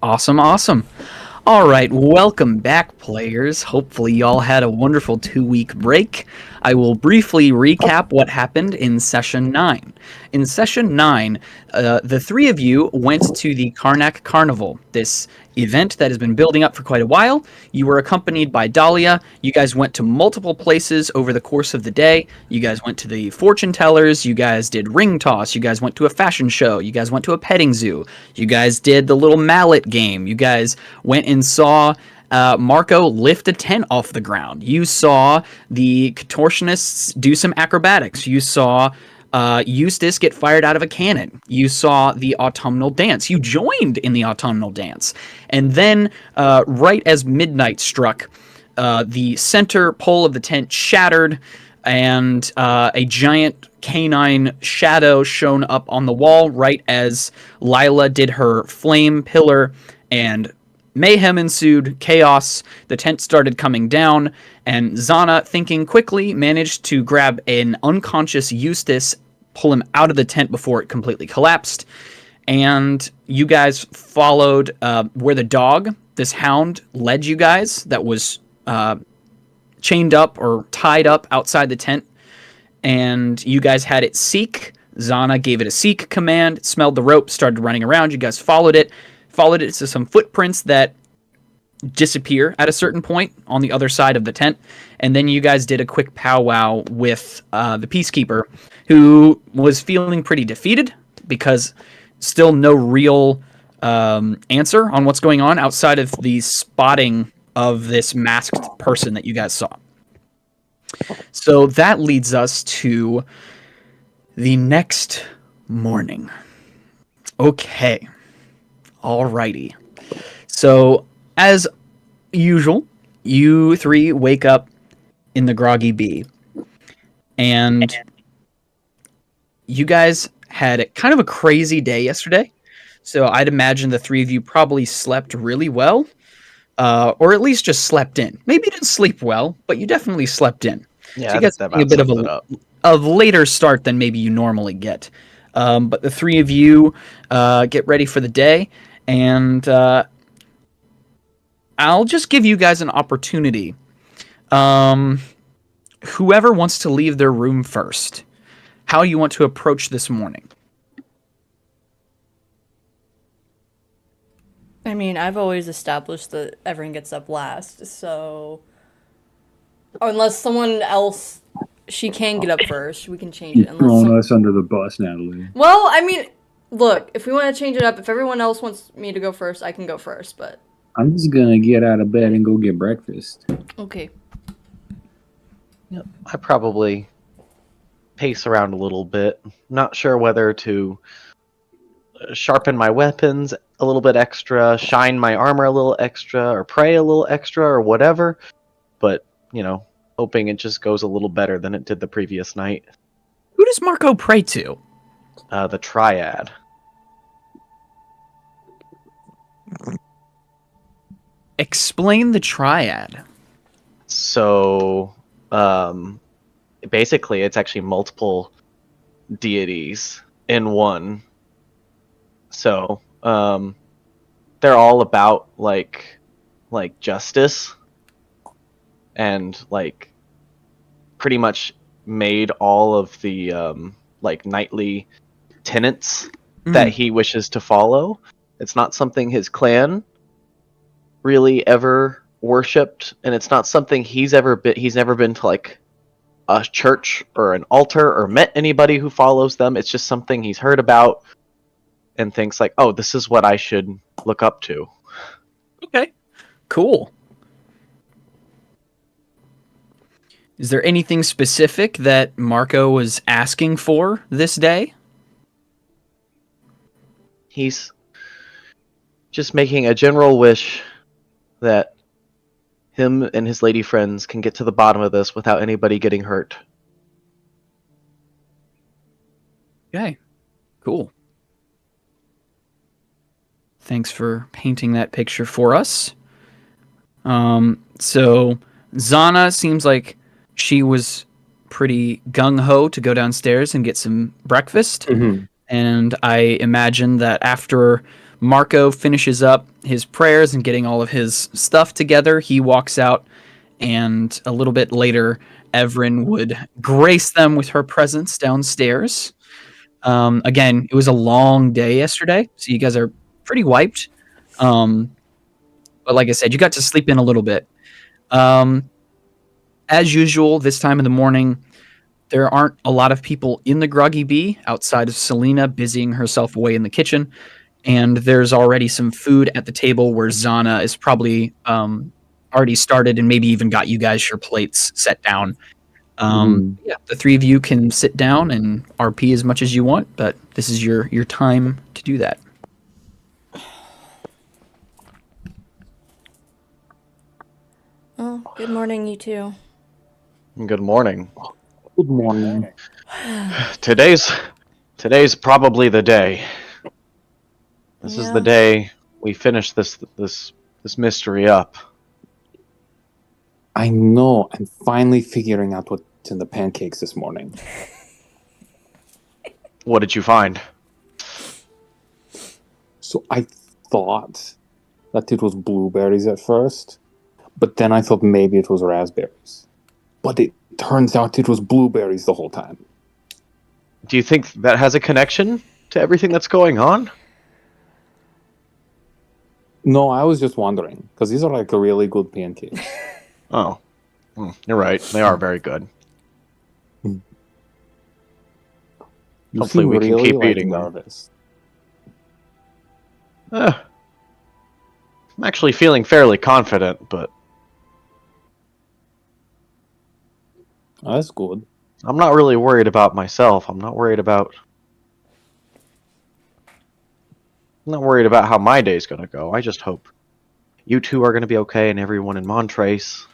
Awesome, awesome. All right, welcome back, players. Hopefully, y'all had a wonderful 2 week break. I will briefly recap what happened in session 9. In session 9, the three of you went to the Karnak Carnival, this event that has been building up for quite a while. You were accompanied by Dahlia. You guys went to multiple places over the course of the day. You guys went to the fortune tellers. You guys did ring toss. You guys went to a fashion show. You guys went to a petting zoo. You guys did the little mallet game. You guys went and saw Marko lift a tent off the ground. You saw the contortionists do some acrobatics. You saw Eustace get fired out of a cannon. You saw the autumnal dance. You joined in the autumnal dance. And then, right as midnight struck, the center pole of the tent shattered, and a giant canine shadow shone up on the wall right as Lila did her flame pillar, and mayhem ensued, chaos, the tent started coming down, and Zana, thinking quickly, managed to grab an unconscious Eustace, pull him out of the tent before it completely collapsed, and you guys followed where the dog, this hound, led you guys, that was chained up or tied up outside the tent, and you guys had it seek. Zana gave it a seek command, it smelled the rope, started running around, you guys followed it to some footprints that disappear at a certain point on the other side of the tent, and then you guys did a quick powwow with the Peacekeeper, who was feeling pretty defeated because still no real answer on what's going on outside of the spotting of this masked person that you guys saw. So that leads us to the next morning. Okay. Alrighty. So, as usual, you three wake up in the Groggy Bee. And you guys had kind of a crazy day yesterday. So I'd imagine the three of you probably slept really well. Or at least just slept in. Maybe you didn't sleep well, but you definitely slept in. Yeah, so you got a bit of a later start than maybe you normally get. But the three of you get ready for the day. And I'll just give you guys an opportunity. Whoever wants to leave their room first, how you want to approach this morning. I mean, I've always established that Evren gets up last, so... Unless someone else... She can get up first, we can change it. You're throwing us under the bus, Natalie. Well, I mean... Look, if we want to change it up, if everyone else wants me to go first, I can go first, but... I'm just gonna get out of bed and go get breakfast. Okay. Yep, I probably pace around a little bit. Not sure whether to sharpen my weapons a little bit extra, shine my armor a little extra, or pray a little extra, or whatever. But, hoping it just goes a little better than it did the previous night. Who does Marko pray to? The Triad. Explain the Triad. So, basically, it's actually multiple deities in one. So, they're all about, like justice, and, pretty much made all of the, knightly tenets that he wishes to follow. It's not something his clan really ever worshipped, and it's not something he's never been to a church or an altar or met anybody who follows them. It's just something he's heard about and thinks oh, this is what I should look up to. Okay, cool. Is there anything specific that Marko was asking for this day? He's just making a general wish that him and his lady friends can get to the bottom of this without anybody getting hurt. Okay, cool. Thanks for painting that picture for us. So Zana seems like she was pretty gung-ho to go downstairs and get some breakfast. Mm-hmm. And I imagine that after Marko finishes up his prayers and getting all of his stuff together. He walks out, and a little bit later, Evren would grace them with her presence downstairs. Again, it was a long day yesterday, so you guys are pretty wiped. But like I said, you got to sleep in a little bit. As usual, this time of the morning, there aren't a lot of people in the Groggy Bee outside of Selena busying herself away in the kitchen. And there's already some food at the table where Zana is probably already started and maybe even got you guys your plates set down. Yeah, the three of you can sit down and RP as much as you want, but this is your time to do that. Oh, good morning, you two. Good morning. Good morning. Today's probably the day. This is the day we finish this mystery up. I know. I'm finally figuring out what's in the pancakes this morning. What did you find? So I thought that it was blueberries at first, but then I thought maybe it was raspberries. But it turns out it was blueberries the whole time. Do you think that has a connection to everything that's going on? No, I was just wondering, because these are like a really good pancakes. Oh, you're right. They are very good. You Hopefully seem we can really, keep eating them. nervous. I'm actually feeling fairly confident, but Oh, that's good. I'm not really worried about myself. I'm not worried about how my day's gonna go. I just hope you two are gonna be okay and everyone in Montrace.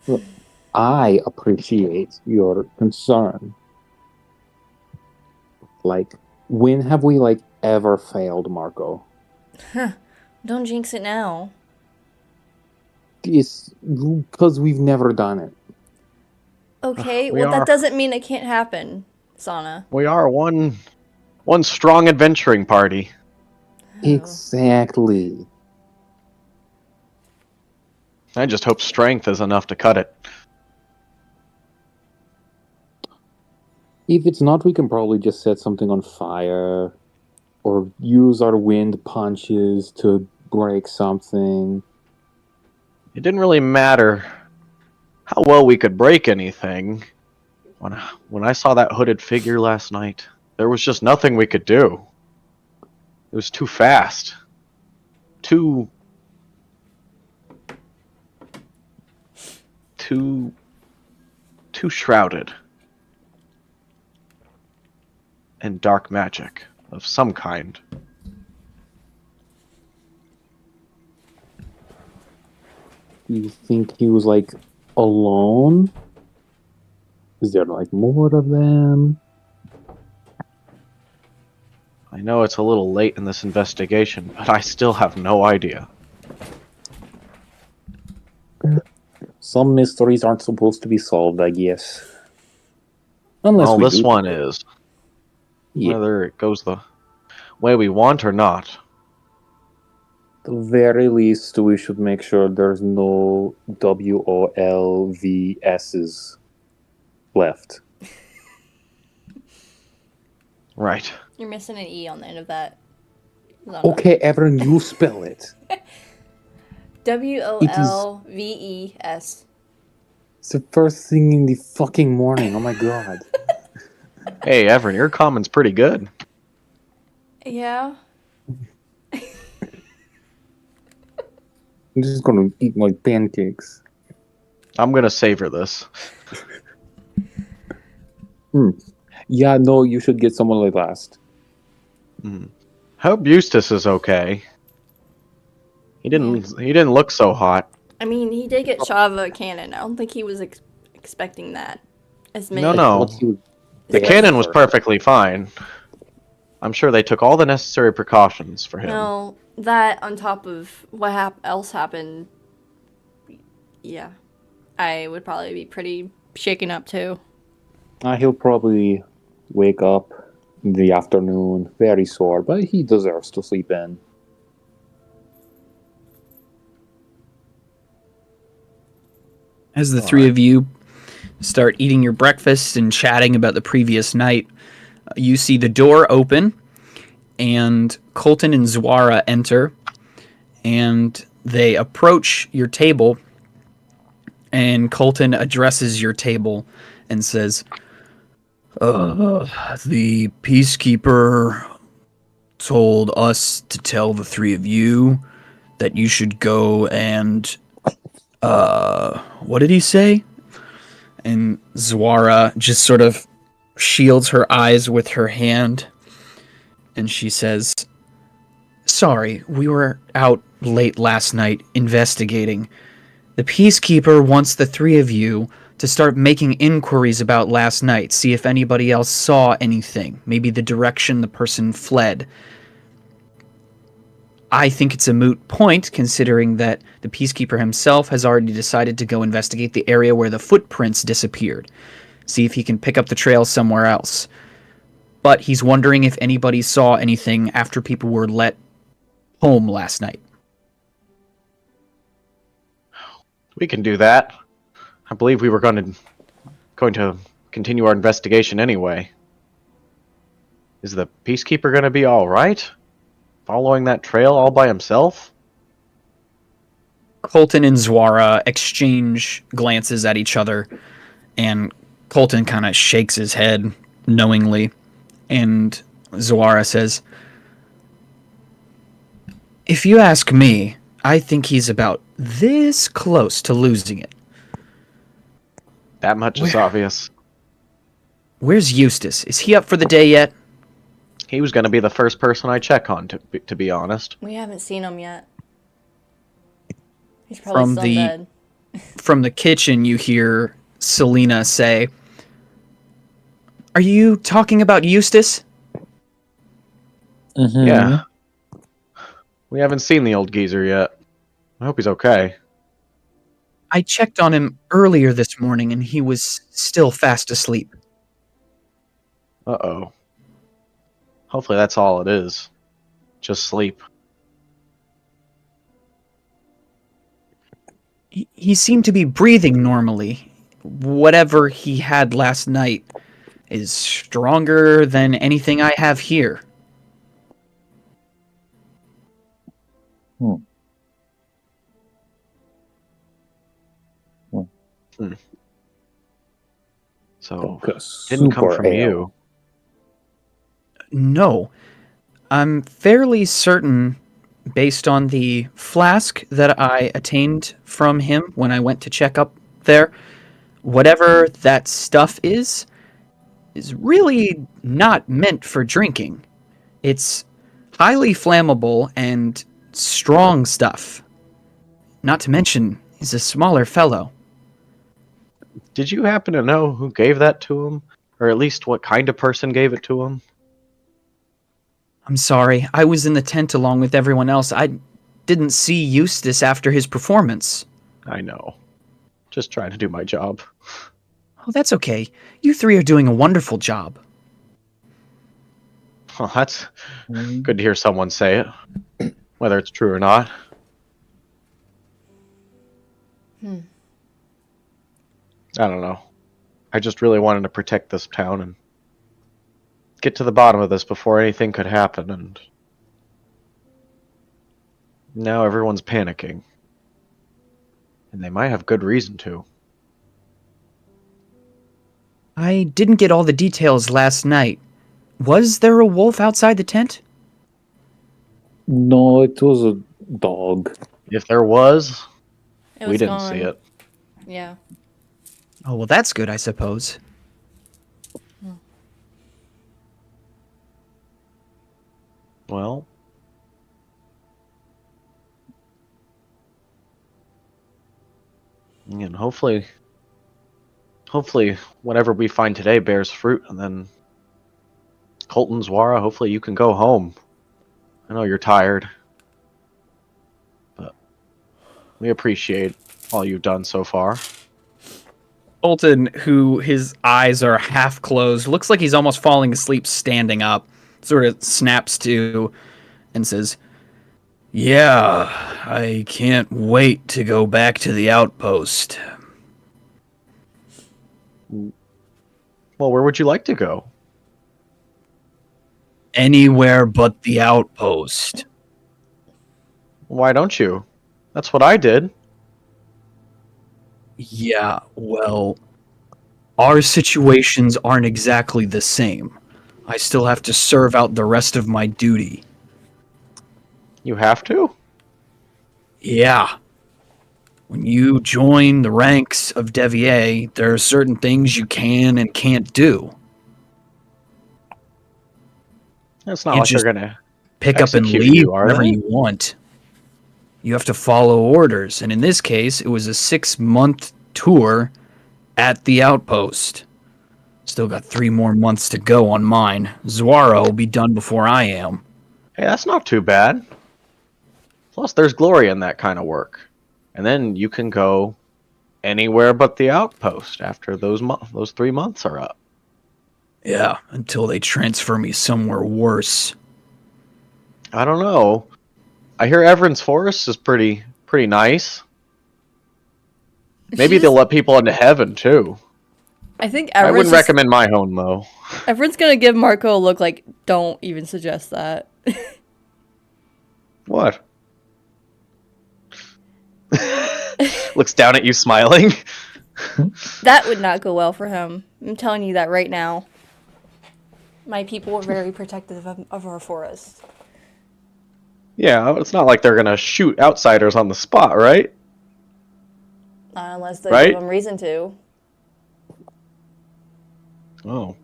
Look, I appreciate your concern. Like, when have we, ever failed, Marko? Don't jinx it now. It's because we've never done it. Okay, We well, are- that doesn't mean it can't happen, Zana. We are one strong adventuring party. Exactly. I just hope strength is enough to cut it. If it's not, we can probably just set something on fire or use our wind punches to break something. It didn't really matter how well we could break anything. When I saw that hooded figure last night, there was just nothing we could do. It was too fast. Too shrouded in dark magic of some kind. Do you think he was, alone? Is there, more of them? I know it's a little late in this investigation, but I still have no idea. Some mysteries aren't supposed to be solved, I guess. Unless Well, we this do. one is. Yeah. Whether it goes the way we want or not. At the very least, we should make sure there's no WOLVS's left. Right. You're missing an E on the end of that. Zana. Okay, Evren, you spell it. WOLVES. It's the first thing in the fucking morning. Oh my god. Hey, Evren, your comment's pretty good. Yeah. I'm just gonna eat my pancakes. I'm gonna savor this. Yeah, no, you should get someone last. Hope Eustace is okay. He didn't look so hot. I mean, he did get shot of a cannon. I don't think he was expecting that. As many. No. The cannon was perfectly fine. I'm sure they took all the necessary precautions for him. No, that on top of what else happened. Yeah, I would probably be pretty shaken up too. He'll probably wake up the afternoon. Very sore, but he deserves to sleep in. As the three of you start eating your breakfast and chatting about the previous night, you see the door open, and Colton and Zwara enter, and they approach your table, and Colton addresses your table and says, the Peacekeeper told us to tell the three of you that you should go and, what did he say? And Zwara just sort of shields her eyes with her hand, and she says, sorry, we were out late last night investigating. The Peacekeeper wants the three of you to start making inquiries about last night, see if anybody else saw anything, maybe the direction the person fled. I think it's a moot point, considering that the Peacekeeper himself has already decided to go investigate the area where the footprints disappeared, see if he can pick up the trail somewhere else. But he's wondering if anybody saw anything after people were let home last night. We can do that. I believe we were going to continue our investigation anyway. Is the Peacekeeper going to be all right? Following that trail all by himself? Colton and Zwara exchange glances at each other, and Colton kind of shakes his head knowingly, and Zwara says, if you ask me, I think he's about this close to losing it. That much is obvious. Where's Eustace? Is he up for the day yet? He was going to be the first person I check on, to be honest. We haven't seen him yet. He's probably still in bed. From the kitchen, you hear Selena say, are you talking about Eustace? Mm-hmm. Yeah. We haven't seen the old geezer yet. I hope he's okay. I checked on him earlier this morning, and he was still fast asleep. Uh-oh. Hopefully that's all it is. Just sleep. He seemed to be breathing normally. Whatever he had last night is stronger than anything I have here. So, didn't come from you. No. I'm fairly certain, based on the flask that I attained from him when I went to check up there, whatever that stuff is really not meant for drinking. It's highly flammable and strong stuff. Not to mention, he's a smaller fellow. Did you happen to know who gave that to him? Or at least what kind of person gave it to him? I'm sorry, I was in the tent along with everyone else. I didn't see Eustace after his performance. I know. Just trying to do my job. Oh, that's okay. You three are doing a wonderful job. Well, that's good to hear someone say it. Whether it's true or not. I don't know. I just really wanted to protect this town and get to the bottom of this before anything could happen, and now everyone's panicking. And they might have good reason to. I didn't get all the details last night. Was there a wolf outside the tent? No, it was a dog. If there was, It we was didn't gone. see it. Yeah. Oh, well, that's good, I suppose. Well, and hopefully whatever we find today bears fruit, and then Colton, Zwara, hopefully you can go home. I know you're tired, but we appreciate all you've done so far. Colton, who his eyes are half closed, looks like he's almost falling asleep standing up, sort of snaps to and says, "Yeah, I can't wait to go back to the outpost." Well, where would you like to go? Anywhere but the outpost. Why don't you? That's what I did. Yeah, well, our situations aren't exactly the same. I still have to serve out the rest of my duty. You have to? Yeah. When you join the ranks of Devier, there are certain things you can and can't do. It's not You like they're just gonna pick up and execute leave you, are whenever they? you want. You have to follow orders, and in this case, it was a 6-month tour at the outpost. Still got 3 more months to go on mine. Zwara will be done before I am. Hey, that's not too bad. Plus, there's glory in that kind of work. And then you can go anywhere but the outpost after those 3 months are up. Yeah, until they transfer me somewhere worse. I don't know. I hear Evren's forest is pretty nice. Maybe they'll let people into heaven too. I think I Everett's wouldn't recommend my home though. Everett's gonna give Marko a look like, don't even suggest that. What? Looks down at you smiling. That would not go well for him. I'm telling you that right now. My people are very protective of our forest. Yeah, it's not like they're gonna shoot outsiders on the spot, right? Not unless they Right? give them reason to. Oh.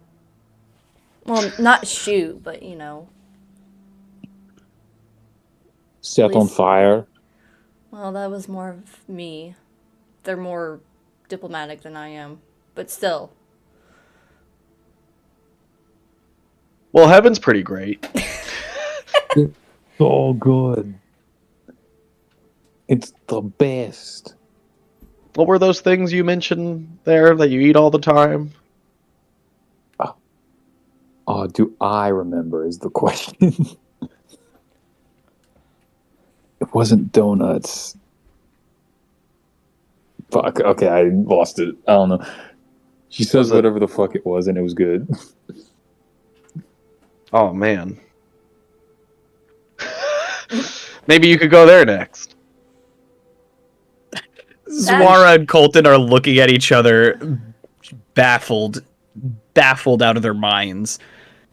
Well, not shoot, but you know. Set At on least- fire. Well, that was more of me. They're more diplomatic than I am. But still. Well, heaven's pretty great. So good. It's the best. What were those things you mentioned there that you eat all the time? Do I remember is the question. It wasn't donuts. Fuck, okay, I lost it. I don't know. She says Was it- whatever the fuck it was, and it was good. Oh man. Maybe you could go there next. Zwara and Colton are looking at each other, baffled out of their minds.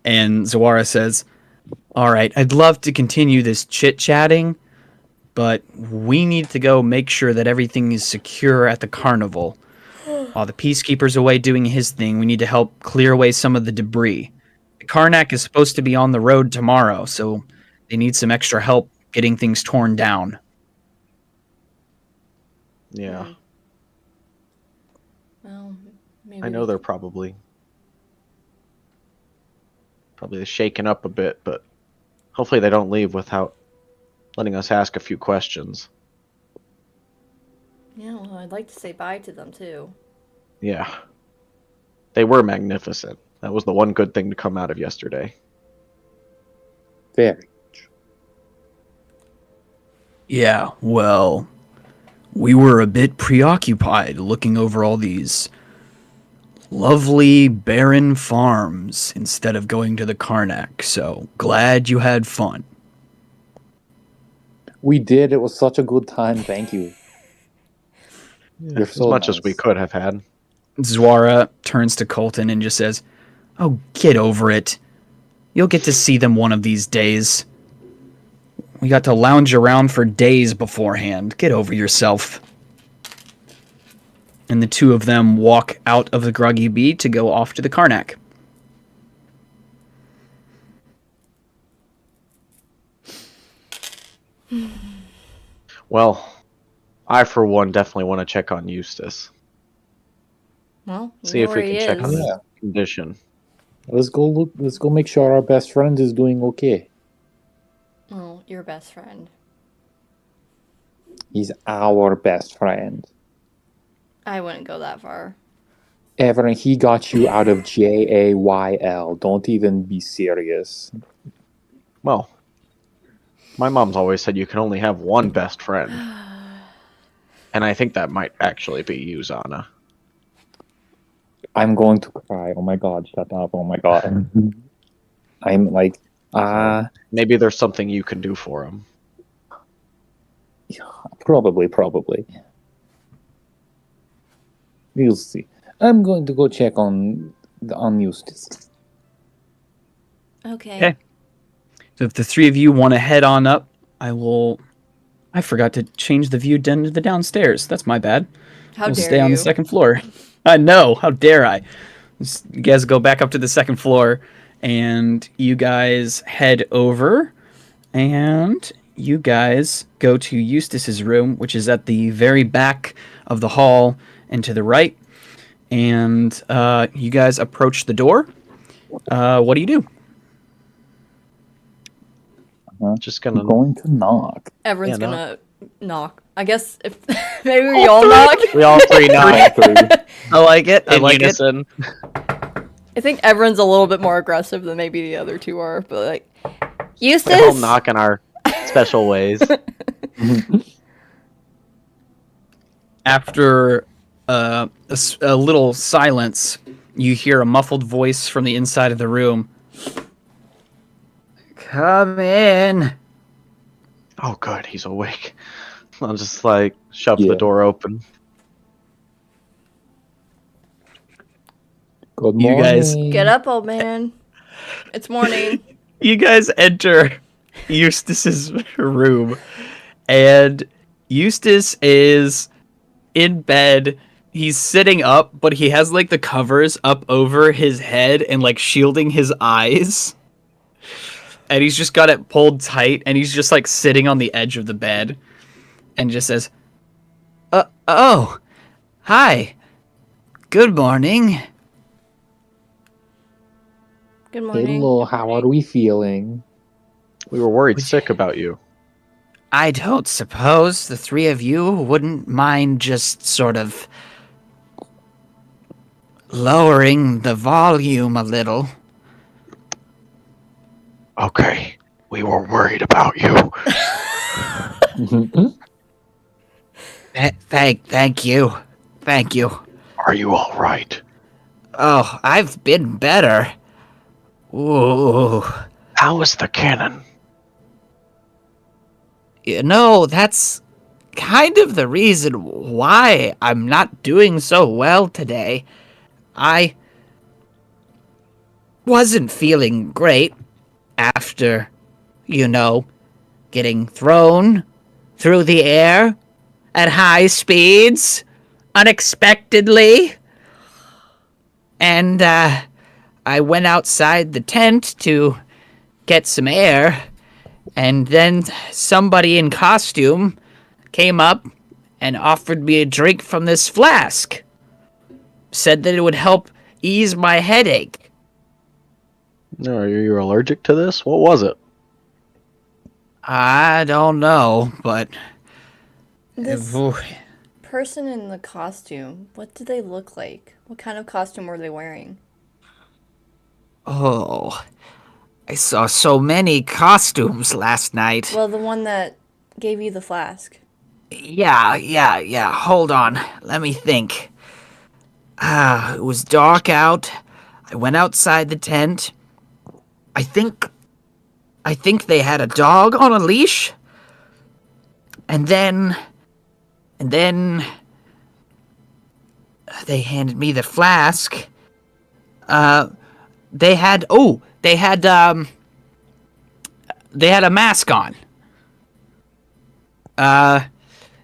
And Zwara says, "All right, I'd love to continue this chit-chatting, but we need to go make sure that everything is secure at the carnival. While the Peacekeeper's away doing his thing, we need to help clear away some of the debris. The Karnak is supposed to be on the road tomorrow, so they need some extra help getting things torn down." Yeah. Well, maybe I know they're probably shaken up a bit, but hopefully they don't leave without letting us ask a few questions. Yeah, well, I'd like to say bye to them too. Yeah. They were magnificent. That was the one good thing to come out of yesterday. Very. Yeah, well, we were a bit preoccupied looking over all these lovely barren farms instead of going to the Karnak, so glad you had fun. We did. It was such a good time. Thank you. You're As so much as nice. we could have had. Zwara turns to Colton and just says, "Oh, get over it. You'll get to see them one of these days. We got to lounge around for days beforehand. Get over yourself." And the two of them walk out of the Groggy Bee to go off to the Karnak. Well, I for one definitely want to check on Eustace. Well, you See know if we where can he check on is. his Yeah. condition. Let's go look. Let's go make sure our best friend is doing okay. Oh, your best friend. He's our best friend. I wouldn't go that far. Evren, he got you out of JAYL. Don't even be serious. Well, my mom's always said you can only have one best friend. And I think that might actually be you, Zana. I'm going to cry. Oh my god, shut up. Oh my god. I'm like, Maybe there's something you can do for him. probably. We'll see. I'm going to go check on Eustace. Okay. Okay. So if the three of you want to head on up, I forgot to change the view to the downstairs. That's my bad. How We'll dare stay on you? the second floor. I know. How dare I? You guys go back up to the second floor, and you guys head over, and you guys go to Eustace's room, which is at the very back of the hall and to the right. And you guys approach the door. What do you do? Just gonna. I'm going to knock. Everyone's Yeah, gonna knock. I guess if maybe we all knock. We all three knock I like it. I in like it. unison. I think everyone's a little bit more aggressive than maybe the other two are, but like, We all Eustace. knock in our special ways. After a little silence, you hear a muffled voice from the inside of the room. Come in. Oh, good, he's awake. I'll just like shove Yeah. the door open. Good You morning. guys- Get up, old man. It's morning. You guys enter Eustace's room, and Eustace is in bed. He's sitting up, but he has like the covers up over his head and like shielding his eyes. And he's just got it pulled tight, and he's just like sitting on the edge of the bed and just says, oh, hi. Good morning. Good morning. Hello, how are we feeling? We were worried sick about you. I don't suppose the three of you wouldn't mind just sort of lowering the volume a little. Okay, we were worried about you. Thank you. Thank you. Are you all right? Oh, I've been better. Ooh. How is the cannon? You know, that's kind of the reason why I'm not doing so well today. I wasn't feeling great after, getting thrown through the air at high speeds unexpectedly. And I went outside the tent to get some air, and then somebody in costume came up and offered me a drink from this flask. Said that it would help ease my headache. No, are you allergic to this? What was it? I don't know, but This person in the costume, what do they look like? What kind of costume were they wearing? oh, I saw so many costumes last night. Well, the one that gave you the flask. Yeah. Hold on. Let me think. It was dark out. I went outside the tent. I think they had a dog on a leash. And then they handed me the flask. They had a mask on.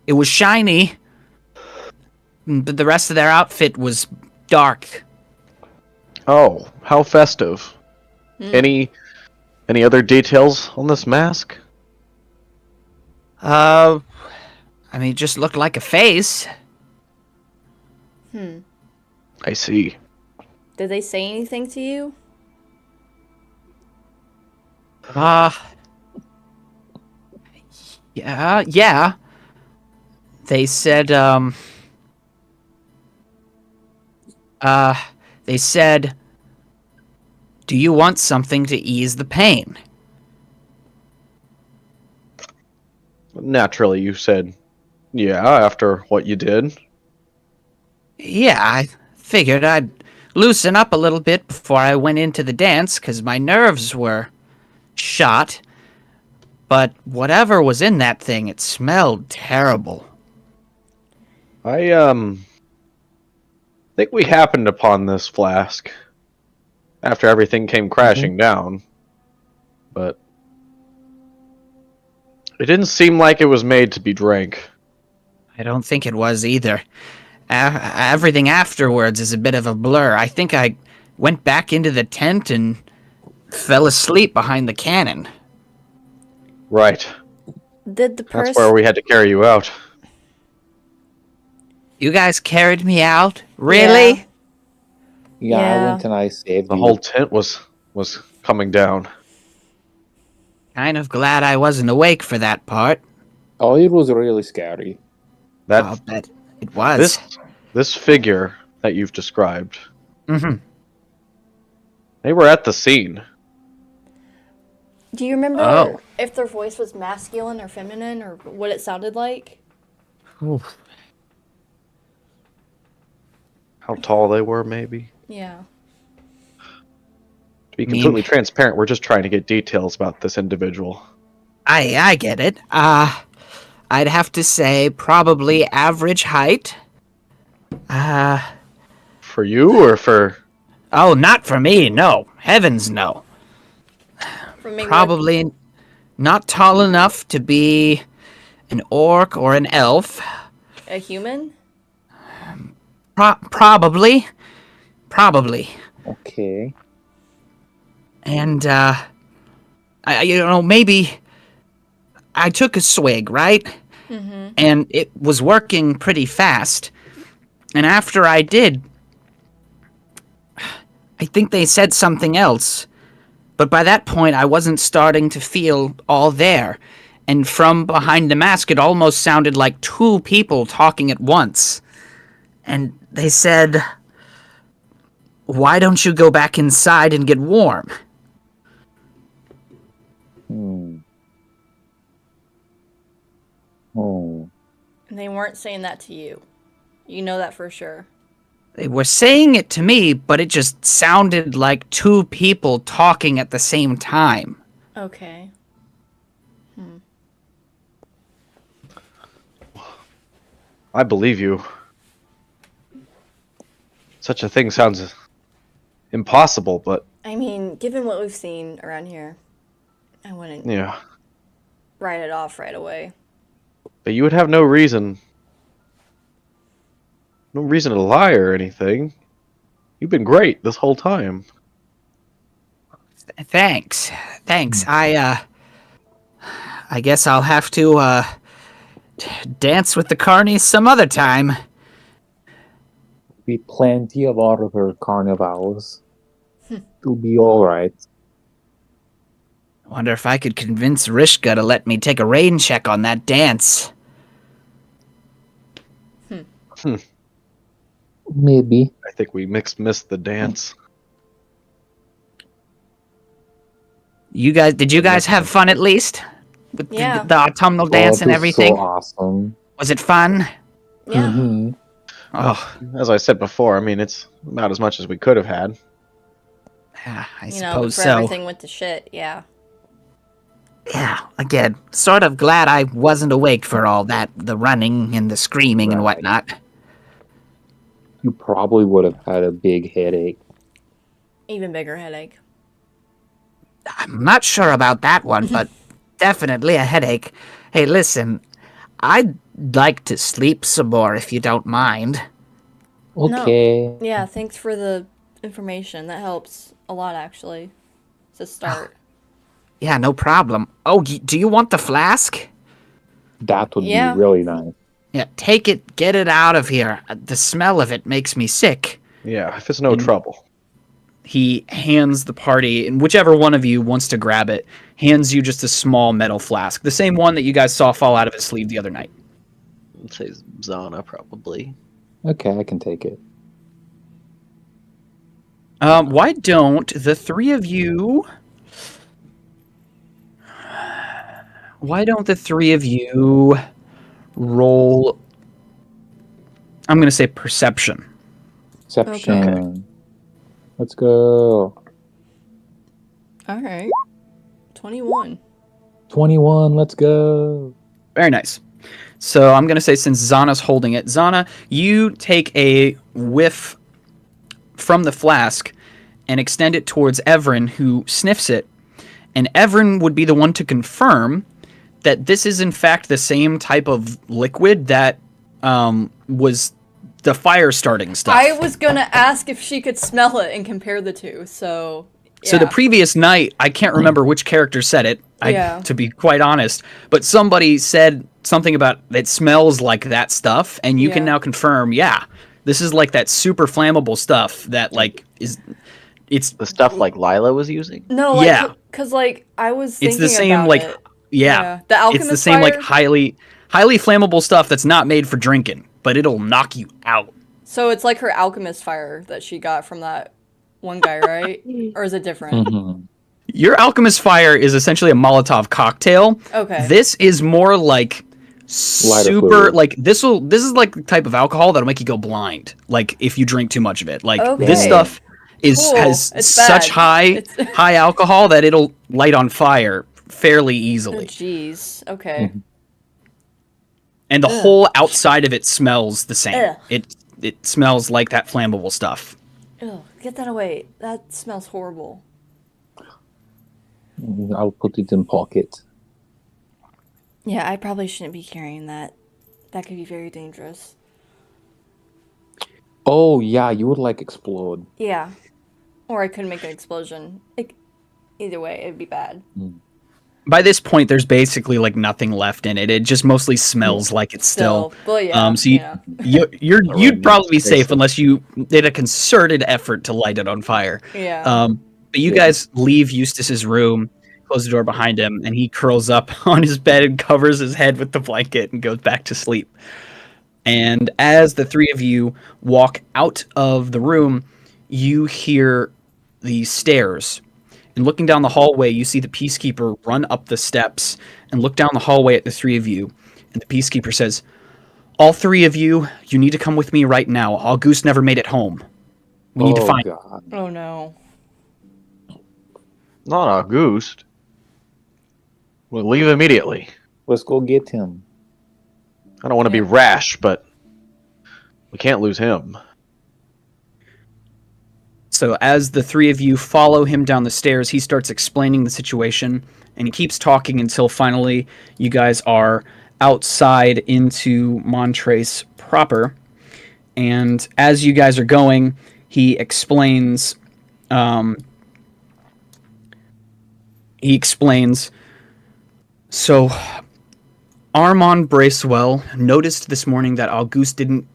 It was shiny, but the rest of their outfit was dark. Oh, how festive. Any other details on this mask? I mean, it just looked like a face. I see. Did they say anything to you? Yeah. They said, They said, "Do you want something to ease the pain?" Naturally, you said, yeah, after what you did. Yeah, I figured I'd loosen up a little bit before I went into the dance, 'cause my nerves were shot. But whatever was in that thing, it smelled terrible. I think we happened upon this flask after everything came crashing down, but it didn't seem like it was made to be drank. I don't think it was either. Everything afterwards is a bit of a blur. I think I went back into the tent and fell asleep behind the cannon. Right. Did the That's person? where we had to carry you out. You guys carried me out? Really? Yeah, I Yeah. went and I saved The you. whole tent was coming down. Kind of glad I wasn't awake for that part. Oh, it was really scary. I'll That bet it was. this figure that you've described, Mm-hmm. they were at the scene. Do you remember Oh. if their voice was masculine or feminine or what it sounded like? How tall they were, maybe. Yeah. To be completely transparent, we're just trying to get details about this individual. I get it. I'd have to say probably average height. For you or for... Oh, not for me, no. Heavens, no. For me, Probably not tall enough to be an orc or an elf. a human? Probably. Okay. And, maybe I took a swig, right? Mm-hmm. And it was working pretty fast. And after I did, I think they said something else. But by that point, I wasn't starting to feel all there. And from behind the mask, it almost sounded like two people talking at once. And they said, "Why don't you go back inside and get warm?" Oh. And they weren't saying that to you. You know that for sure. They were saying it to me, but it just sounded like two people talking at the same time. Okay. I believe you. Such a thing sounds impossible, but... I mean, given what we've seen around here, I wouldn't Yeah. write it off right away. But you would have no reason... No reason to lie or anything. You've been great this whole time. Thanks. I guess I'll have to, dance with the carnies some other time. Be plenty of other carnivals. It'll be alright. Wonder if I could convince Rishka to let me take a rain check on that dance. Maybe. I think we missed the dance. Did you guys have fun at least? With Yeah. the autumnal dance it and was everything? so awesome. Was it fun? Yeah. Mm-hmm. Oh, As I said before, I mean, it's about as much as we could have had. I You know, suppose before so. everything went to shit, yeah. Yeah, again, sort of glad I wasn't awake for all that, the running and the screaming and Right. whatnot. You probably would have had a big headache. Even bigger headache. I'm not sure about that one, but definitely a headache. Hey, listen, I'd like to sleep some more if you don't mind. Okay. Yeah, thanks for the information. That helps a lot, actually. To start. Yeah, no problem. Oh, do you want the flask? That would Yeah. be really nice. Yeah, take it, get it out of here. The smell of it makes me sick. Yeah, if it's no trouble. He hands the party, and whichever one of you wants to grab it, hands you just a small metal flask. The same one that you guys saw fall out of his sleeve the other night. I'd say Zana, probably. Okay, I can take it. Why don't the three of you... Why don't the three of you roll... I'm going to say perception. Perception. Okay. Let's go. All right. 21. 21, let's go. Very nice. So I'm going to say, since Zana's holding it, Zana, you take a whiff from the flask and extend it towards Evren, who sniffs it. And Evren would be the one to confirm that this is in fact the same type of liquid that was the fire starting stuff. I was gonna ask if she could smell it and compare the two, so... So the previous night, I can't remember which character said it, to be quite honest, but somebody said something about it smells like that stuff, and you can now confirm, this is like that super flammable stuff that like it's The stuff like Lila was using? No, like, because like I was thinking it's the same about like it. the alchemist it's the same fire? like highly flammable stuff that's not made for drinking, but it'll knock you out. So it's like her alchemist fire that she got from that one guy, right? Or is it different? Mhm. Your alchemist fire is essentially a Molotov cocktail. Okay. This is more like super fluid. like this is like the type of alcohol that'll make you go blind, like if you drink too much of it. Like this Okay. stuff Cool. has It's such bad. high alcohol that it'll light on fire fairly Oh, easily. jeez. Okay. And the whole outside of it smells the same. Ugh. It smells like that flammable stuff. Ew, get that away. That smells horrible. I'll put it in pocket. Yeah, I probably shouldn't be carrying that. That could be very dangerous. Oh, yeah, you would like explode. Yeah. Or I could make an explosion. Either way, it'd be bad. By this point, there's basically like nothing left in it. It just mostly smells like it's still. But yeah. So you'd probably be safe Basically. unless you did a concerted effort to light it on fire. Yeah. But you guys leave Eustace's room, close the door behind him, and he curls up on his bed and covers his head with the blanket and goes back to sleep. And as the three of you walk out of the room, you hear the stairs. And looking down the hallway, you see the Peacekeeper run up the steps and look down the hallway at the three of you. And the Peacekeeper says, "All three of you, you need to come with me right now. Auguste never made it home. We need to find him." God. Oh no. Not Auguste. We'll leave immediately. Let's go get him. I don't want to be rash, but we can't lose him. So as the three of you follow him down the stairs, he starts explaining the situation, and he keeps talking until finally you guys are outside into Montrace proper. And as you guys are going, he explains. So Armand Bracewell noticed this morning that Auguste didn't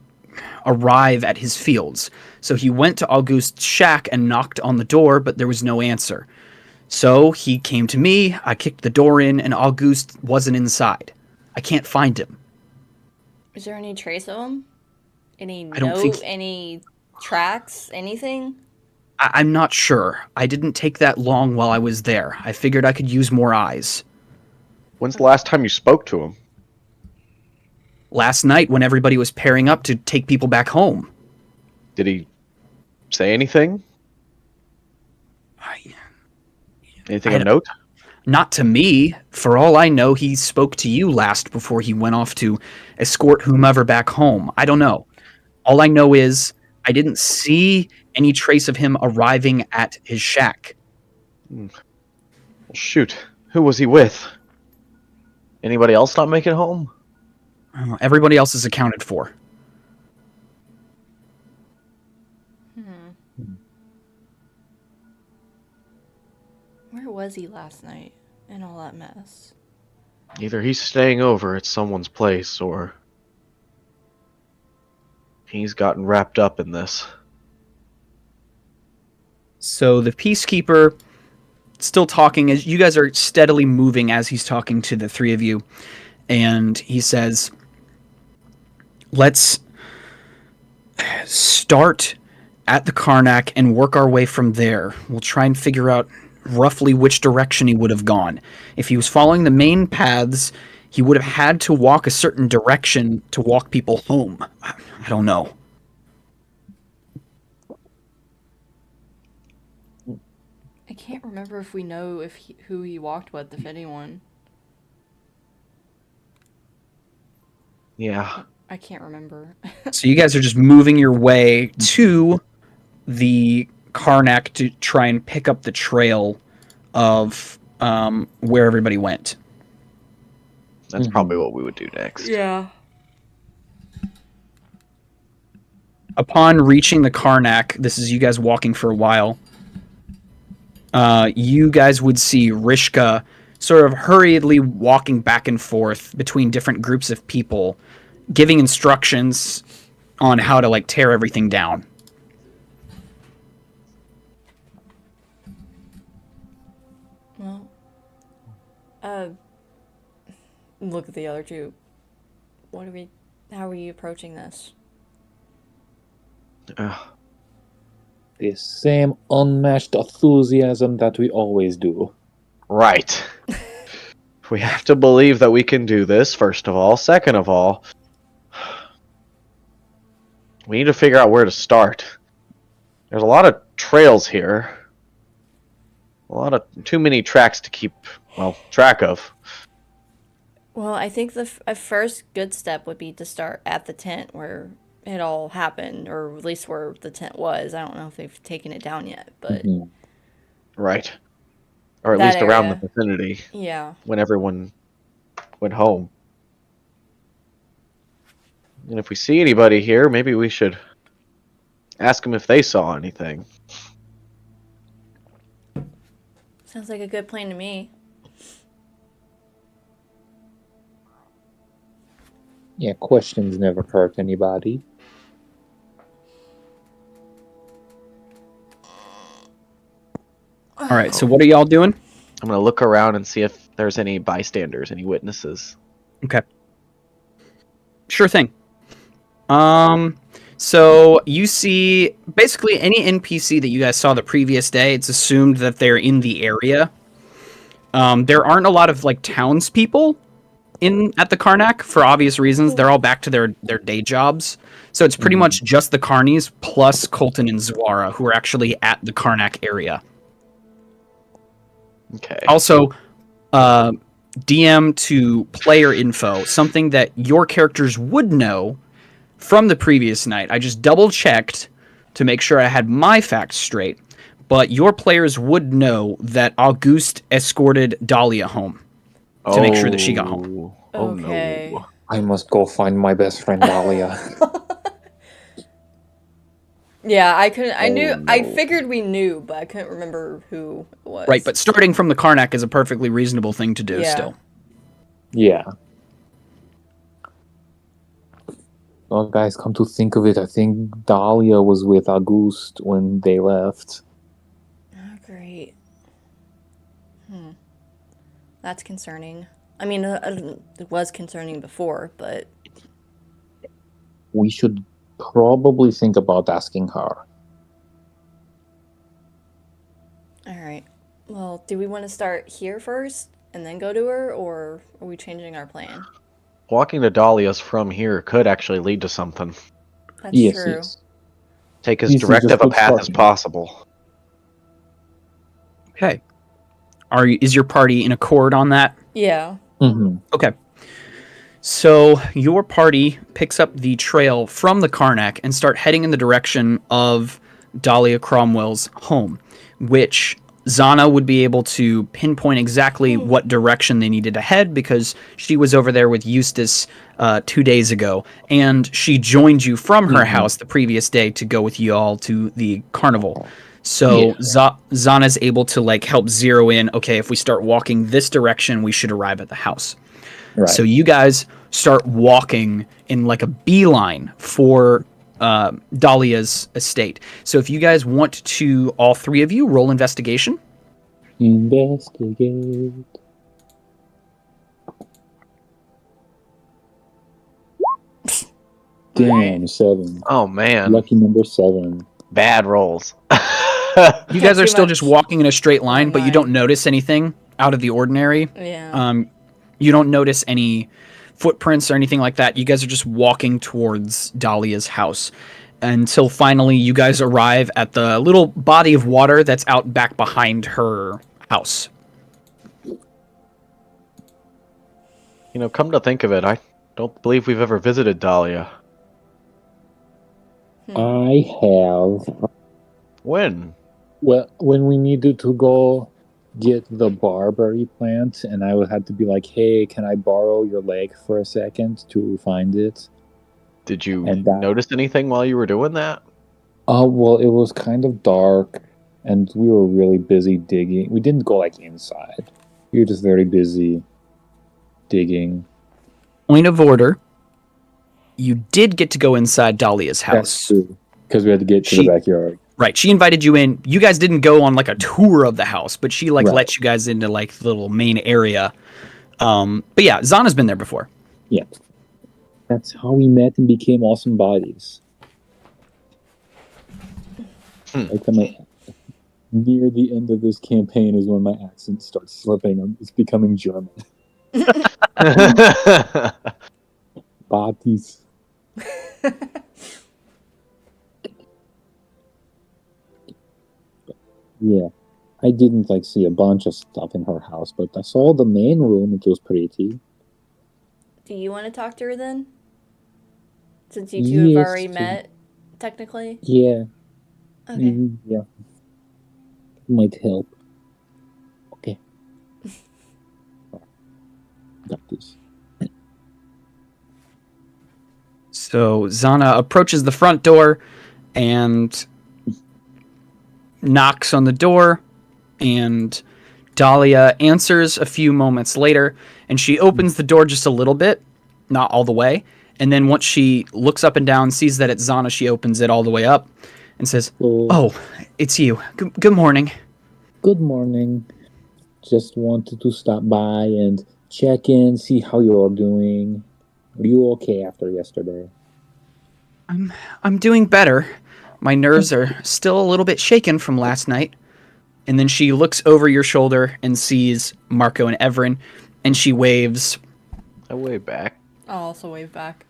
arrive at his fields. So he went to Auguste's shack and knocked on the door, but there was no answer. So he came to me, I kicked the door in, and Auguste wasn't inside. I can't find him. Is there any trace of him? Any I don't note? think- Any tracks? Anything? I'm not sure. I didn't take that long while I was there. I figured I could use more eyes. When's the last time you spoke to him? Last night when everybody was pairing up to take people back home. Did he say anything? Anything of note? Not to me. For all I know, he spoke to you last before he went off to escort whomever back home. I don't know. All I know is I didn't see any trace of him arriving at his shack. Well, shoot. Who was he with? Anybody else not make it home? Everybody else is accounted for. Where was he last night in all that mess? Either he's staying over at someone's place, or he's gotten wrapped up in this. So the Peacekeeper, still talking, as you guys are steadily moving as he's talking to the three of you, and he says, "Let's start at the Karnak and work our way from there. We'll try and figure out roughly which direction he would have gone. If he was following the main paths, he would have had to walk a certain direction to walk people home. I don't know. I can't remember if we know who he walked with, if anyone. Yeah. I can't remember. So you guys are just moving your way to the Karnak to try and pick up the trail of where everybody went. That's probably what we would do next. Yeah. Upon reaching the Karnak, this is you guys walking for a while, you guys would see Rishka sort of hurriedly walking back and forth between different groups of people, giving instructions on how to, like, tear everything down. Well, look at the other two. How are we approaching this? The same unmatched enthusiasm that we always do. Right. We have to believe that we can do this, first of all. Second of all, we need to figure out where to start. There's a lot of trails here. Too many tracks to keep, track of. Well, I think a first good step would be to start at the tent where it all happened, or at least where the tent was. I don't know if they've taken it down yet, but Right. Or at That least around the area. vicinity yeah. when everyone went home. And if we see anybody here, maybe we should ask them if they saw anything. Sounds like a good plan to me. Yeah, questions never hurt anybody. All right, so what are y'all doing? I'm going to look around and see if there's any bystanders, any witnesses. Okay. Sure thing. So you see basically any NPC that you guys saw the previous day, it's assumed that they're in the area. There aren't a lot of, like, townspeople at the Karnak for obvious reasons. They're all back to their day jobs. So it's pretty much just the Carnies plus Colton and Zwara who are actually at the Karnak area. Okay. Also, DM to player info, something that your characters would know from the previous night. I just double checked to make sure I had my facts straight, but your players would know that Auguste escorted Dahlia home to make sure that she got home. Oh Okay. no. I must go find my best friend Dahlia. Yeah, I couldn't. I knew. no. I figured we knew, but I couldn't remember who it was. Right, but starting from the Karnak is a perfectly reasonable thing to do Yeah. still. Yeah. Well, guys, come to think of it, I think Dahlia was with Auguste when they left. Oh, great. That's concerning. I mean, it was concerning before, but We should probably think about asking her. all right. Well, do we want to start here first and then go to her, or are we changing our plan? Walking to Dahlia's from here could actually lead to something. That's Yes, true. yes. Take as This is direct just of a good path as starting. possible. Okay. Is your party in accord on that? Yeah. Okay. So your party picks up the trail from the Karnak and start heading in the direction of Dahlia Cromwell's home, which Zana would be able to pinpoint exactly what direction they needed to head because she was over there with Eustace 2 days ago, and she joined you from her house the previous day to go with you all to the carnival. So Zana's able to, like, help zero in, okay, if we start walking this direction, we should arrive at the house. Right. So you guys start walking in, like, a beeline for Dahlia's estate. So if you guys want to, all three of you, roll investigation. Investigate. Damn, 7. Oh man. Lucky number 7. Bad rolls. You guys Too are still just much. walking in a straight line, but you Line. don't notice anything out of the ordinary. Yeah. You don't notice any footprints or anything like that. You guys are just walking towards Dahlia's house until finally you guys arrive at the little body of water that's out back behind her house. Come to think of it, I don't believe we've ever visited Dahlia. I have. When? Well, when we needed to go get the barberry plant, and I had to be like, "Hey, can I borrow your leg for a second to find it?" Did you And that- notice anything while you were doing that? Well, it was kind of dark, and we were really busy digging. We didn't go inside. We were just very busy digging. Point of order. You did get to go inside Dahlia's house. That's true, because we had to get to She- the backyard. Right. She invited you in. You guys didn't go on a tour of the house, but she Right. let you guys into the little main area. But yeah, Zana's been there before. Yeah, that's how we met and became awesome buddies. Near the end of this campaign is when my accent starts slipping. It's becoming German. Buddies. Yeah, I didn't see a bunch of stuff in her house, but I saw the main room. It was pretty. Do you want to talk to her then? Since you two have Yes, already to- met, technically. Yeah, Okay. yeah, might help. Okay, got this. So Zana approaches the front door and knocks on the door, and Dahlia answers a few moments later, and she opens the door just a little bit, not all the way, and then once she looks up and down, sees that it's Zana, she opens it all the way up and says, "Oh, it's you. Good morning." Good morning. Just wanted to stop by and check in, see how you're doing. Are you okay after yesterday? I'm doing better. My nerves are still a little bit shaken from last night. And then she looks over your shoulder and sees Marko and Evren, and she waves. I way back. I'll also wave back.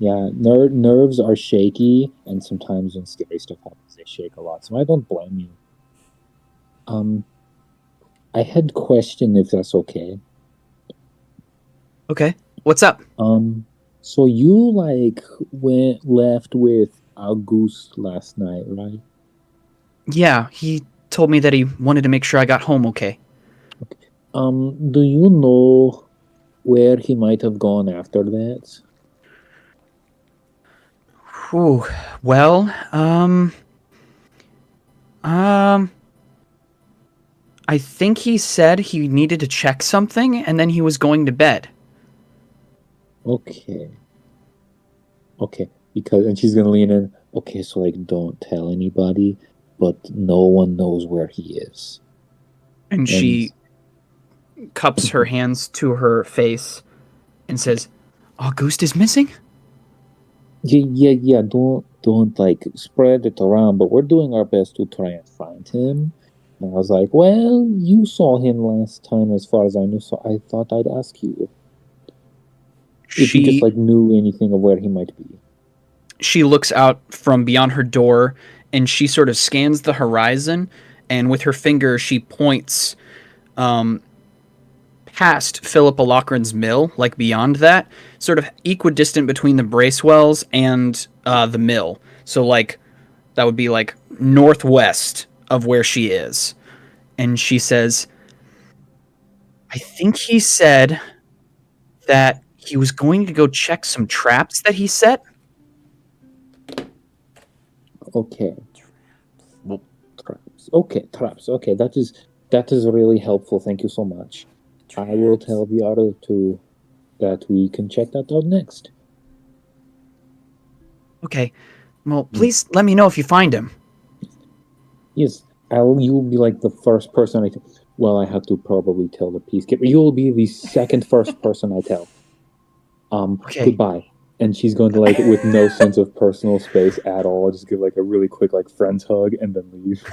Yeah, nerves are shaky, and sometimes when scary stuff happens, they shake a lot. So I don't blame you. I had a question, if that's okay. Okay, what's up? So you left with August last night, right? Yeah, he told me that he wanted to make sure I got home okay. Do you know where he might have gone after that? Whew. Well, I think he said he needed to check something, and then he was going to bed. Okay. And she's gonna lean in. Okay, so don't tell anybody, but no one knows where he is. And she cups her hands to her face and says, "August is missing?" Yeah. Don't spread it around, but we're doing our best to try and find him. And I was like, well, you saw him last time, as far as I knew, so I thought I'd ask you if you just knew anything of where he might be. She looks out from beyond her door and she sort of scans the horizon, and with her finger she points past Philip Alachran's mill, beyond that, sort of equidistant between the Bracewells and the mill. So that would be northwest of where she is. And she says, "I think he said that he was going to go check some traps that he set." Okay. Well, Traps. Okay, traps. Okay, that is really helpful. Thank you so much. I will tell the other two that we can check that out next. Okay. Well, please let me know if you find him. Yes, you'll be the first person I tell. Well, I have to probably tell the peacekeeper. You'll be the first person I tell. Okay. Goodbye. And she's going to, like, with no sense of personal space at all, just give, like, a really quick, like, friend's hug and then leave.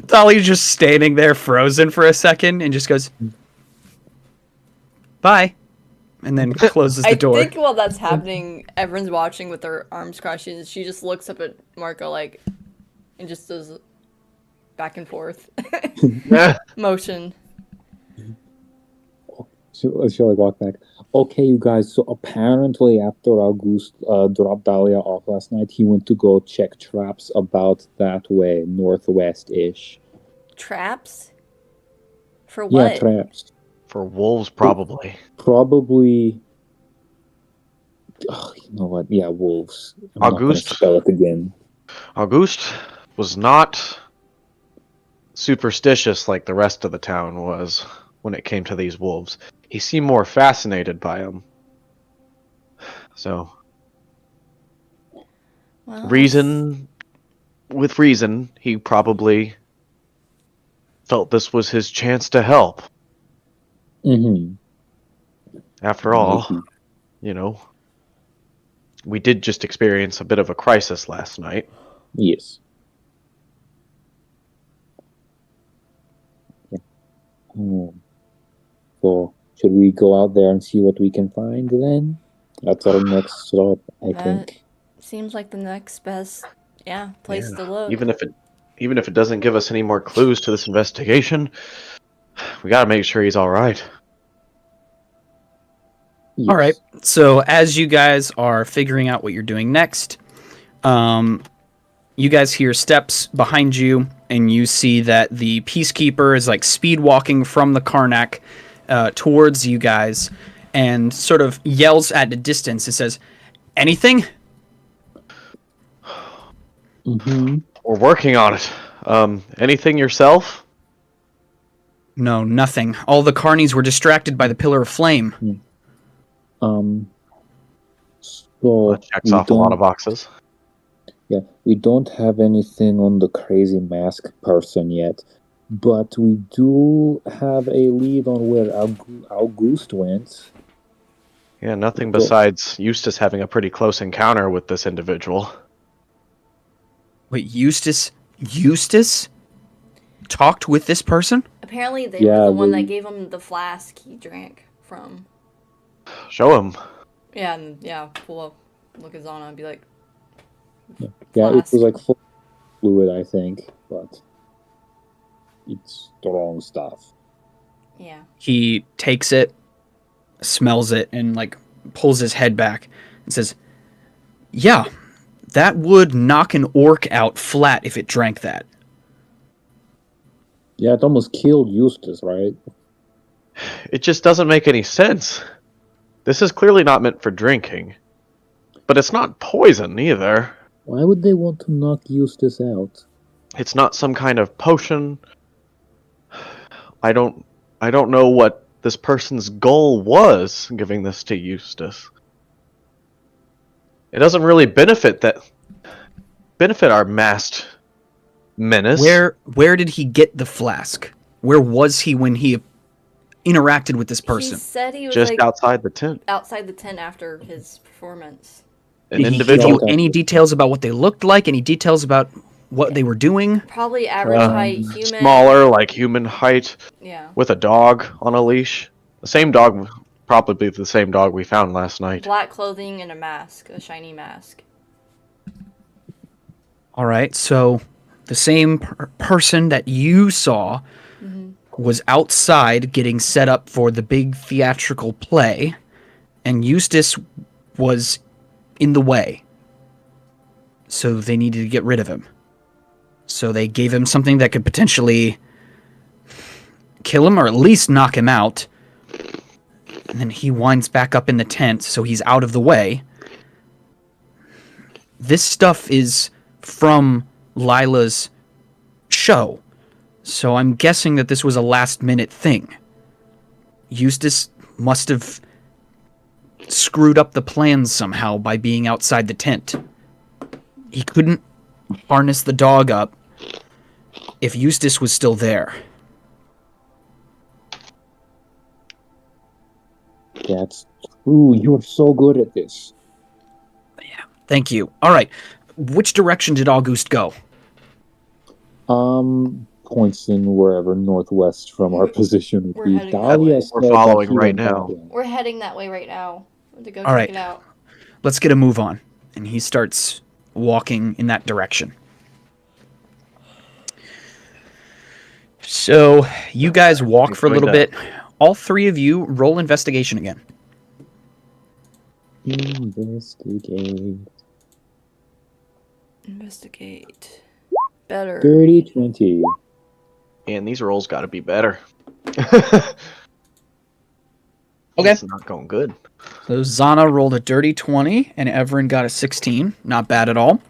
Dolly's just standing there frozen for a second and just goes, bye. And then closes the door. I think while that's happening, Evren's watching with her arms crossed. She just looks up at Marko, like, and just does back and forth motion. She'll like walk back. Okay, you guys. So apparently, after August dropped Dahlia off last night, he went to go check traps about that way, northwest-ish. Traps? For what? Yeah, traps. For wolves, probably. Probably. Oh, you know what? Yeah, wolves. I'm not gonna August? spell it again. Auguste was not superstitious like the rest of the town was when it came to these wolves. He seemed more fascinated by them. So, Well, with reason, he probably felt this was his chance to help. Mm-hmm. After all, you know, we did just experience a bit of a crisis last night. Yes. So, should we go out there and see what we can find then? That's our next stop, I think. Seems like the next best, place to look. Even if it doesn't give us any more clues to this investigation, we gotta make sure he's all right. Yes. All right. So as you guys are figuring out what you're doing next, you guys hear steps behind you, and you see that the Peacekeeper is like speed walking from the Karnak towards you guys, and sort of yells at a distance. It says, "Anything?" Mm-hmm. We're working on it. Anything yourself? No, nothing. All the carnies were distracted by the pillar of flame. So That checks off a lot of boxes. Yeah, we don't have anything on the crazy mask person yet, but we do have a lead on where August went. Yeah, nothing besides Eustace having a pretty close encounter with this individual. Wait, Eustace talked with this person? Apparently, they Yeah, were the one they- that gave him the flask he drank from. Show him. Yeah, and pull up, look at Zana and be like, Yeah, it Flask. was like full fluid, I think, but it's the wrong stuff. yeah. He takes it, smells it, and like pulls his head back and says, "Yeah, that would knock an orc out flat if it drank that." Yeah, it almost killed Eustace, right? It just doesn't make any sense. This is clearly not meant for drinking. But it's not poison either. Why would they want to knock Eustace out? It's not some kind of potion. I don't know what this person's goal was giving this to Eustace. It doesn't really benefit our masked menace. Where did he get the flask? Where was he when he interacted with this person? He said he was Just like outside the tent. outside the tent after his performance. An Did he give individual. you any details about what they looked like? Any details about what they were doing? Probably average height human. Smaller, like human height, Yeah. with a dog on a leash. The same dog, probably the same dog we found last night. Black clothing and a mask, a shiny mask. All right, so the same person that you saw was outside getting set up for the big theatrical play, and Eustace was in the way. So they needed to get rid of him. So they gave him something that could potentially kill him or at least knock him out. And then he winds back up in the tent, so he's out of the way. This stuff is from Lila's show, so I'm guessing that this was a last-minute thing. Eustace must have screwed up the plans somehow by being outside the tent. He couldn't harness the dog up if Eustace was still there. That's Ooh, you are so good at this. Thank you. All right. Which direction did August go? Points in wherever northwest from our position would we're be. heading that Dahlia way. said We're that following he right went that now. way. We're heading that way right now to go All check right. it out. Let's get a move on. And he starts walking in that direction. So you guys walk for a little bit. All three of you roll investigation again. Investigate. Better. 30-20. And these rolls got to be better. Okay. It's not going good. So Zana rolled a dirty 20 and Evren got a 16. Not bad at all.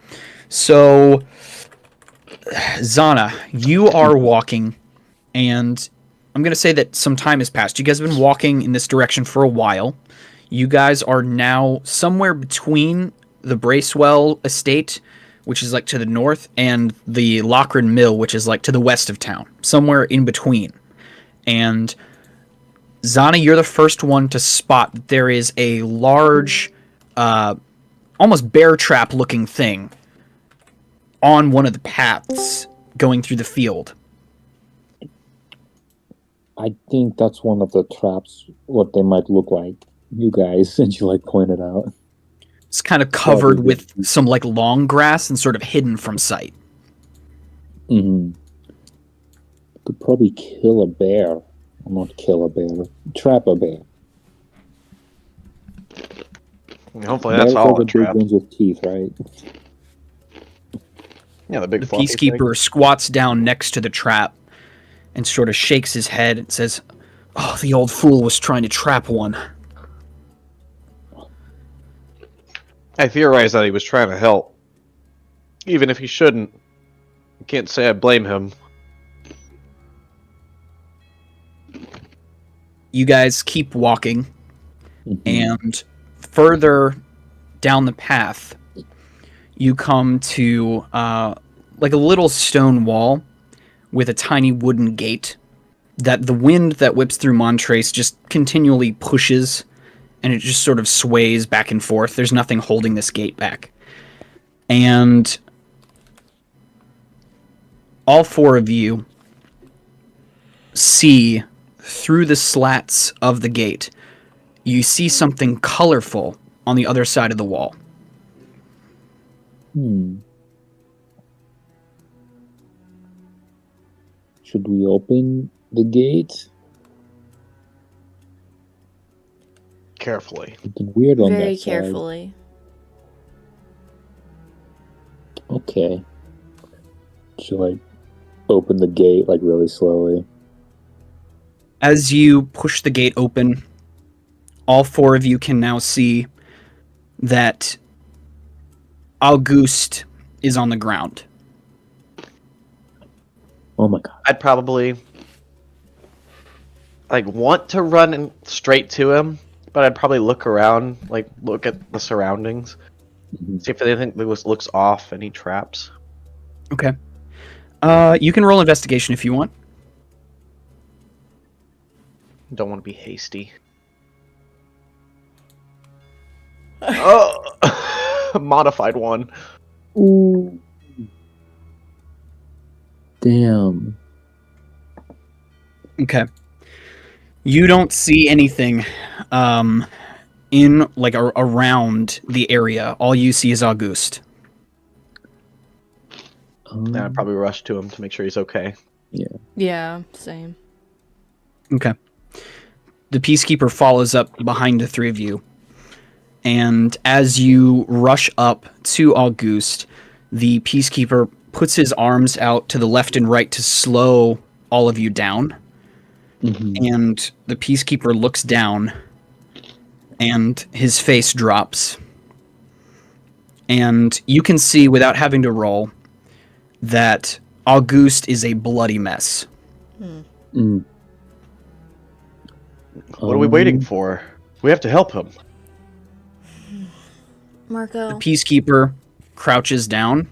So Zana, you are walking, and I'm going to say that some time has passed. You guys have been walking in this direction for a while. You guys are now somewhere between the Bracewell estate, which is like to the north, and the Lochran Mill, which is like to the west of town. Somewhere in between. And Zana, you're the first one to spot that there is a large, almost bear trap looking thing on one of the paths going through the field. I think that's one of the traps, what they might look like. You guys, since you pointed out. It's kind of covered with some long grass and sort of hidden from sight. Mm-hmm. Could probably kill a bear. Or not kill a bear. Trap a bear. Hopefully that's all a the trap. big ones with teeth, right? Yeah, the big The fluffy peacekeeper squats down next to the trap and sort of shakes his head and says, "Oh, the old fool was trying to trap one." I theorize that he was trying to help. Even if he shouldn't. I can't say I blame him. You guys keep walking, Mm-hmm. and further down the path, you come to a little stone wall with a tiny wooden gate that the wind that whips through Montrace just continually pushes, and it just sort of sways back and forth. There's nothing holding this gate back. And all four of you see through the slats of the gate. You see something colorful on the other side of the wall. Should we open the gate? Carefully. Something weird on Very that side. carefully. Okay. Should I open the gate really slowly? As you push the gate open, all four of you can now see that August is on the ground. Oh my god. I'd probably want to run straight to him, but I'd probably look around, look at the surroundings, see if anything looks off, any traps. Okay. You can roll investigation if you want. Don't want to be hasty. Oh, modified one. Ooh. Damn. Okay. You don't see anything in around the area. All you see is August. And I'd probably rush to him to make sure he's okay. Yeah, same. Okay. The peacekeeper follows up behind the three of you. And as you rush up to August, the peacekeeper puts his arms out to the left and right to slow all of you down. Mm-hmm. And the peacekeeper looks down, and his face drops. And you can see, without having to roll, that August is a bloody mess. Mm. What are we waiting for? We have to help him. Marko. The peacekeeper crouches down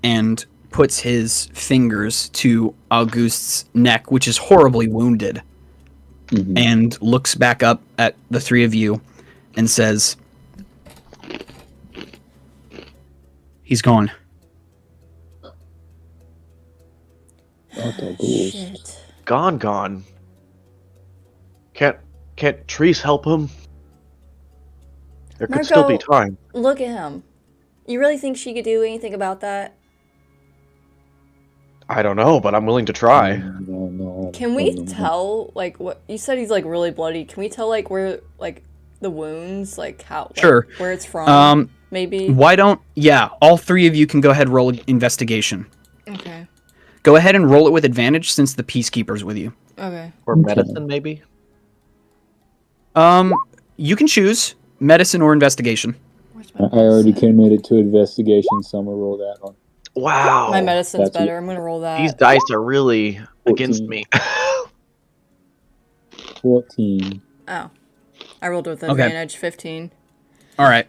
and puts his fingers to August's neck, which is horribly wounded, Mm-hmm. and looks back up at the three of you and says, "He's gone." Shit. Gone. Can't Trees help him? There could still be Marko, time. Look at him. You really think she could do anything about that? I don't know, but I'm willing to try. No. Can we tell, like, what you said? He's like really bloody. Can we tell, like, where, like, the wounds, like, how, like, Sure. where it's from? Maybe. Why don't? Yeah, all three of you can go ahead and roll investigation. Okay. Go ahead and roll it with advantage since the Peacekeeper's with you. Okay. Or medicine, maybe? You can choose medicine or investigation. I already committed to investigation, so I'm gonna roll that one. Wow. My medicine's That's better. I'm gonna roll that. These dice are really against 14. me. 14. Oh. I rolled with Okay. advantage. 15. All right.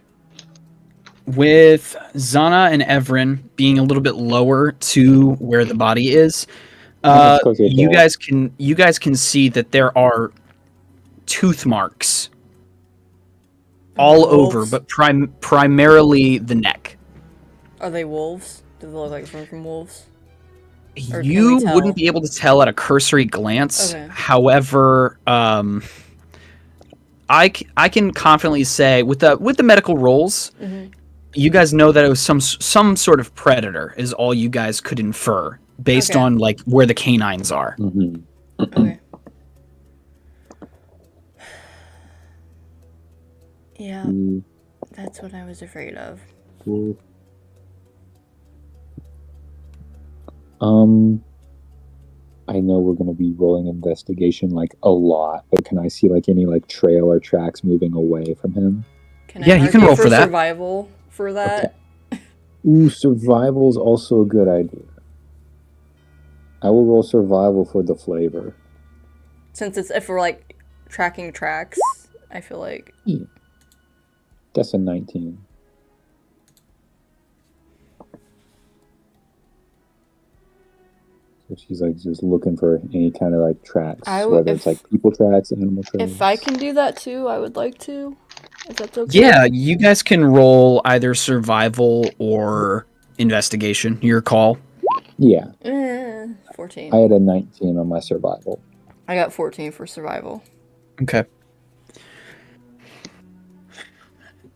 With Zana and Evren being a little bit lower to where the body is, That's 'cause they're you tall. guys can see that there are tooth marks all over, Wolves? but primarily the neck. Are they wolves? Do they look like from wolves? Or can You we tell? wouldn't be able to tell at a cursory glance. Okay. However, I can confidently say with the medical rolls, Mhm. you guys know that it was some sort of predator is all you guys could infer based Okay. on like where the canines are. Mm-hmm. Okay. Yeah, that's what I was afraid of. I know we're gonna be rolling investigation like a lot, but can I see like any like trail or tracks moving away from him? Can Yeah, I you can mark roll for that. survival for that? Ooh, survival's also a good idea. I will roll survival for the flavor. Since it's if we're like tracking tracks, I feel like That's a 19. So she's like just looking for any kind of like tracks, whether it's like people tracks, animal tracks. if I can do that too, I would like to. If that's okay. Yeah, you guys can roll either survival or investigation. Your call. Yeah, 14. I had a 19 on my survival. I got 14 for survival. Okay.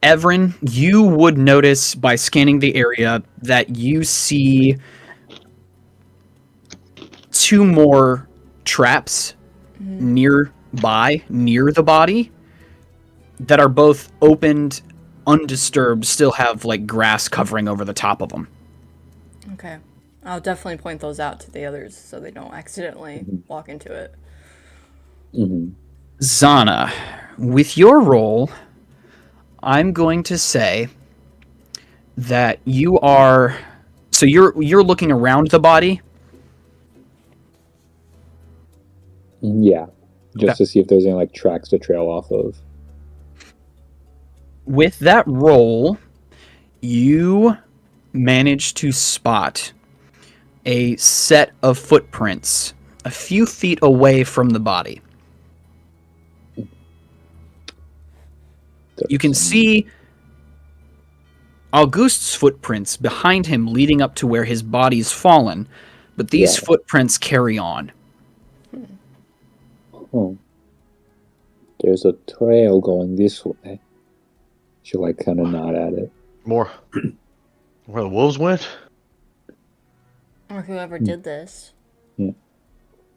Evren, you would notice by scanning the area that you see two more traps nearby, near the body, that are both opened, undisturbed, still have like grass covering over the top of them. Okay. I'll definitely point those out to the others so they don't accidentally walk into it. Mm-hmm. Zana, with your roll, I'm going to say that you are. So you're looking around the body. Yeah, just to see if there's any like tracks to trail off of. With that roll, you manage to spot a set of footprints a few feet away from the body. You can see Auguste's footprints behind him leading up to where his body's fallen, but these footprints carry on. Oh, there's a trail going this way. She'll like kind of nod at it. More where the wolves went? Or whoever did this.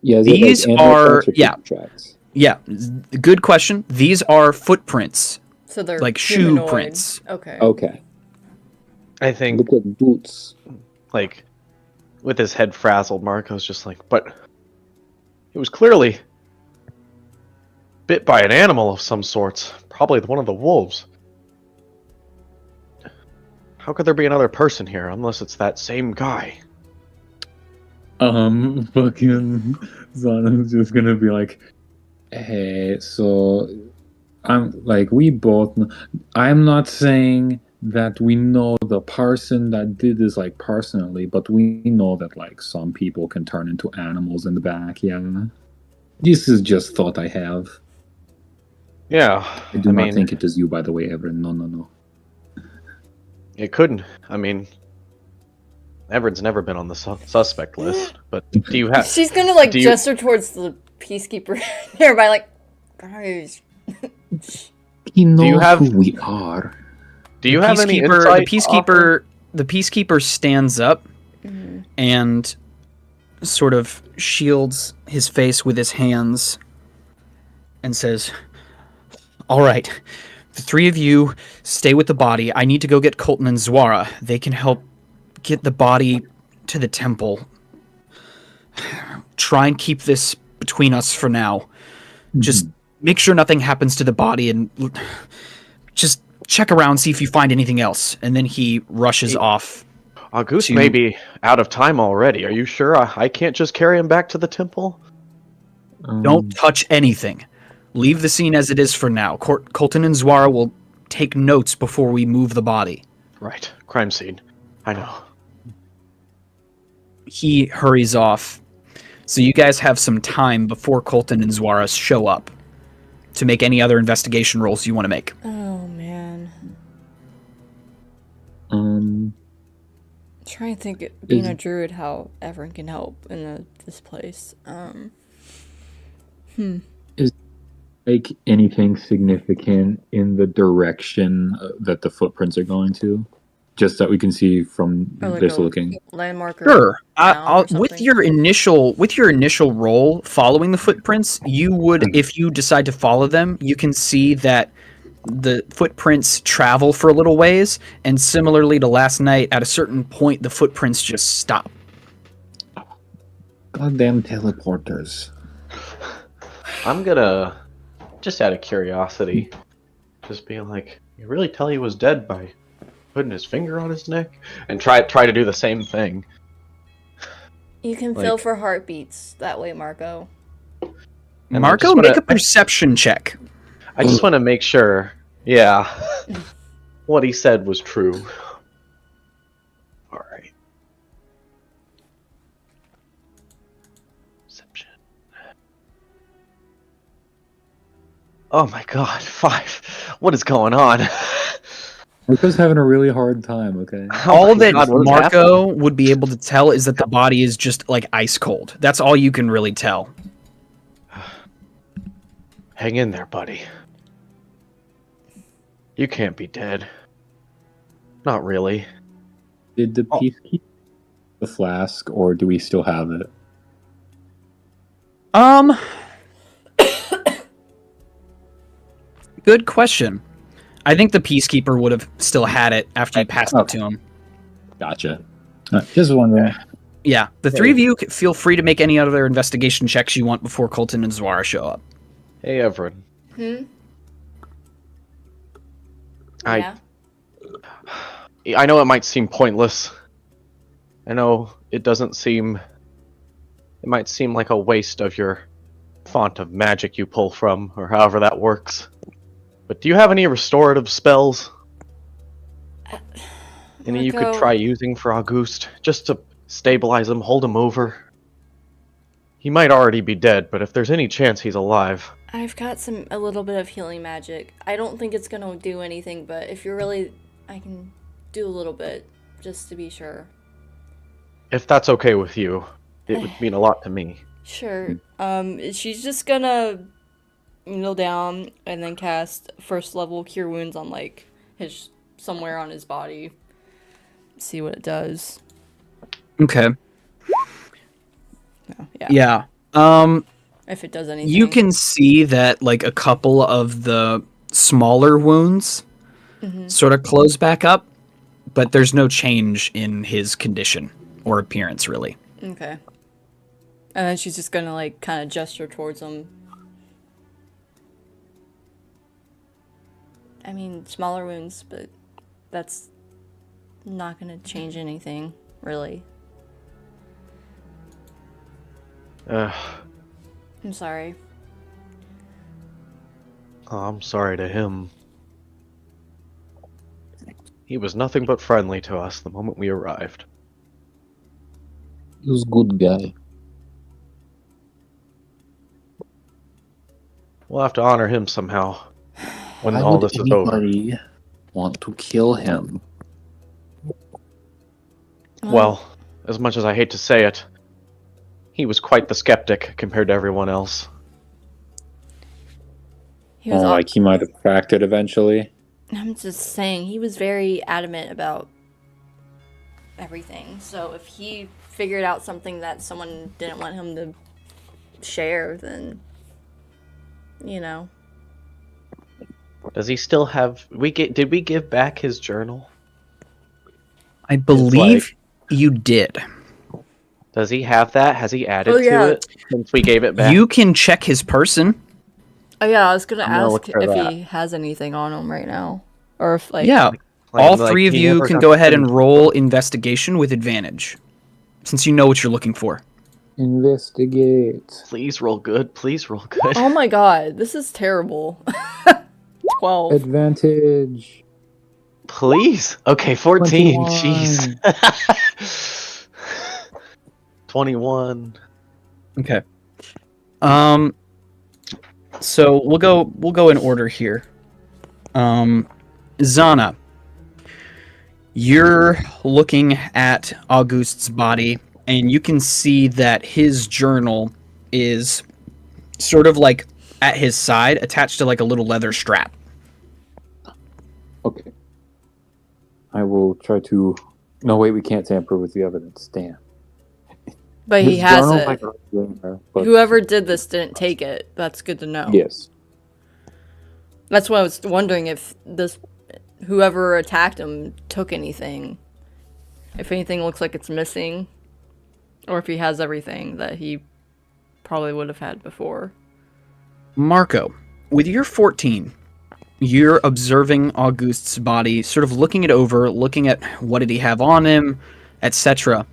Yeah, These are tracks. Yeah, good question. These are footprints, So they're like shoe humanoid. prints. Okay. Okay, I think, look at boots. like, with his head frazzled, Marco's just like, but it was clearly bit by an animal of some sort, probably one of the wolves. How could there be another person here unless it's that same guy? Fucking Zana's just gonna be like, hey, so I'm like, we both know. I'm not saying that we know the person that did this like personally, but we know that like some people can turn into animals in the back, yeah. This is just thought I have. Yeah, I do not mean, think it is you, by the way, Evren. No. it couldn't. I mean, Evren's never been on the suspect list, but do you have? She's gonna like do you- gesture towards the peacekeeper nearby, like, guys. He knows have- who we are. Do you have any insight? The peacekeeper stands up and sort of shields his face with his hands and says, "All right, the three of you stay with the body. I need to go get Colton and Zwara. They can help get the body to the temple. Try and keep this between us for now. Just make sure nothing happens to the body and just check around, see if you find anything else." And then he rushes off. Auguste may be out of time already. Are you sure I can't just carry him back to the temple? Don't touch anything. Leave the scene as it is for now. Colton and Zwara will take notes before we move the body. Right. Crime scene. I know. He hurries off. So you guys have some time before Colton and Zwara show up to make any other investigation rolls you want to make. Oh man. Trying to think, being a druid, how Evren can help in this place. Is like anything significant in the direction that the footprints are going to? Just that we can see from Or like this a looking. landmark. Sure. Or With something? your initial roll following the footprints, you would, if you decide to follow them, you can see that the footprints travel for a little ways, and similarly to last night, at a certain point, the footprints just stop. Goddamn teleporters. I'm gonna, just out of curiosity, just be like, you really tell he was dead by putting his finger on his neck? And try to do the same thing. You can feel for heartbeats that way, Marko. And I Marko, just wanna- make a perception check. I just want to make sure, what he said was true. Alright. Perception. Oh my god, 5. What is going on? Marco's having a really hard time, okay? All Oh my that God, what is Marko would be able to tell is that the body is just like ice cold. That's all you can really tell. Hang in there, buddy. You can't be dead. Not really. Did the piece keep the flask, or do we still have it? Good question. I think the peacekeeper would have still had it after you passed it to him. Gotcha. Just wondering. Yeah, the three of you feel free to make any other investigation checks you want before Colton and Zwara show up. Hey, Evren. Yeah. I know it might seem pointless. I know it might seem like a waste of your font of magic you pull from, or however that works. But do you have any restorative spells? Any you could Marko. try using for Auguste, just to stabilize him, hold him over? He might already be dead, but if there's any chance he's alive... I've got a little bit of healing magic. I don't think it's gonna do anything, but if you're really, I can do a little bit, just to be sure. If that's okay with you, it would mean a lot to me. Sure. She's just gonna kneel down and then cast first level cure wounds on like somewhere on his body. See what it does. Okay. No, yeah. Yeah. If it does anything. You can see that like a couple of the smaller wounds sort of close back up, but there's no change in his condition or appearance really. Okay. And then she's just gonna like kind of gesture towards him. I mean, smaller wounds, but that's not gonna change anything, really. I'm sorry. Oh, I'm sorry to him. He was nothing but friendly to us the moment we arrived. He was a good guy. We'll have to honor him somehow. when Why all would this is over. anybody want to kill him? Well, as much as I hate to say it, he was quite the skeptic compared to everyone else. he was. Like he might have cracked it eventually. I'm just saying he was very adamant about everything. So if he figured out something that someone didn't want him to share, then you know. Does he still have? Did we give back his journal? I believe you did. Does he have that? Has he added Oh, yeah. to it since we gave it back? You can check his person. Oh yeah, I was gonna I'm gonna ask look for if that. he has anything on him right now, or if like Yeah. Like, All like, three of he you never can got go to ahead finish. and roll investigation with advantage, since you know what you're looking for. Investigate. Please roll good. Please roll good. Oh my god, this is terrible. 12. Advantage. Please. Okay, 14. 21. Jeez. 21. Okay. So we'll go in order here. Zana, you're looking at Auguste's body, and you can see that his journal is sort of like at his side, attached to like a little leather strap. Okay. I will try to. No, wait, we can't tamper with the evidence. Damn. But he His has journal's, it. like, right there, but- Whoever did this didn't take it. That's good to know. Yes. That's why I was wondering if whoever attacked him took anything. If anything looks like it's missing, or if he has everything that he probably would have had before. Marko, with your 14, you're observing Auguste's body, sort of looking it over, looking at what did he have on him, etc.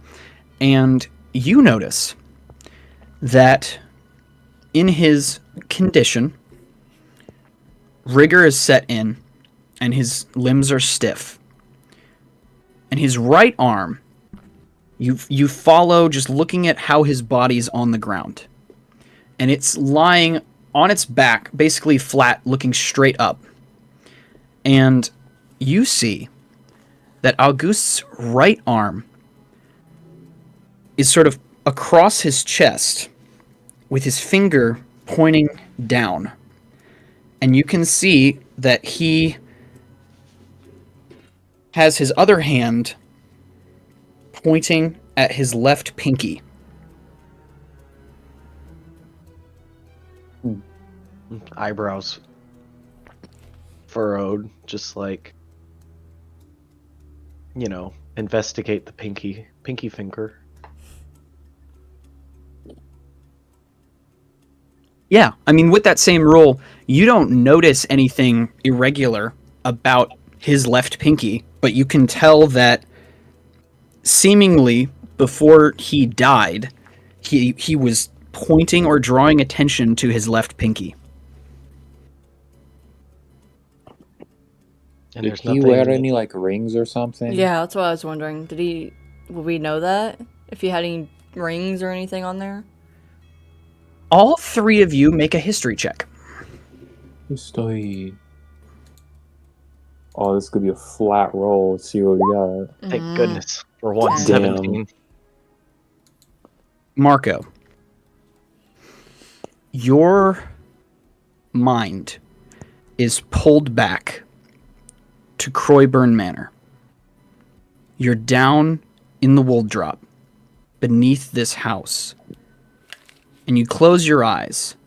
And you notice that in his condition, rigor is set in, and his limbs are stiff. And his right arm, you follow just looking at how his body's on the ground. And it's lying on its back, basically flat, looking straight up. And you see that Auguste's right arm is sort of across his chest with his finger pointing down. And you can see that he has his other hand pointing at his left pinky. Eyebrows furrowed, just like, investigate the pinky finger. Yeah, I mean, with that same roll, you don't notice anything irregular about his left pinky, but you can tell that seemingly before he died, he was pointing or drawing attention to his left pinky. And Did there's he nothing. wear any like rings or something? Yeah, that's what I was wondering. Will we know that? If he had any rings or anything on there? All three of you make a history check. History. Oh, this could be a flat roll. Let's see what we got. Thank goodness. For 117. Marko, your mind is pulled back to Croyburn Manor. You're down in the wool drop beneath this house. And you close your eyes.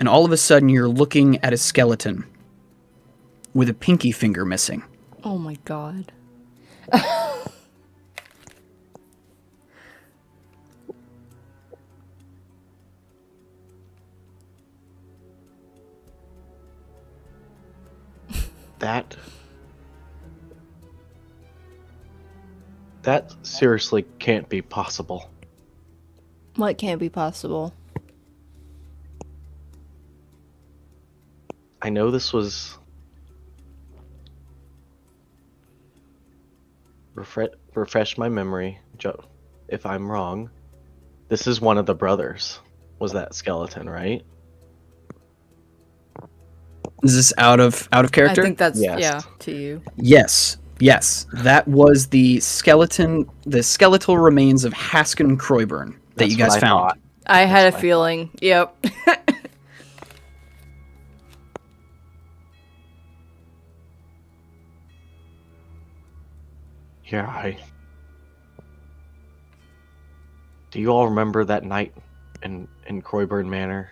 And all of a sudden you're looking at a skeleton with a pinky finger missing. Oh my god. That seriously can't be possible. What can't be possible? I know this was refresh my memory, if I'm wrong. This is one of the brothers. Was that skeleton, right? Is this out of character? I think that's Yes. yeah to you. Yes. That was the skeletal remains of Haskin Croyburn that That's you guys what I found. thought. I had a what I feeling. Yep. Yeah, Do you all remember that night in Croyburn Manor?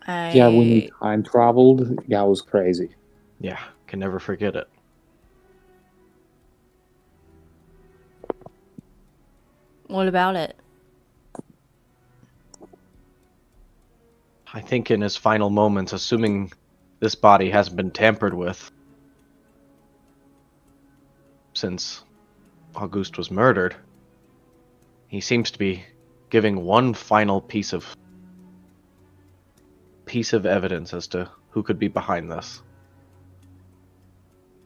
Yeah, when we time traveled, yeah, it was crazy. Yeah, can never forget it. What about it? I think in his final moments, assuming this body hasn't been tampered with since Auguste was murdered, he seems to be giving one final piece of evidence as to who could be behind this.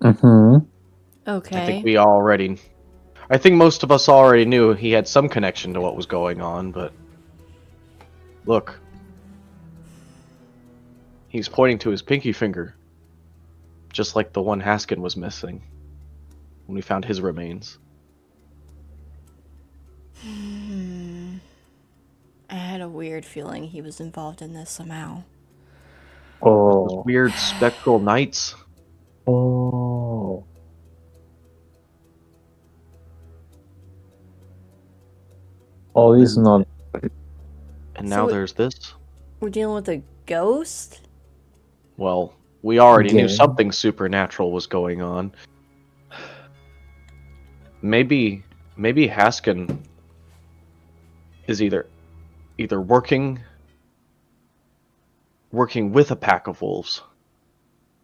Mm-hmm. Okay. I think most of us already knew he had some connection to what was going on, but look. He's pointing to his pinky finger, just like the one Haskin was missing when we found his remains. I had a weird feeling he was involved in this somehow. Those Oh. weird spectral knights. Oh. Oh, he's not. And now So there's this. We're dealing with a ghost? Well, we already knew Again. something supernatural was going on. Maybe Haskin is either working with a pack of wolves,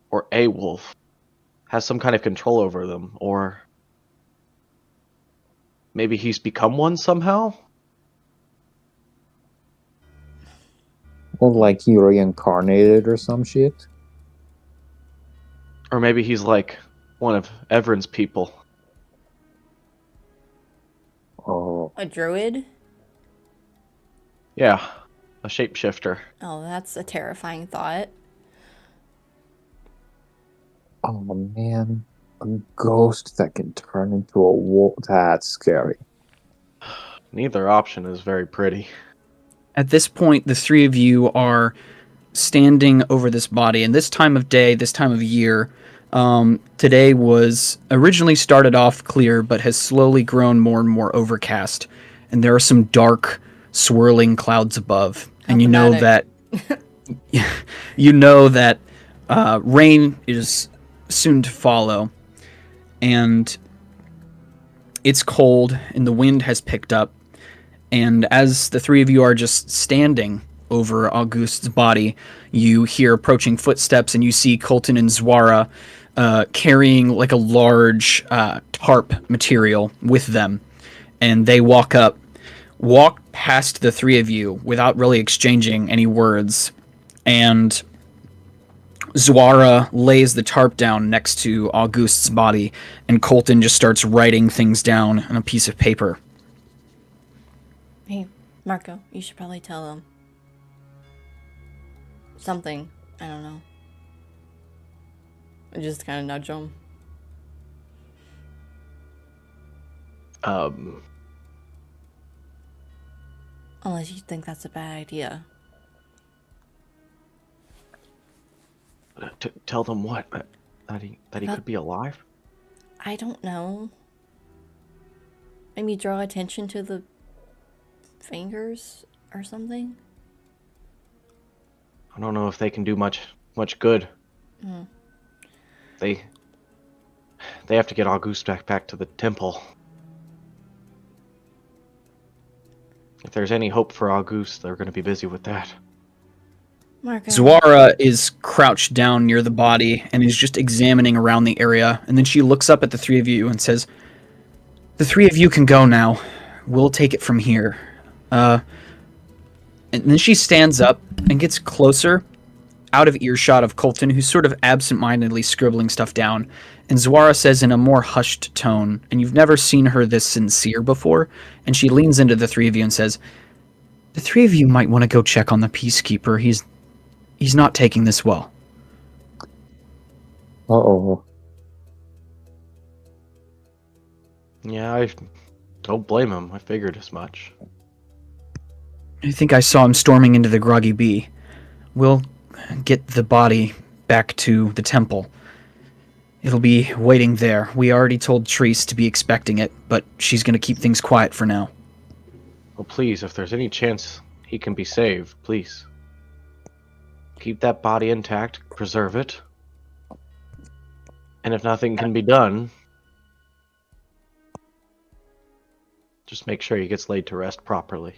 or a wolf has some kind of control over them, or maybe he's become one somehow? Or like he reincarnated or some shit. Or maybe he's like one of Evren's people. Oh. A druid? Yeah, a shapeshifter. Oh, that's a terrifying thought. Oh man. A ghost that can turn into a wolf. That's scary. Neither option is very pretty. At this point, the three of you are standing over this body, and this time of day, this time of year, today was originally started off clear, but has slowly grown more and more overcast, and there are some dark, swirling clouds above, and you know that rain is soon to follow, and it's cold, and the wind has picked up. And as the three of you are just standing over Auguste's body, you hear approaching footsteps, and you see Colton and Zwara carrying like a large tarp material with them. And they walk past the three of you without really exchanging any words. And Zwara lays the tarp down next to Auguste's body, and Colton just starts writing things down on a piece of paper. Hey, Marko, you should probably tell him. Something. I don't know. I just kind of nudge him. Unless you think that's a bad idea. Tell them what? That he could be alive? I don't know. Maybe draw attention to the fingers or something? I don't know if they can do much good. Mm. They have to get Auguste back to the temple. If there's any hope for Auguste, they're going to be busy with that. Marko. Zwara is crouched down near the body and is just examining around the area, and then she looks up at the three of you and says, "The three of you can go now. We'll take it from here." And then she stands up and gets closer, out of earshot of Colton, who's sort of absent-mindedly scribbling stuff down. And Zwara says in a more hushed tone, and you've never seen her this sincere before, and she leans into the three of you and says, "The three of you might want to go check on the Peacekeeper. He's not taking this well. Uh-oh. Yeah, I don't blame him. I figured as much. I think I saw him storming into the Groggy Bee. We'll get the body back to the temple. It'll be waiting there. We already told Treese to be expecting it, but she's going to keep things quiet for now. Well, please, if there's any chance he can be saved, please. Keep that body intact, preserve it. And if nothing can be done, just make sure he gets laid to rest properly.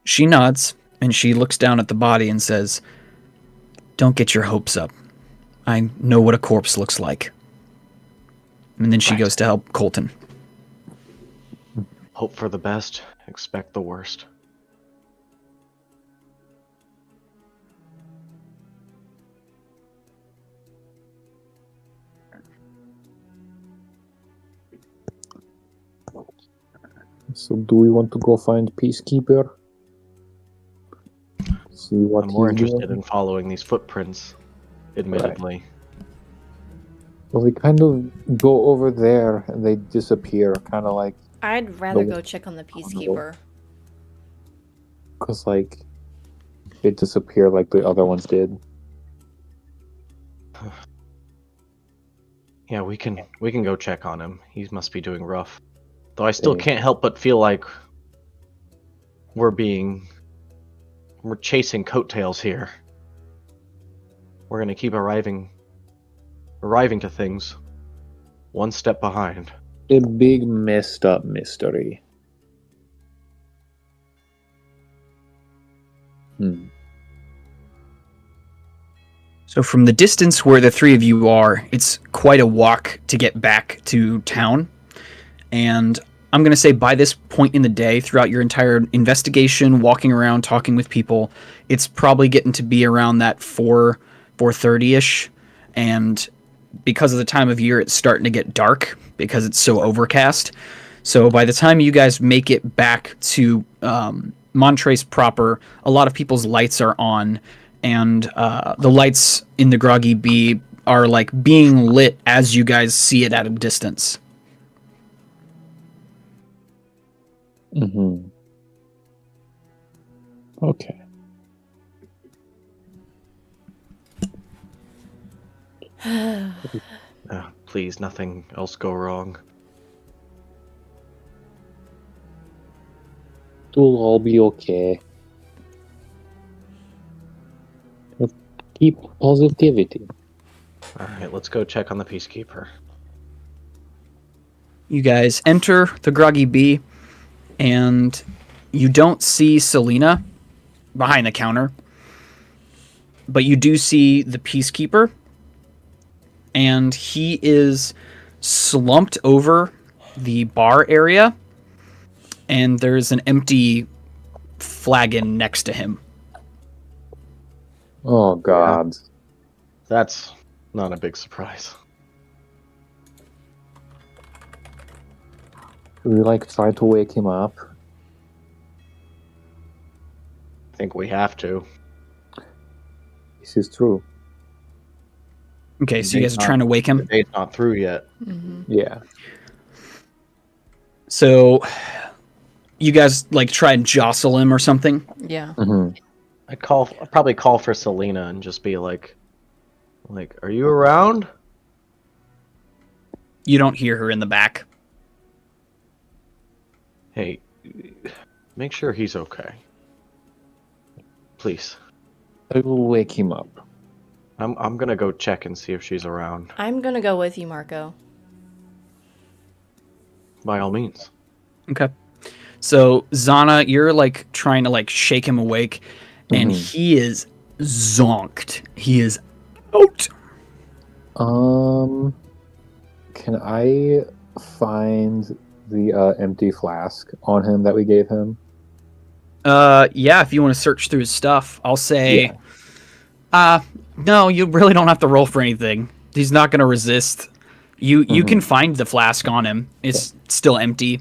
She nods, and she looks down at the body and says, "Don't get your hopes up. I know what a corpse looks like." And then she goes to help Colton. Hope for the best, expect the worst. So do we want to go find Peacekeeper? See what I'm more he's interested doing? in following these footprints, admittedly. Well, they kind of go over there and they disappear, kind of like, I'd rather The- go check on the Peacekeeper. because like, they disappear like the other ones did. Yeah, we can go check on him. He must be doing rough. Though I still Okay. can't help but feel like we're chasing coattails here. We're gonna keep arriving to things one step behind. A big messed up mystery. So from the distance where the three of you are, it's quite a walk to get back to town. And I'm going to say by this point in the day, throughout your entire investigation, walking around, talking with people, it's probably getting to be around that 4:30ish. And because of the time of year, it's starting to get dark because it's so overcast. So by the time you guys make it back to Montrace proper, a lot of people's lights are on, and the lights in the Groggy Bee are like being lit as you guys see it at a distance. Mm-hmm. Okay. Please, nothing else go wrong. It'll all be okay. Just keep positivity. Alright, let's go check on the Peacekeeper. You guys enter the Groggy Bee, and you don't see Selena behind the counter, but you do see the Peacekeeper, and he is slumped over the bar area, and there's an empty flagon next to him. Oh God. That's not a big surprise. Do we like try to wake him up? I think we have to. This is true. Okay, so you guys are trying to wake The him. day's not through yet. Yeah. So you guys like try and jostle him or something. Yeah. Mm-hmm. I'd probably call for Selena and just be like, are you around? You don't hear her in the back. Hey, make sure he's okay. Please. I will wake him up. I'm gonna go check and see if she's around. I'm gonna go with you, Marko. By all means. Okay. So Zana, you're like trying to like shake him awake, and he is zonked. He is out. Can I find the empty flask on him that we gave him? Yeah, if you want to search through his stuff, I'll say, no, you really don't have to roll for anything. He's not going to resist. You can find the flask on him. It's still empty.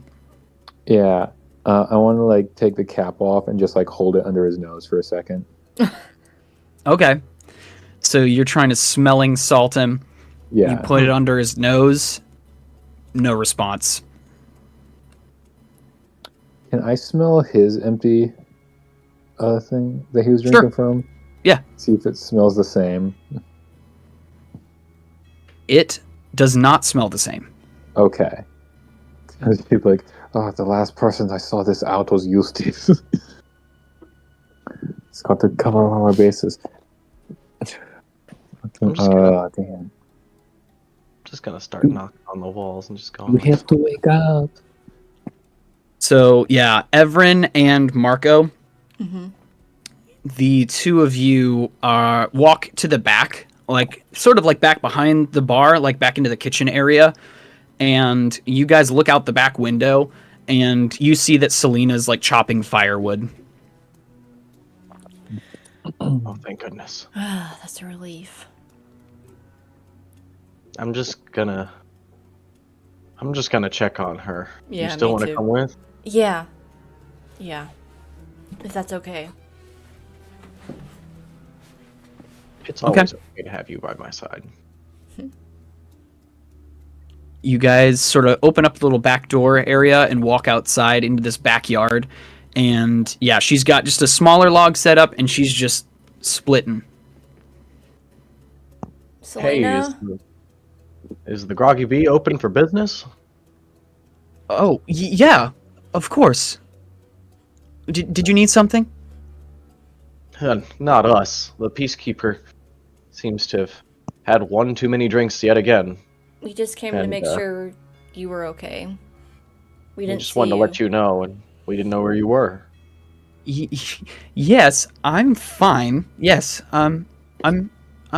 Yeah. I want to like take the cap off and just like hold it under his nose for a second. Okay. So you're trying to smelling salt him. You Yeah. put it under his nose. No response. Can I smell his empty thing that he was Sure. drinking from? Yeah. See if it smells the same. It does not smell the same. Okay. People like, oh, the last person I saw this out was Eustace. It's got to cover all our bases. I'm just gonna, Damn. start knocking on the walls and just going. You have to wake up. So yeah, Evren and Marko, Mm-hmm. the two of you walk to the back, like sort of like back behind the bar, like back into the kitchen area, and you guys look out the back window, and you see that Selena's like chopping firewood. Oh, thank goodness. That's a relief. I'm just gonna check on her. Yeah, You still me want to too. come with? Yeah. Yeah. If that's okay. It's Okay. always okay to have you by my side. You guys sort of open up the little back door area and walk outside into this backyard. And yeah, she's got just a smaller log set up, and she's just splitting. Selena? Hey, is the Groggy Bee open for business? Oh, yeah, of course. Did you need something? Not us. The Peacekeeper seems to have had one too many drinks yet again. We just came to And, make sure you were okay. We We didn't just see wanted to let you know, and we didn't know where you were. Yes, I'm fine. Yes, I'm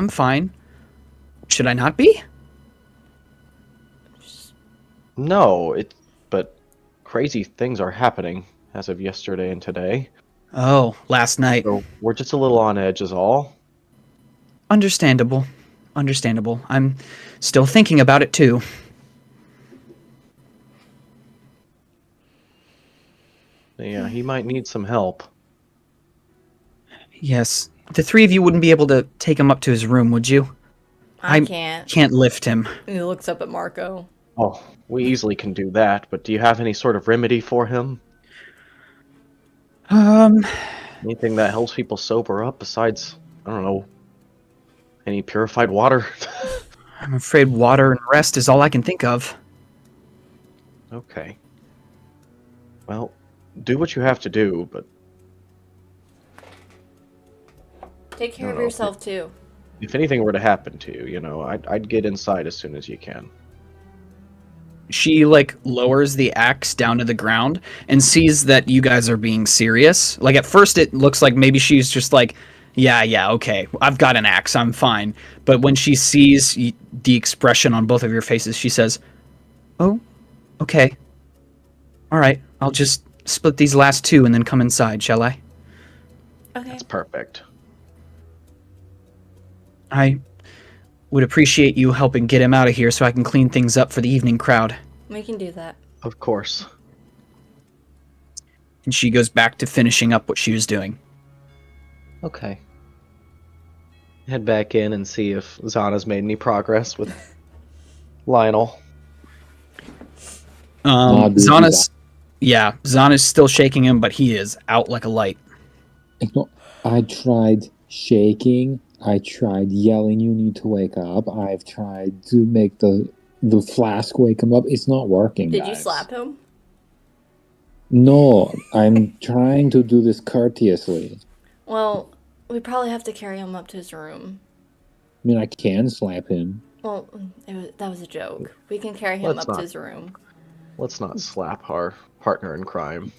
fine. Should I not be? No, but crazy things are happening as of yesterday and today. Oh, last night. So we're just a little on edge is all. Understandable. Understandable. I'm still thinking about it too. Yeah, he might need some help. Yes. The three of you wouldn't be able to take him up to his room, would you? I I'm- can't. Can't lift him. And he looks up at Marko. Oh, we easily can do that, but do you have any sort of remedy for him? Anything that helps people sober up besides, I don't know, any purified water? I'm afraid water and rest is all I can think of. Okay. Well, do what you have to do, but Take care of No. yourself too. if anything were to happen to you, I'd get inside as soon as you can. She like lowers the axe down to the ground and sees that you guys are being serious. Like at first it looks like maybe she's just like, yeah, okay, I've got an axe, I'm fine. But when she sees the expression on both of your faces, she says, "Oh, okay. All right, I'll just split these last two and then come inside, shall I?" Okay. That's perfect. I would appreciate you helping get him out of here so I can clean things up for the evening crowd. We can do that. Of course. And she goes back to finishing up what she was doing. Okay. Head back in and see if Zana's made any progress with Lionel. Zana's still shaking him, but he is out like a light. I tried shaking. I tried yelling, "You need to wake up." I've tried to make the flask wake him up. It's not working. Did you guys. slap him? No, I'm trying to do this courteously. Well, we probably have to carry him up to his room. I mean, I can slap him. Well, that was a joke. We can carry him Let's up not. to his room. Let's not slap our partner in crime.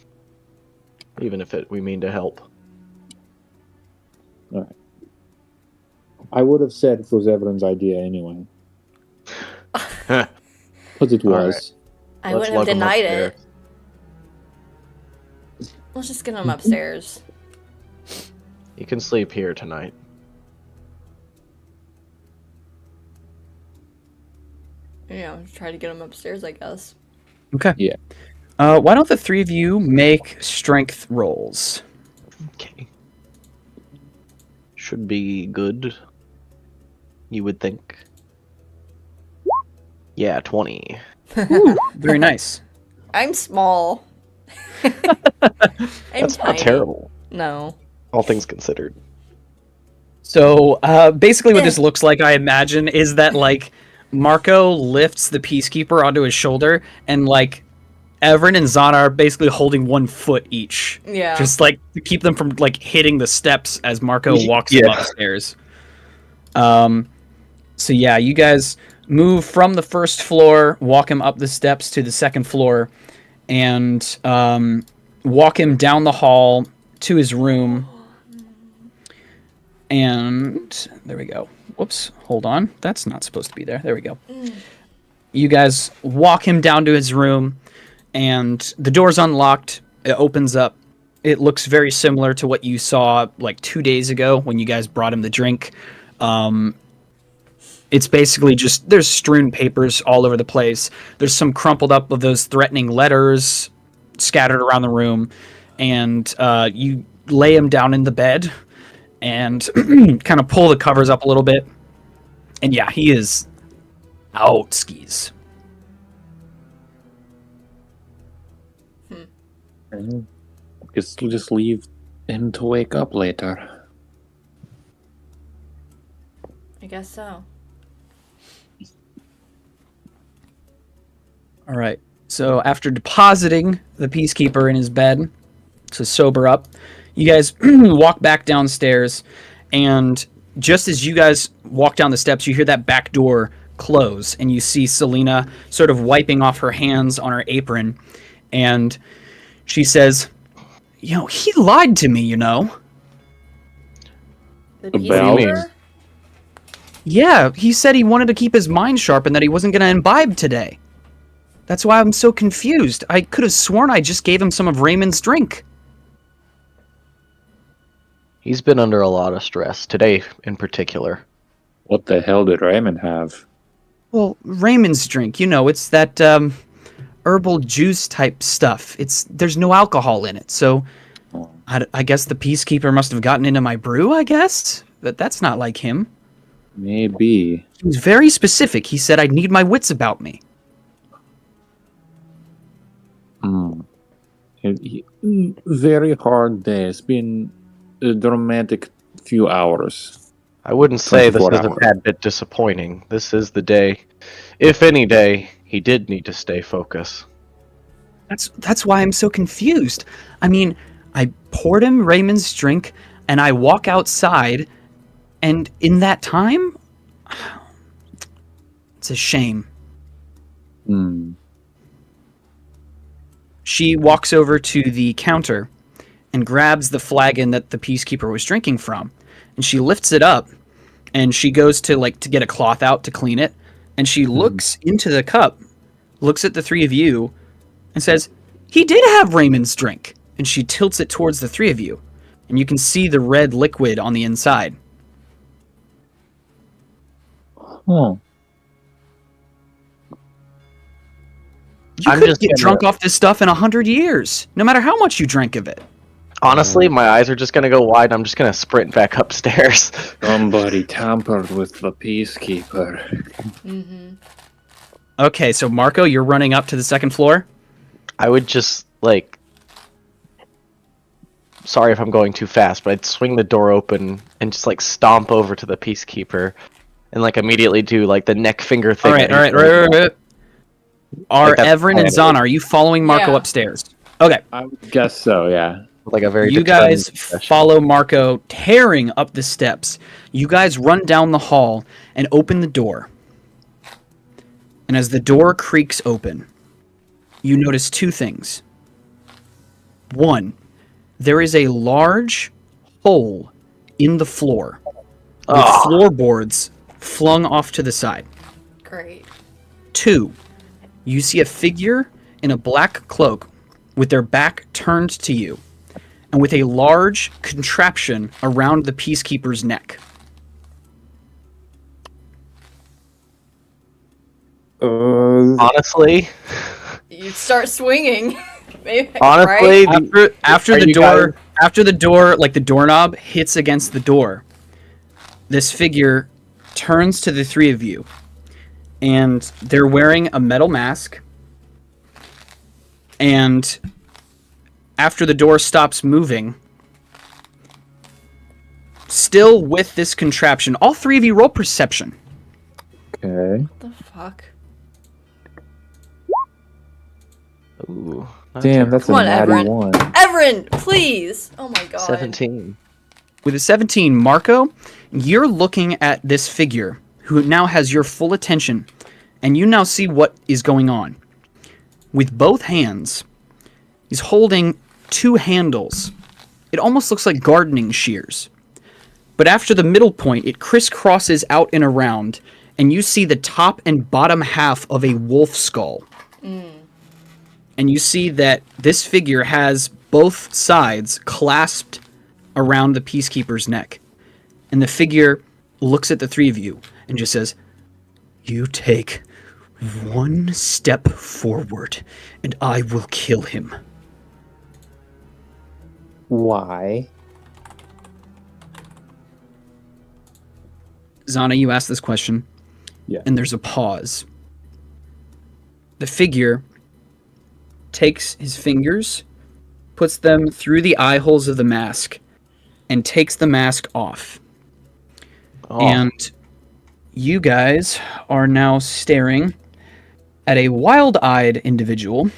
Even if we mean to help. All right. I would have said it was Evren's idea anyway, because it All was. I Let's wouldn't have lug him denied upstairs. it. Let's just get him upstairs. You can sleep here tonight. Try to get him upstairs, I guess. Okay. Yeah. Why don't the three of you make strength rolls? Okay. should be good. You would think. Yeah, 20. Ooh, very nice. I'm small. I'm That's tiny. not terrible, No. all things considered. So basically what this looks like, I imagine, is that like Marko lifts the Peacekeeper onto his shoulder, and like Evren and Zana are basically holding 1 foot each. Yeah. Just like to keep them from like hitting the steps as Marko walks them upstairs. So yeah, you guys move from the first floor, walk him up the steps to the second floor, and walk him down the hall to his room. And there we go. Whoops, hold on. That's not supposed to be there. There we go. You guys walk him down to his room, and the door's unlocked. It opens up. It looks very similar to what you saw like 2 days ago when you guys brought him the drink. It's basically just, there's strewn papers all over the place. There's some crumpled up of those threatening letters scattered around the room. And you lay him down in the bed and kind of pull the covers up a little bit. And yeah, he is out skis. Guess we'll just leave him to wake up later. I guess so. All right. So after depositing the Peacekeeper in his bed to sober up, you guys walk back downstairs, and just as you guys walk down the steps, you hear that back door close, and you see Selena sort of wiping off her hands on her apron, and she says, "You know, he lied to me, you know." The About- Peacekeeper? Yeah, he said he wanted to keep his mind sharp and that he wasn't going to imbibe today. That's why I'm so confused. I could have sworn I just gave him some of Raymond's drink. He's been under a lot of stress, today in particular. What the hell did Raymond have? Well, Raymond's drink, you know, it's that herbal juice type stuff. There's no alcohol in it, so I guess the Peacekeeper must have gotten into my brew, I guess? But that's not like him. Maybe. He was very specific. He said I'd need my wits about me. Very hard day. It's been a dramatic few hours. I wouldn't say this 24 is a hours. tad bit disappointing. This is the day, if any day, he did need to stay focused. That's why I'm so confused. I mean, I poured him Raymond's drink, and I walk outside, and in that time, it's a shame. She walks over to the counter and grabs the flagon that the Peacekeeper was drinking from, and she lifts it up, and she goes to get a cloth out to clean it, and she looks into the cup, looks at the three of you, and says, "He did have Raymond's drink." And she tilts it towards the three of you, and you can see the red liquid on the inside. Huh. You I'm couldn't just get gonna- drunk off this stuff in 100 years, no matter how much you drank of it. Honestly, my eyes are just gonna go wide. I'm just gonna sprint back upstairs. Somebody tampered with the Peacekeeper. Mm-hmm. Okay, so Marko, you're running up to the second floor? I would just, sorry if I'm going too fast, but I'd swing the door open and just, stomp over to the Peacekeeper and, immediately do, the neck finger thing. All right. that he's doing. Right. Are that's Evren and plan. Zana, are you following Marko Yeah. upstairs? Okay. I would guess so, yeah. Like a very You determined guys expression. follow Marko tearing up the steps. You guys run down the hall and open the door. And as the door creaks open, you notice two things. One, there is a large hole in the floor with floorboards flung off to the side. Great. Two, you see a figure in a black cloak with their back turned to you and with a large contraption around the Peacekeeper's neck. Honestly, You start swinging. Maybe, honestly, right? After Are the you door, after the door, the doorknob hits against the door, this figure turns to the three of you, and they're wearing a metal mask. And after the door stops moving, still with this contraption, all three of you roll perception. Okay. What the fuck? Ooh, not Damn, that's Come a on, natty Evren. one. Evren, please! Oh my god. 17. With a 17, Marko, you're looking at this figure who now has your full attention, and you now see what is going on. With both hands, he's holding two handles. It almost looks like gardening shears. But after the middle point, it crisscrosses out and around, and you see the top and bottom half of a wolf skull. And you see that this figure has both sides clasped around the Peacekeeper's neck. And the figure looks at the three of you and just says, "You take one step forward, and I will kill him." Why? Zana, you asked this question. Yeah. And there's a pause. The figure takes his fingers, puts them through the eye holes of the mask, and takes the mask off. Oh, And you guys are now staring at a wild-eyed individual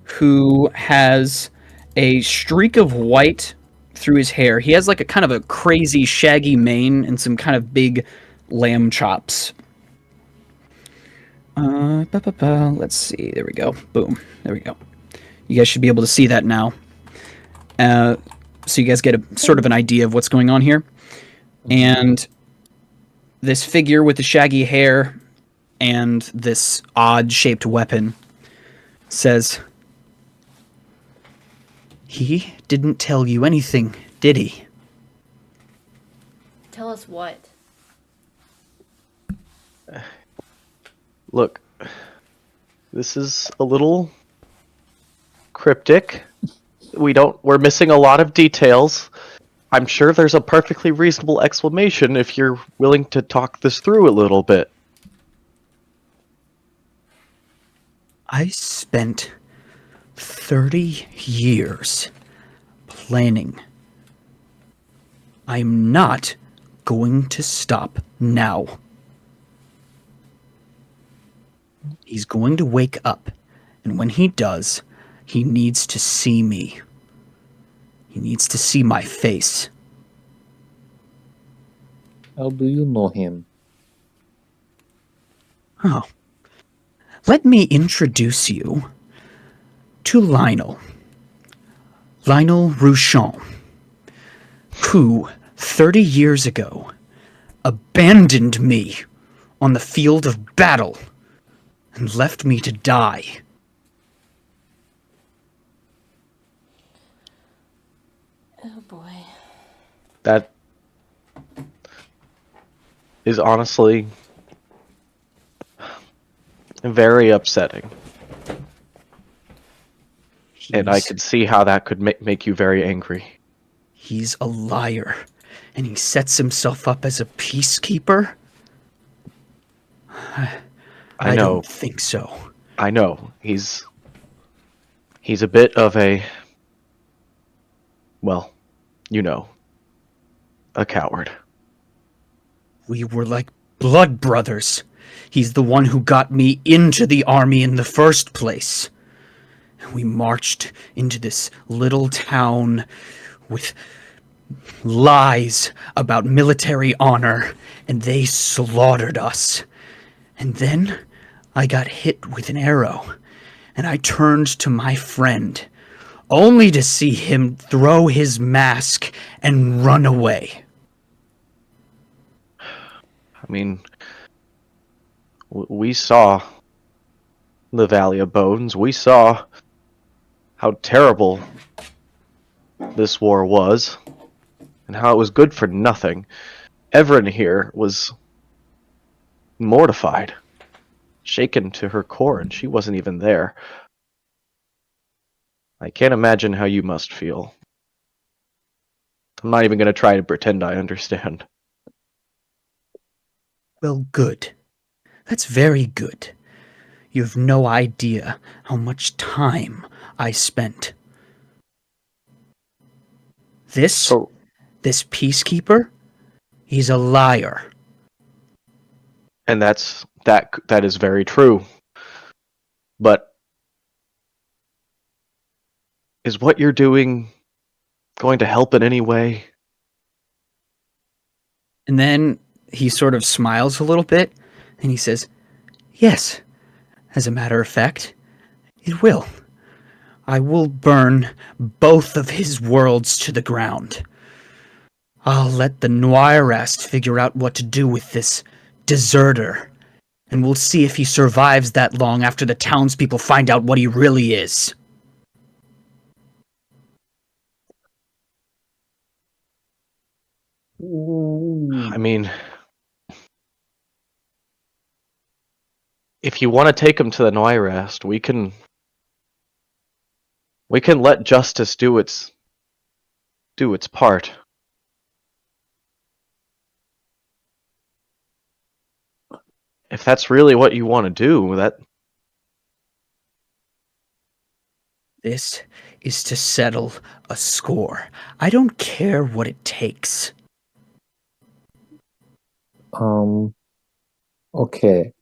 who has a streak of white through his hair. He has like a kind of a crazy shaggy mane and some kind of big lamb chops. Let's see. There we go. Boom. There we go. You guys should be able to see that now. So you guys get a sort of an idea of what's going on here. And this figure with the shaggy hair and this odd-shaped weapon says, "He didn't tell you anything, did he?" Tell us what? look, this is a little cryptic. We're missing a lot of details. I'm sure there's a perfectly reasonable explanation if you're willing to talk this through a little bit. I spent 30 years planning. I'm not going to stop now. He's going to wake up, and when he does, he needs to see me. He needs to see my face. How do you know him? Oh. Let me introduce you to Lionel. Lionel Rouchon, who 30 years ago abandoned me on the field of battle and left me to die. Oh boy. That is honestly very upsetting. And I could see how that could make you very angry. He's a liar, and he sets himself up as a peacekeeper? I know. don't think so. I know. He's a bit of a, well, you know, a coward. We were like blood brothers. He's the one who got me into the army in the first place. We marched into this little town with lies about military honor, and they slaughtered us. And then I got hit with an arrow, and I turned to my friend, only to see him throw his mask and run away. I mean, we saw the Valley of Bones. We saw how terrible this war was, and how it was good for nothing. Evren here was mortified, shaken to her core, and she wasn't even there. I can't imagine how you must feel. I'm not even going to try to pretend I understand. Well, good. That's very good. You have no idea how much time I spent. This So, peacekeeper, he's a liar. and that is very true. But is what you're doing going to help in any way? And then he sort of smiles a little bit and he says, "Yes, as a matter of fact, it will. I will burn both of his worlds to the ground. I'll let the Noirast figure out what to do with this deserter, and we'll see if he survives that long after the townspeople find out what he really is." I mean, if you want to take him to the Noirast, we can let justice do its part. If that's really what you want to do, that This is to settle a score. I don't care what it takes. Okay.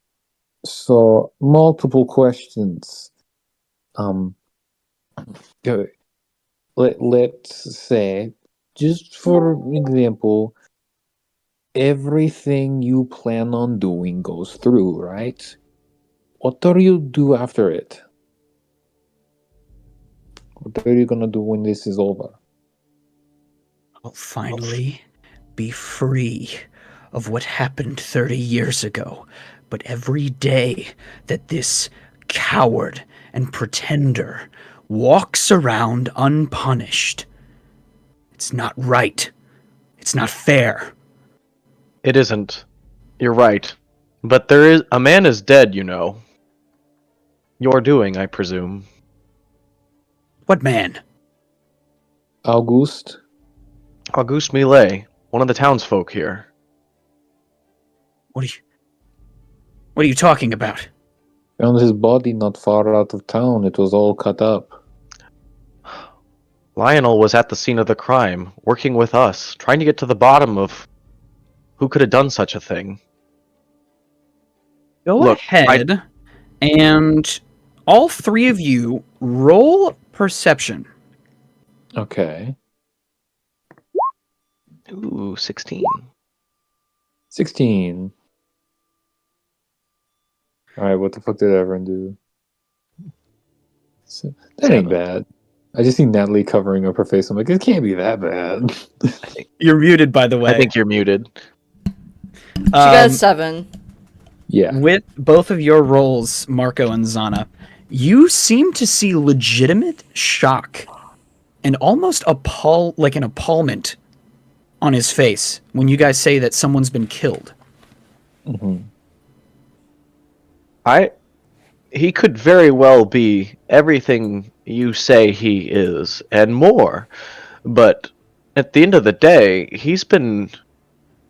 So multiple questions. Go- let's say, just for example, everything you plan on doing goes through, right? What do you do after it? What are you gonna do when this is over? I'll finally be free of what happened 30 years ago. But every day that this coward and pretender walks around unpunished, it's not right. It's not fair. it isn't. You're right. But a man is dead, you know. Your doing, I presume. What man? August? Auguste Millet, one of the townsfolk here. What are you talking about? Found his body not far out of town. It was all cut up. Lionel was at the scene of the crime, working with us, trying to get to the bottom of who could have done such a thing. Go Look, ahead and all three of you roll perception. Okay. Ooh, 16. 16. Alright, what the fuck did Evren do? That ain't bad. I just see Natalie covering up her face. I'm like, it can't be that bad. You're muted, by the way. I think you're muted. She got a 7. Yeah. With both of your rolls, Marko and Zana, you seem to see legitimate shock and almost an appallment on his face when you guys say that someone's been killed. Mm-hmm. He could very well be everything you say he is, and more. But at the end of the day, he's been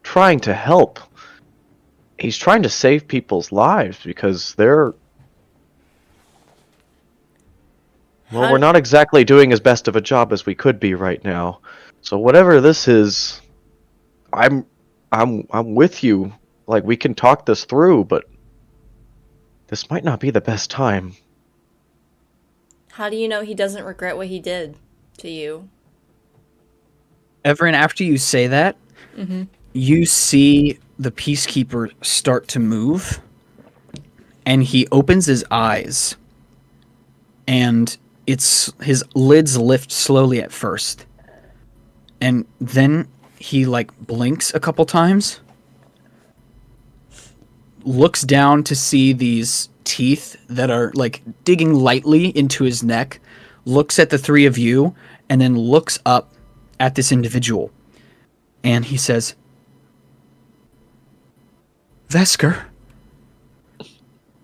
trying to help. He's trying to save people's lives because we're not exactly doing as best of a job as we could be right now. So whatever this is, I'm with you. Like, we can talk this through, but this might not be the best time. How do you know he doesn't regret what he did to you? Evren, after you say that, you see the Peacekeeper start to move, and he opens his eyes, and his lids lift slowly at first, and then he blinks a couple times, looks down to see these teeth that are digging lightly into his neck, looks at the three of you, and then looks up at this individual, and he says, "Vesker,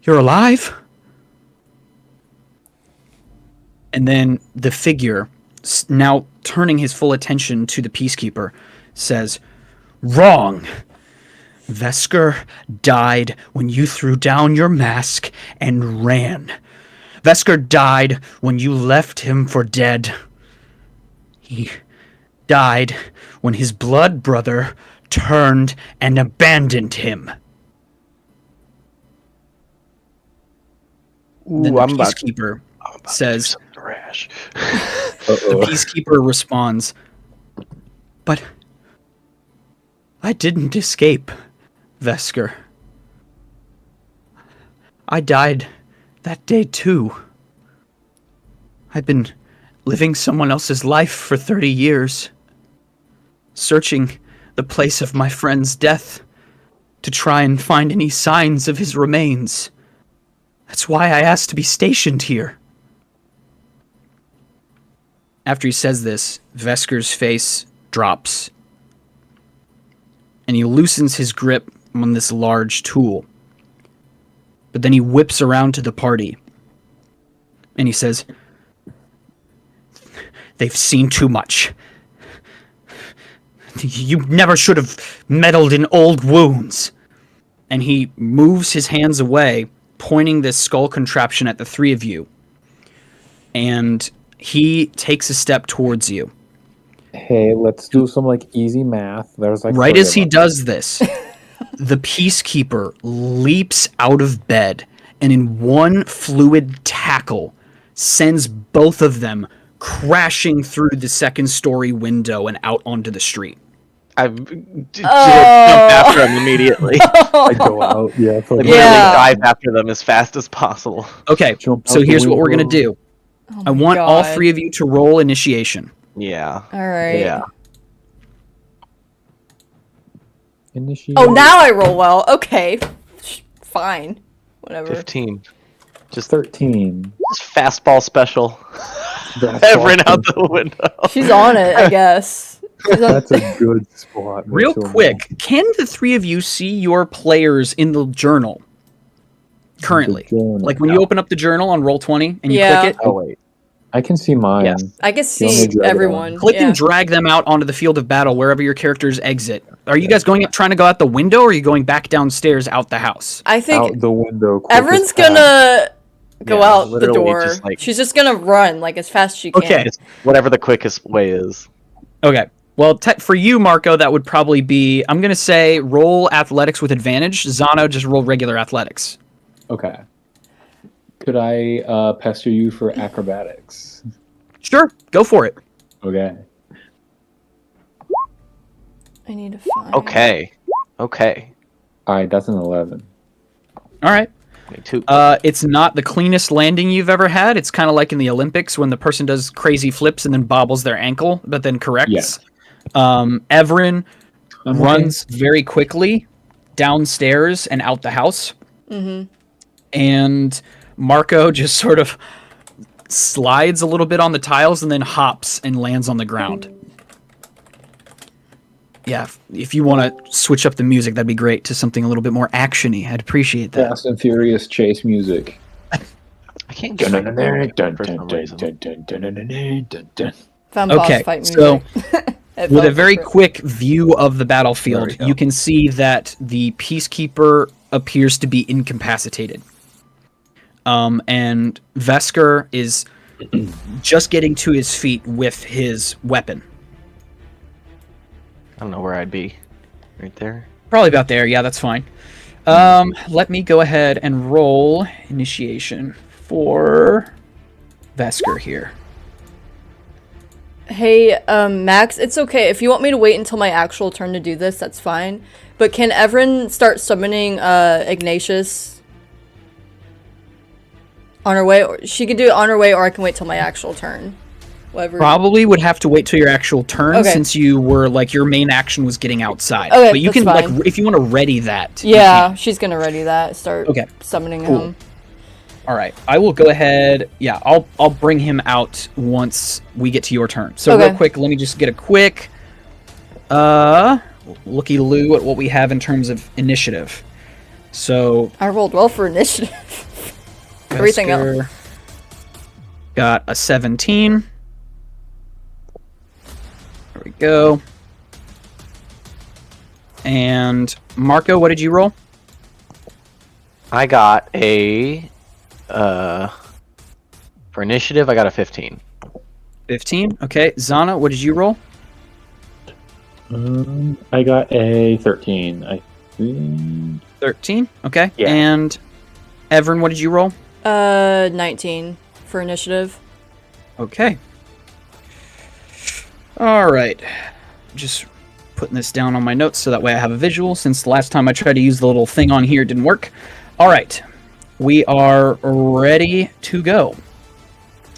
you're alive?" And then the figure, now turning his full attention to the Peacekeeper, says, "Wrong. Vesker died when you threw down your mask and ran. Vesker died when you left him for dead. He died when his blood brother turned and abandoned him. Then Ooh, the I'm about peacekeeper to says, do something rash. the peacekeeper responds, "But I didn't escape, Vesker. I died that day too. I've been living someone else's life for 30 years, searching the place of my friend's death to try and find any signs of his remains. That's why I asked to be stationed here." After he says this, Vesker's face drops, and he loosens his grip on this large tool. But then he whips around to the party, and he says, "They've seen too much. You never should have meddled in old wounds." And he moves his hands away, pointing this skull contraption at the three of you. And he takes a step towards you. Hey, let's do some like easy math. There's like Right three as of he us. does this, the peacekeeper leaps out of bed and in one fluid tackle sends both of them crashing through the second-story window and out onto the street. I jump after him immediately. I go out. Yeah, it's like, Literally Yeah. dive after them as fast as possible. Okay, Jump so out the here's what we're going to window. do. Oh I my want all God. three of you to roll initiation. Yeah. All right. Yeah. Initiate. Oh, now I roll well. Okay. Fine. Whatever. 15. Just 13. fastball special. That's Evren awesome. out the window. She's on it, I guess. She's on- That's a good spot. Real Rachel. quick, can the three of you see your players in the journal currently? The journal. Like when you open up the journal on Roll20 and you Yeah. click it, Oh wait. I can see mine. Yes. I can You want me see to drag it everyone. click Yeah. and drag them out onto the field of battle wherever your characters exit. Are you guys going up trying to go out the window, or are you going back downstairs out the house? I think Out the window. Everyone's quickest path. gonna go Yeah, out the literally door. just, like- She's just gonna run like as fast as she can. Okay. It's whatever the quickest way is. Okay. Well, for you, Marko, that would probably be, I'm going to say, roll athletics with advantage. Zana, just roll regular athletics. Okay. Could I pester you for acrobatics? Sure, go for it. Okay. I need to find. Okay. Okay. All right, that's an 11. All right. 22. It's not the cleanest landing you've ever had. It's kind of like in the Olympics when the person does crazy flips and then bobbles their ankle, but then corrects. Yeah. Evren I'm runs very quickly downstairs and out the house. Mm-hmm. And Marko just sort of slides a little bit on the tiles and then hops and lands on the ground. Yeah, if you want to switch up the music, that'd be great to something a little bit more actiony. I'd appreciate that. Fast and Furious chase music. I can't get my for some reason. Found Okay, boss fight so music. It with a felt very different. quick view of the battlefield, There we go. you can see that the Peacekeeper appears to be incapacitated. And Vesker is just getting to his feet with his weapon. I don't know where I'd be. Right there. Probably about there. Yeah, that's fine. Let me go ahead and roll initiation for Vesker here. Hey, Max, it's okay. If you want me to wait until my actual turn to do this, that's fine. But can Evren start summoning Ignatius on her way? Or she can do it on her way, or I can wait till my actual turn. Whatever. Probably would have to wait till your actual turn Okay. since you were like your main action was getting outside. Okay, but you that's can like fine. if you want to ready that. you Yeah, can. she's gonna ready that. Start Okay, summoning cool. him. All right. I will go ahead. Yeah, I'll bring him out once we get to your turn. So Okay. real quick, let me just get a quick looky-loo at what we have in terms of initiative. So I rolled well for initiative. Everything else. Vesker got a 17. There we go. And Marko, what did you roll? I got a for initiative. I got a 15. 15. Okay. Zana, what did you roll? I got a 13. I think. 13. Okay. Yeah. And Evren, what did you roll? 19 for initiative. Okay. All right. Just putting this down on my notes so that way I have a visual, since the last time I tried to use the little thing on here, it didn't work. All right. We are ready to go.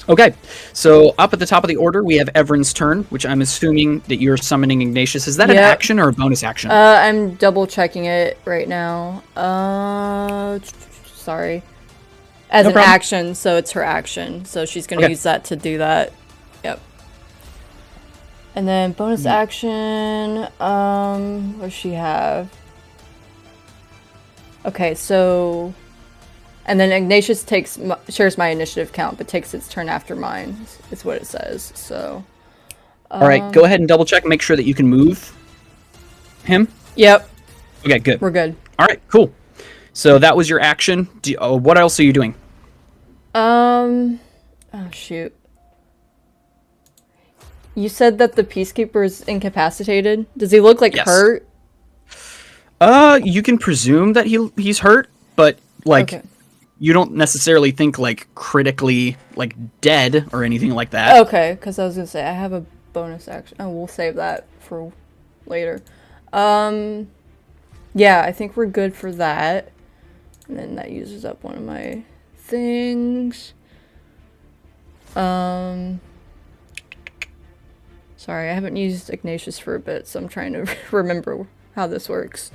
Okay, so up at the top of the order, we have Evren's turn, which I'm assuming that you're summoning Ignatius. Is that an Yep. action or a bonus action? I'm double checking it right now. Sorry. As No an problem. action, so it's her action. So she's gonna Okay. use that to do that. Yep. And then bonus action, what does she have? Okay, so... And then Ignatius shares my initiative count, but takes its turn after mine, is what it says, so... All right, go ahead and double check and make sure that you can move him. Yep, Okay, good. we're good. All right, cool. So that was your action. What else are you doing? Oh, shoot. You said that the Peacekeeper is incapacitated? Does he look like Yes. hurt? You can presume that he's hurt, but, like... Okay. You don't necessarily think, like, critically, like, dead or anything like that. Okay, because I was gonna say I have a bonus action. Oh, we'll save that for later. Yeah, I think we're good for that. And then that uses up one of my things. Sorry, I haven't used Ignatius for a bit, so I'm trying to remember how this works.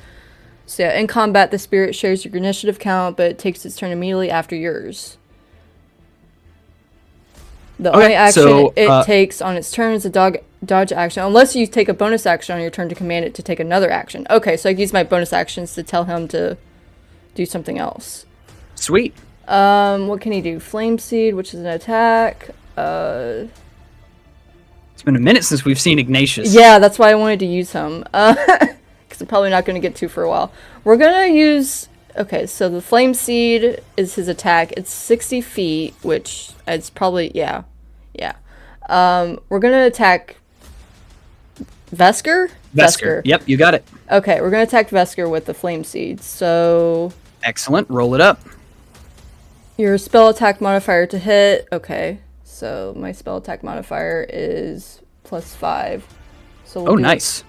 So yeah, in combat, the spirit shares your initiative count, but it takes its turn immediately after yours. The Okay, only action so, it takes on its turn is a dodge action, unless you take a bonus action on your turn to command it to take another action. Okay, so I can use my bonus actions to tell him to do something else. Sweet. What can he do? Flame Seed, which is an attack. It's been a minute since we've seen Ignatius. Yeah, that's why I wanted to use him. Because I'm probably not going to get to for a while. We're going to use... Okay, so the Flame Seed is his attack. It's 60 feet, which is probably... Yeah. We're going to attack... Vesker? Vesker. Yep, you got it. Okay, we're going to attack Vesker with the Flame Seed. So... Excellent. Roll it up. Your spell attack modifier to hit... Okay, so my spell attack modifier is +5. So we'll Oh, do nice.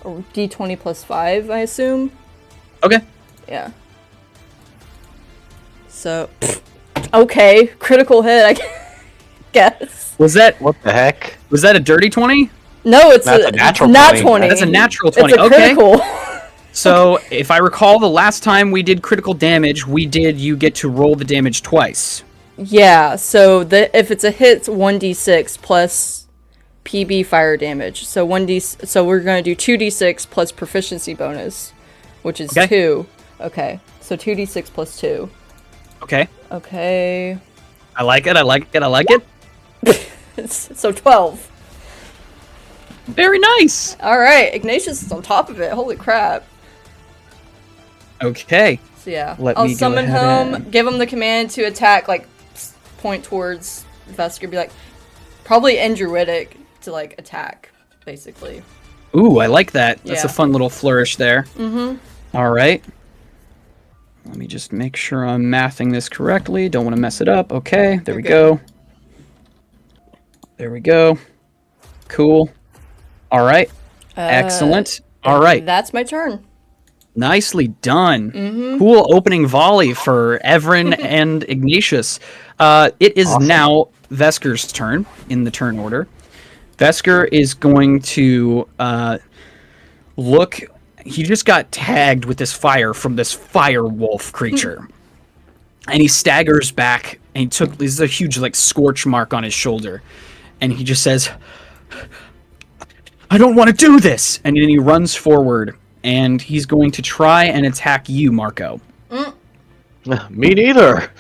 a D20 +5, I assume. Okay. Yeah. So, okay, critical hit, I guess. Was that What the heck? a dirty 20? No, it's That's a a natural nat 20. 20. That's a natural 20. It's a Okay. critical. So, if I recall, the last time we did critical damage, you get to roll the damage twice. Yeah, so if it's a hit, it's 1d6 plus PB fire damage. So so we're going to do 2d6 plus proficiency bonus, which is Okay. 2. Okay, so 2d6 plus 2. Okay. Okay. I like it. So 12. Very nice. All right, Ignatius is on top of it. Holy crap. Okay. So yeah, Let I'll me go summon ahead him, and- give him the command to attack, like, point towards Vesker, be like, probably in Druidic to, like, attack, basically. Ooh, I like that. That's a Yeah. fun little flourish there. Mm-hmm. All right. Let me just make sure I'm mathing this correctly. Don't want to mess it up. Okay, there we You're go. There we go. Cool. All right. Excellent. All right. That's my turn. Nicely done. Mm-hmm. Cool opening volley for Evren and Ignatius. It is Awesome. now Vesker's turn in the turn order. Vesker is going to look. He just got tagged with this fire from this fire wolf creature. And he staggers back, and this is a huge, like, scorch mark on his shoulder. And he just says, I don't want to do this! And then he runs forward, and he's going to try and attack you, Marko. Me neither.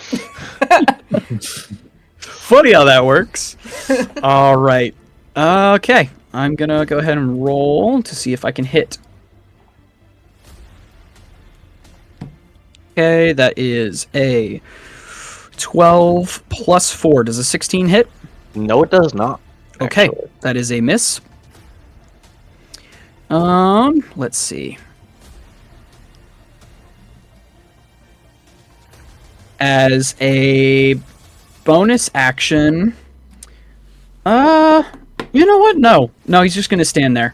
Funny how that works. All right. Okay. I'm going to go ahead and roll to see if I can hit. Okay, that is a 12 plus 4. Does a 16 hit? No, it does not. Okay, actually. that is a miss. Let's see. As a bonus action, you know what? No, he's just gonna stand there.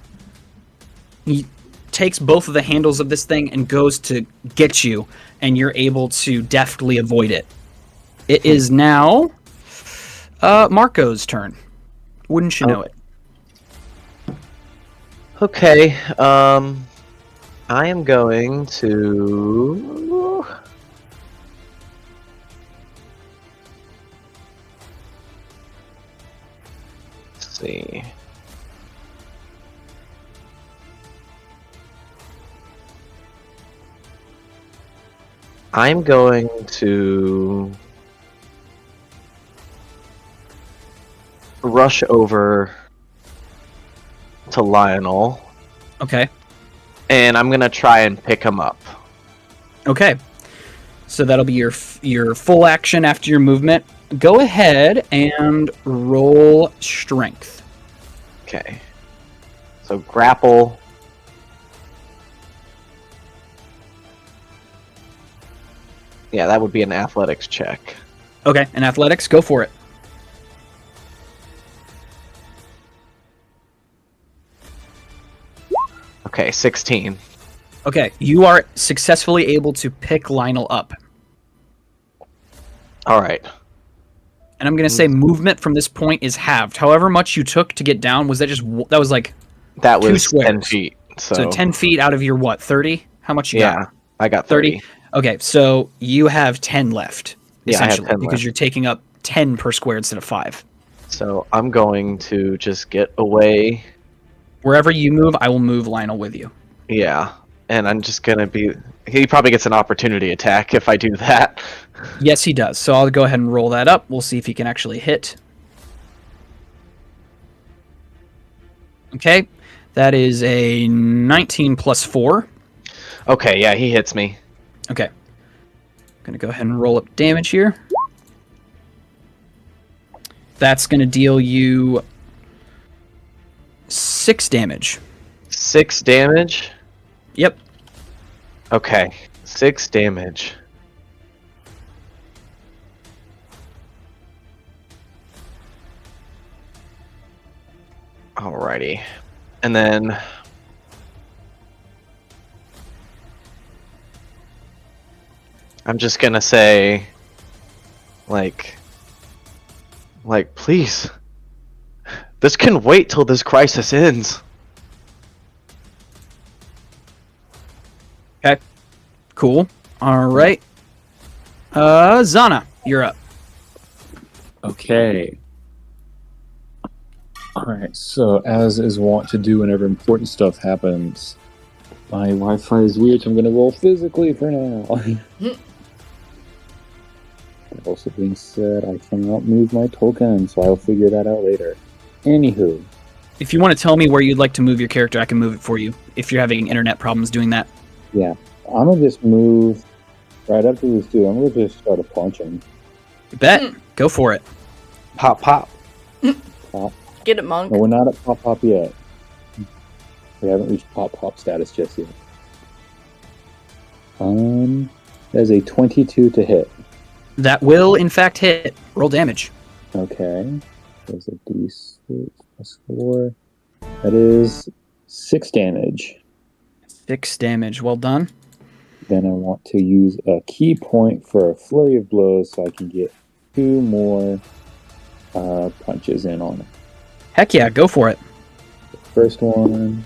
He takes both of the handles of this thing and goes to get you, and you're able to deftly avoid it. It is now Marko's turn. Wouldn't you know it? Okay. I am going to. Let's see. I'm going to rush over to Lionel, Okay. and I'm gonna try and pick him up. Okay. So that'll be your full action after your movement. Go ahead and roll strength. Okay. So grapple. Yeah, that would be an athletics check. Okay, and athletics, go for it. Okay, 16. Okay, you are successfully able to pick Lionel up. All right. And I'm going to say movement from this point is halved. However much you took to get down, was that just... That was like... That Two was 10 squares. feet. So 10 feet out of your what, 30? How much you Yeah, got? I got 30. Okay, so you have 10 left, Yeah, I have essentially, 10 because left. you're taking up 10 per square instead of 5. So I'm going to just get away. Wherever you move, I will move Lionel with you. Yeah. And I'm just going to be... He probably gets an opportunity attack if I do that. Yes, he does. So I'll go ahead and roll that up. We'll see if he can actually hit. Okay, that is a 19 plus 4. Okay, yeah, he hits me. Okay. I'm going to go ahead and roll up damage here. That's going to deal you 6 damage. 6 damage? Yep. Okay, 6 damage. Alrighty. And then... I'm just gonna say... Like, please. This can wait till this crisis ends. Okay. Cool. All right. Zana, you're up. Okay. Alright, so as is wont to do whenever important stuff happens, my Wi-Fi is weird, so I'm gonna roll physically for now. That also being said, I cannot move my token, so I'll figure that out later. Anywho. If you want to tell me where you'd like to move your character, I can move it for you. If you're having internet problems doing that. Yeah. I'm gonna just move right up to this dude. I'm gonna just start a punching. Bet. Go for it. Pop, pop. Pop. Get it, Monk. No, we're not at pop pop yet. We haven't reached pop pop status just yet. There's a 22 to hit. That will, in fact, hit. Roll damage. Okay. There's a d6 plus 4. That is 6 damage. 6 damage. Well done. Then I want to use a key point for a flurry of blows so I can get 2 more punches in on it. Heck yeah, go for it. The first one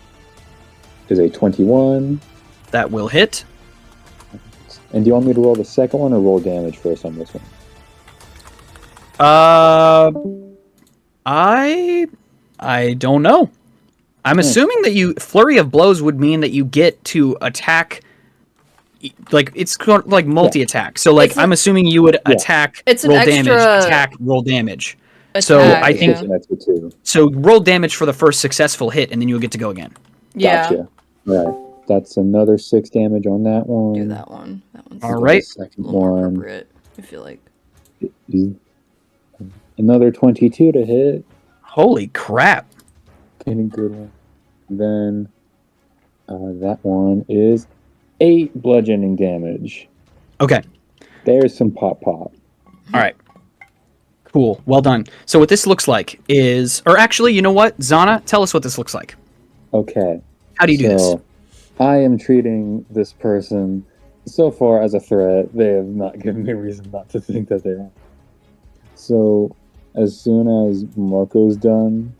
is a 21. That will hit. And do you want me to roll the second one or roll damage first on this one? I don't know. I'm assuming that you flurry of blows would mean that you get to attack, like it's like multi-attack. So like I'm assuming you would attack, It's an roll damage, extra attack, roll damage. attack, So I think yeah. That's it too. so. Roll damage for the first successful hit, and then you'll get to go again. Yeah. Gotcha. Right. that's another 6 damage on that one. Do that one. That one's All a right. Second little more one. appropriate, I feel like. Another 22 to hit. Holy crap. Any good one. Then that one is 8 bludgeoning damage. Okay. There's some pop. All right. Cool. Well done. So what this looks like is, or actually, you know what? Zana, tell us what this looks like. Okay. How do you do this? I am treating this person so far as a threat. They have not given me reason not to think that they are. So as soon as Marko's done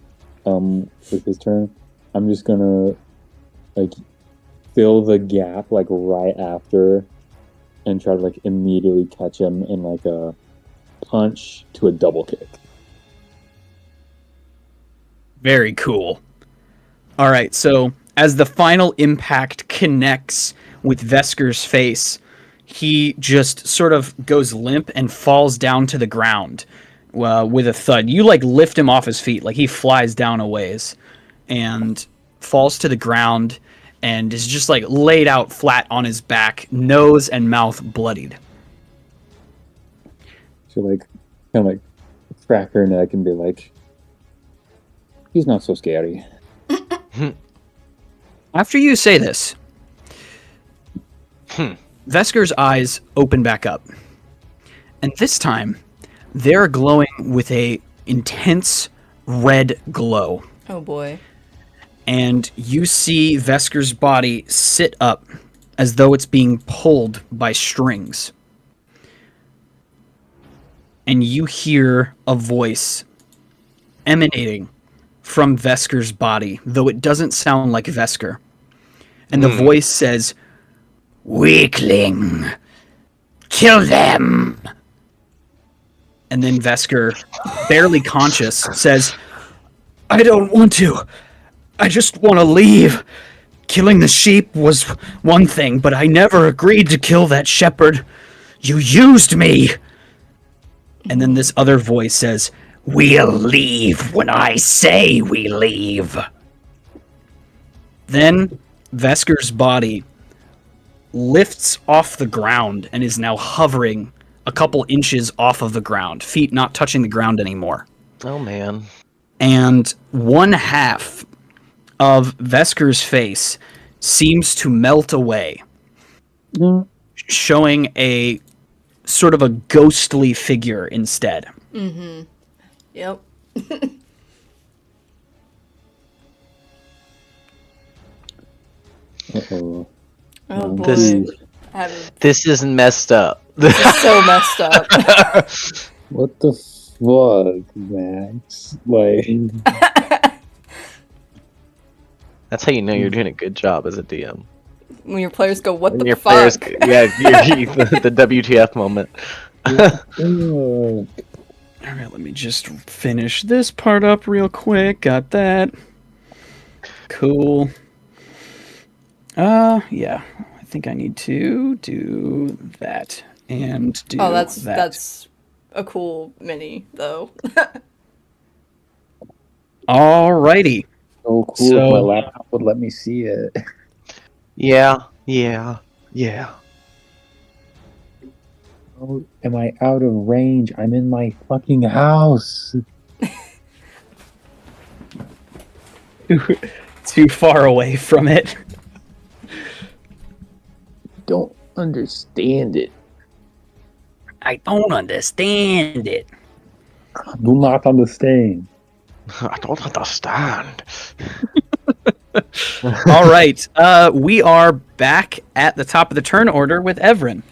with his turn, I'm just gonna like fill the gap like right after and try to like immediately catch him in like a punch to a double kick. Very cool. All right, so as the final impact connects with Vesker's face, he just sort of goes limp and falls down to the ground with a thud. You like lift him off his feet, like he flies down a ways and falls to the ground and is just like laid out flat on his back, nose and mouth bloodied. So like kind of like crack her neck and be like, he's not so scary. After you say this, Vesker's eyes open back up. And this time, they're glowing with a intense red glow. Oh boy. And you see Vesker's body sit up as though it's being pulled by strings. And you hear a voice emanating from Vesker's body, though it doesn't sound like Vesker. And the voice says, "Weakling, kill them." And then Vesker, barely conscious, says, "I don't want to. I just want to leave. Killing the sheep was one thing, but I never agreed to kill that shepherd. You used me." And then this other voice says, "We'll leave when I say we leave." Then Vesker's body lifts off the ground and is now hovering a couple inches off of the ground, feet not touching the ground anymore. Oh, man. And one half of Vesker's face seems to melt away, showing a sort of a ghostly figure instead. Mm-hmm. Yep. Uh-oh. Oh boy. This is messed up. This is so messed up. What the fuck, Max? Like, That's how you know you're doing a good job as a DM. When your players go, what When the your fuck? players, the WTF moment. All right, let me just finish this part up real quick. Got that. Cool. Yeah. I think I need to do that and do Oh, that's that. that's a cool mini though. Alrighty. so cool So- if my laptop would let me see it. Yeah. Oh, am I out of range? I'm in my fucking house. Too far away from it. Don't understand it. I don't understand it. Do not understand. I don't understand. All right. We are back at the top of the turn order with Evren.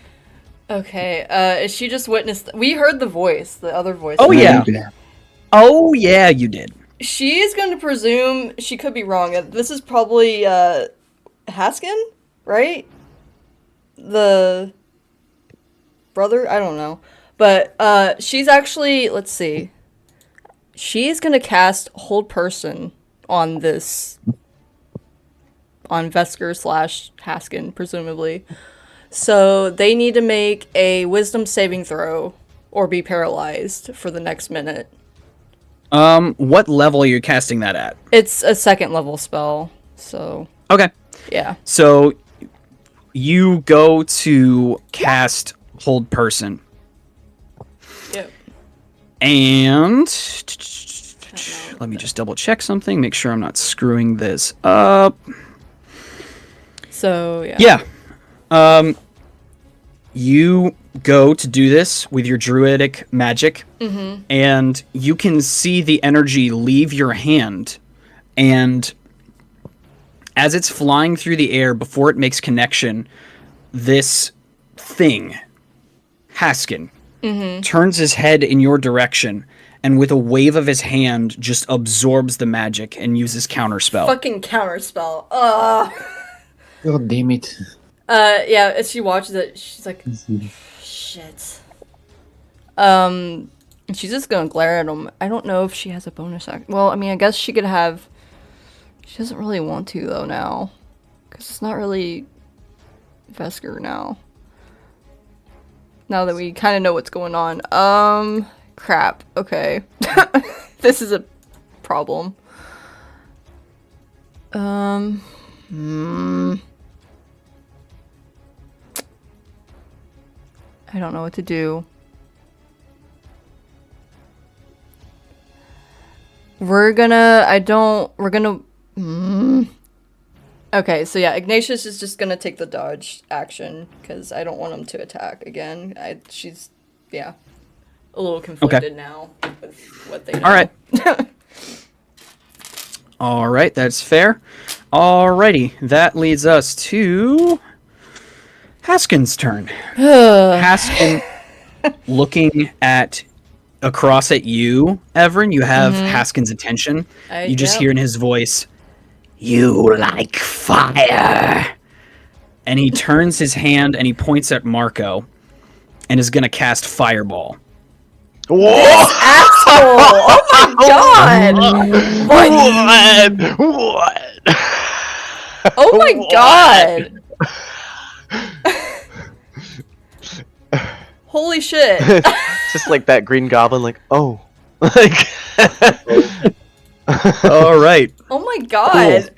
Okay, she just witnessed. We heard the voice, the other voice. Oh, yeah. Oh, yeah, you did. She is going to presume, she could be wrong, this is probably, Haskin, right? The brother? I don't know. But, she's actually, let's see. She's going to cast Hold Person on this, on Vesker / Haskin, presumably. So they need to make a wisdom saving throw or be paralyzed for the next minute. What level are you casting that at? It's a 2nd level spell, so... Okay. Yeah. So you go to cast Hold Person. Yep. And let me just double check something, make sure I'm not screwing this up. So, yeah. Yeah. You go to do this with your druidic magic, and you can see the energy leave your hand, and as it's flying through the air, before it makes connection, this thing, Haskin, turns his head in your direction, and with a wave of his hand, just absorbs the magic and uses counterspell. Fucking counterspell. God damn it. Yeah, as she watches it, she's like, shit. She's just gonna glare at him. I don't know if she has a bonus act. Well, I mean, I guess she could have. She doesn't really want to, though, now. Because it's not really Vesker now. Now that we kind of know what's going on. Crap. Okay. This is a problem. I don't know what to do. We're gonna... Okay, so yeah, Ignatius is just gonna take the dodge action, because I don't want him to attack again. She's, yeah, a little conflicted now with what they know. Alright. Alright, that's fair. Alrighty, that leads us to Haskin's turn. Haskin, looking across at you, Evren, you have Haskin's attention. You just hear in his voice, "You like fire." And he turns his hand and he points at Marko and is going to cast Fireball. Whoa! Asshole! Oh my god! What? Oh my god! Holy shit! Just like that Green Goblin, like, oh. Like... All right. Oh my god!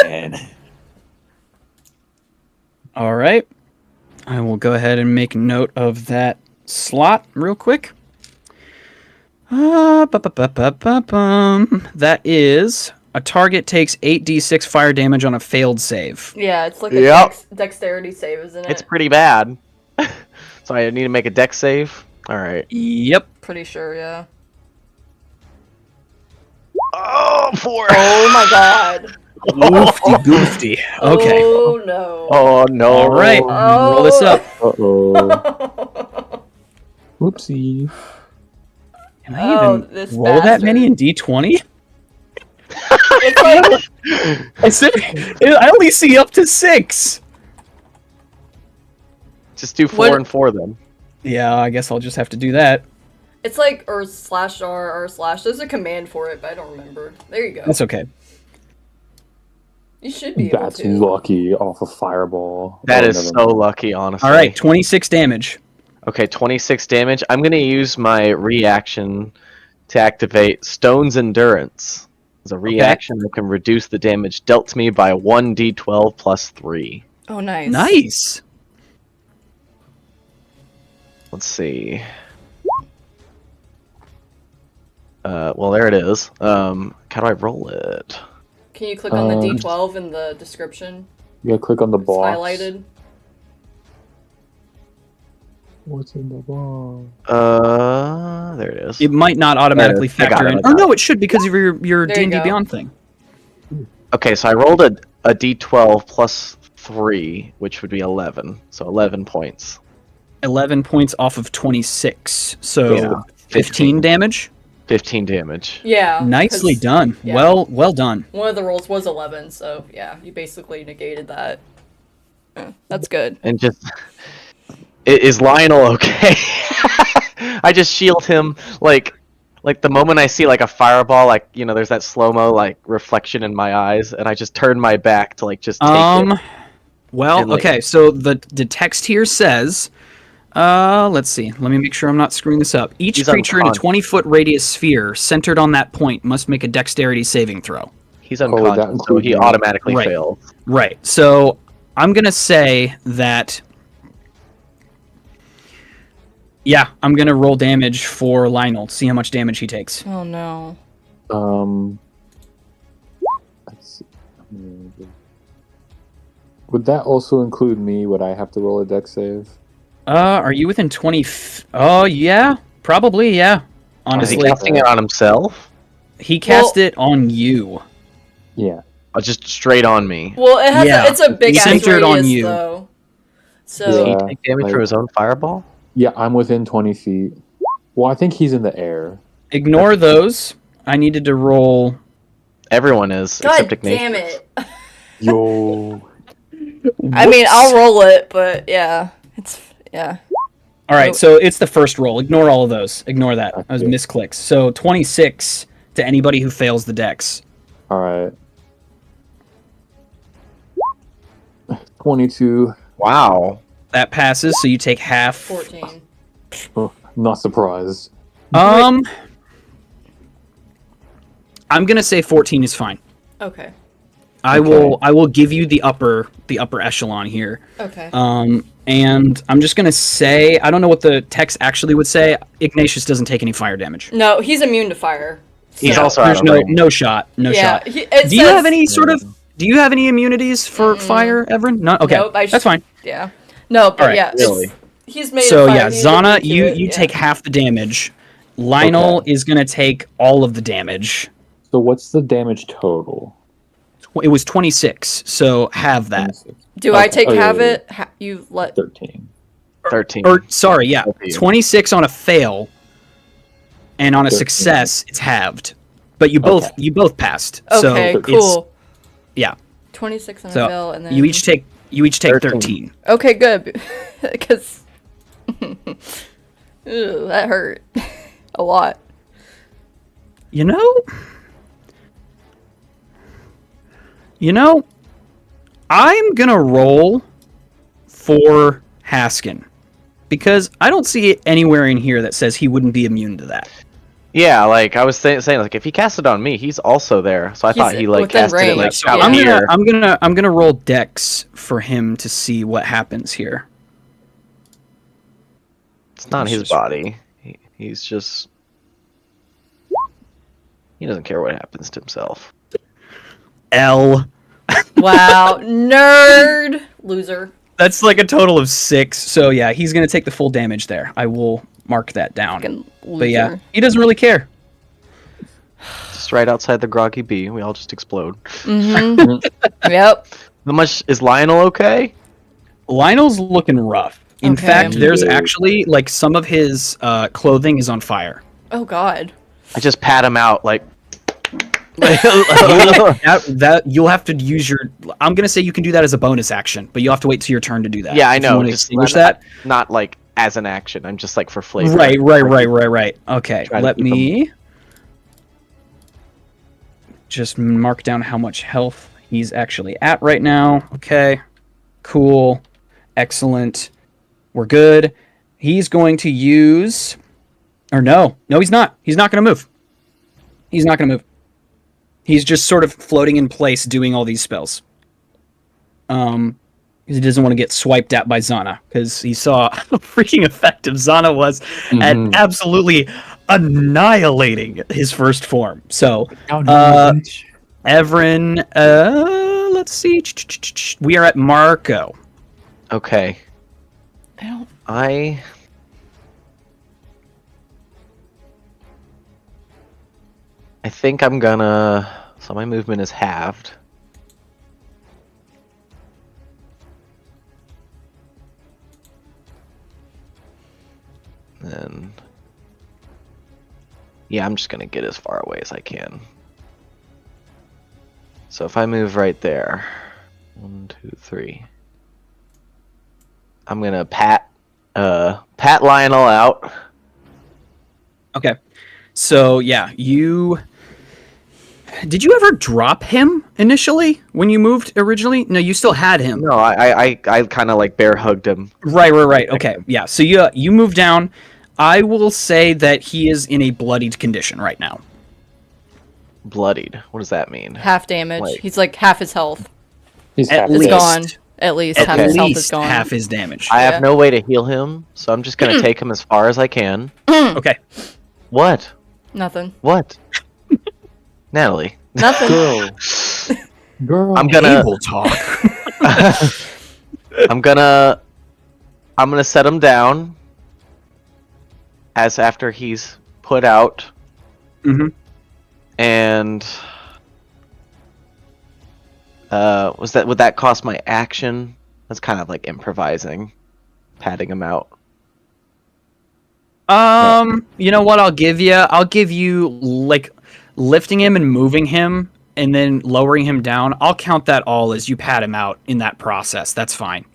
Man. All right. I will go ahead and make note of that slot real quick. That is a target takes 8d6 fire damage on a failed save. Yeah, it's like a Yep. dexterity save, isn't it? It's pretty bad. So I need to make a dex save? Alright. Yep. Pretty sure, yeah. Oh, 4! Oh my god! Woofty goofty. Okay. Oh no. Oh, no. All right. Oh. Roll this up. Uh-oh. Whoopsie. Can I even this roll that bastard. many in d20? It's like I said I only see up to 6. Just do 4 What- and 4 then. Yeah, I guess I'll just have to do that. it's like r/r/. There's a command for it, but I don't remember. There you go. That's okay. You should be able That's to. lucky off a fireball. That Oh, is never so mind. lucky, honestly. All right, 26 damage. Okay, 26 damage. I'm going to use my reaction to activate Stone's Endurance. As a reaction, I can reduce the damage dealt to me by 1d12 plus 3. Oh, nice. Nice. Let's see. Well, there it is. How do I roll it? Can you click on the D12 in the description? You gotta click on the It's box. highlighted. What's in the box? There it is. It might not automatically I got factor it, in. I got Or no, it should because of your There you D&D go. Beyond thing. Okay, so I rolled a d12 plus 3, which would be 11. So 11 points. 11 points off of 26. So Yeah, 15 damage. 15 damage. Yeah. Nicely 'cause done. yeah. Well done. One of the rolls was 11, so yeah, you basically negated that. That's good. And just... Is Lionel okay? I just shield him, like the moment I see, like, a fireball, like, you know, there's that slow-mo, like, reflection in my eyes, and I just turn my back to, like, just take it. Well, And, like- okay, so the text here says, let's see. Let me make sure I'm not screwing this up. Each He's creature in a unconscious. 20-foot radius sphere centered on that point must make a dexterity saving throw. He's would that unconscious, so include he me? automatically Right. fails. Right. So I'm gonna say that. Yeah, I'm gonna roll damage for Lionel. See how much damage he takes. Oh no. Let's see. Would that also include me? Would I have to roll a dex save? Are you within 20? Oh yeah, probably yeah. Is Honestly, he casting it on himself? he cast it on you. Yeah. Or just straight on me? Well, it has Yeah. it's a big ass Centered on radius you. though. So Does he Yeah, take damage like- from his own fireball? Yeah, I'm within 20 feet. Well, I think he's in the air. Ignore those. I needed to roll. Everyone is, God except Ignatius. damn it. Yo. I mean, Whoops. I'll roll it, but yeah, it's yeah. All right, so it's the first roll. Ignore all of those. Ignore that. I was Okay. misclicks. So 26 to anybody who fails the dex. All right. 22. Wow. That passes, so you take half. 14. Oh, not surprised. I'm gonna say 14 is fine. Okay. I will give you the upper echelon here. Okay. And I'm just gonna say I don't know what the text actually would say. Ignatius doesn't take any fire damage. No, he's immune to fire. He's So- also out There's of no range. no shot. No yeah. shot. It Do you says- have any sort of Do you have any immunities for Mm-mm. fire, Evren? No. Okay, Nope, that's fine. Yeah. No, but All right, yeah. really. He's made So of fire. yeah, he's Zana, immune to you it, yeah. take half the damage. Lionel Okay. is gonna take all of the damage. So what's the damage total? It was 26, so have that. 26. Do I Okay. take Oh, yeah, half yeah, it? You let 13. 13. Or sorry, yeah, Okay. 26 on a fail, and on a 13. success, it's halved. But you both passed. Okay, so cool. yeah. 26 on So a bill, and then you each take 13. Okay, good. Because that hurt a lot. You know, I'm gonna roll for Haskin because I don't see it anywhere in here that says he wouldn't be immune to that. Yeah, like I was saying, like if he cast it on me, he's also there. So I He's thought he like within casted it like range, So out yeah. I'm gonna roll Dex for him to see what happens here. It's not his Just- body. He's just. He doesn't care what happens to himself. L. Wow, nerd, loser. That's like a total of 6. So yeah, he's gonna take the full damage there. I will mark that down. Fucking loser. But yeah, he doesn't really care. Just right outside the groggy bee, we all just explode. Mm-hmm. Yep. How much is Lionel okay? Lionel's looking rough. In Okay. fact, there's Yeah. actually like some of his clothing is on fire. Oh God. I just pat him out like. that you'll have to use your. I'm gonna say you can do that as a bonus action, but you'll have to wait till your turn to do that. Yeah, I If you know. want to Just extinguish not- that. Not like as an action. I'm just like for flavor. Right. Okay, Try to let keep me just mark down how much health he's actually at right now. Okay, cool, excellent. We're good. He's going to use, or no, he's not. He's not going to move. He's not going to move. He's just sort of floating in place, doing all these spells. Because he doesn't want to get swiped at by Zana, because he saw how freaking effective Zana was at Mhm. absolutely annihilating his first form. So, Down Evren, let's see. We are at Marko. Okay. I don't. I think I'm gonna. So my movement is halved. Then. Yeah, I'm just gonna get as far away as I can. So if I move right there. 1, 2, 3. I'm gonna pat Lionel out. Okay. So, yeah, Did you ever drop him initially when you moved originally? No, you still had him. No, I kind of like bear hugged him. Right. Okay, yeah. So you move down. I will say that he is in a bloodied condition right now. bloodied. What does that mean? Half damage. Like- He's like half his health He's At half is least. dead. gone. At least At half his health is least gone. half his damage. I Yeah. have no way to heal him, so I'm just gonna take him as far as I can. Okay. What? Nothing. What? Natalie. Nothing. Girl. I'm gonna. Table talk. I'm gonna set him down. As after he's put out, Mhm. and would that cost my action? That's kind of like improvising, patting him out. You know what? I'll give you like lifting him and moving him, and then lowering him down. I'll count that all as you pat him out in that process. That's fine.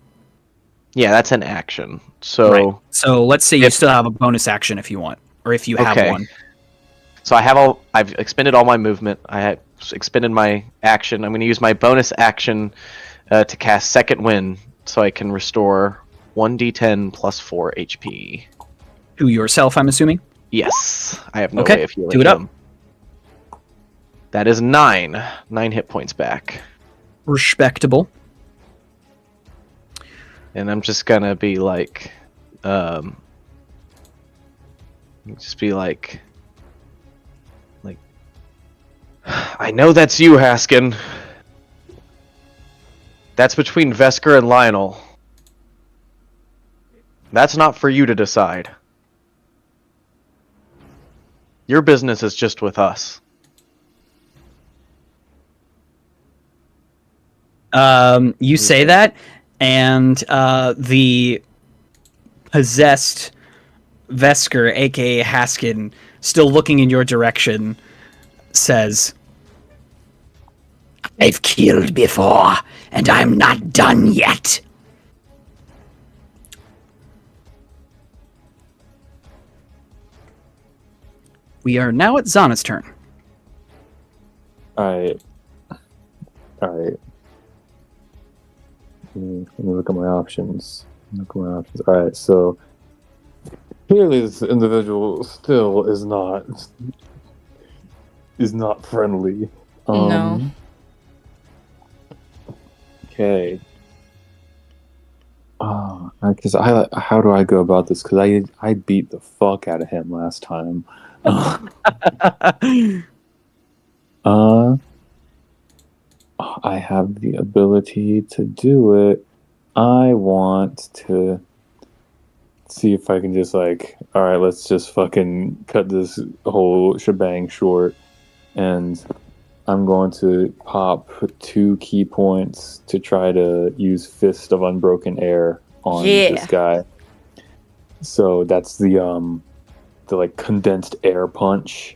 Yeah, that's an action. So Right. So let's say you If- still have a bonus action if you want, or if you have Okay. one. So I've expended all my movement. I have expended my action. I'm going to use my bonus action to cast Second Wind, so I can restore 1d10 plus 4 HP. To yourself, I'm assuming. Yes, I have no Okay, way of healing do it up. him. That is 9 hit points back, Respectable. and I'm just gonna be like, I know that's you, Haskin. That's between Vesker and Lionel. That's not for you to decide. Your business is just with us. You say that, and the possessed Vesker, aka Haskin, still looking in your direction, says, "I've killed before, and I'm not done yet." We are now at Zana's turn. Alright. Let me look at my options. Alright, so clearly this individual still is not friendly. No. Okay. Because how do I go about this? Because I beat the fuck out of him last time. I have the ability to do it. I want to see if I can just alright, let's just fucking cut this whole shebang short. And I'm going to pop 2 key points to try to use Fist of Unbroken Air on this guy. So that's the condensed air punch.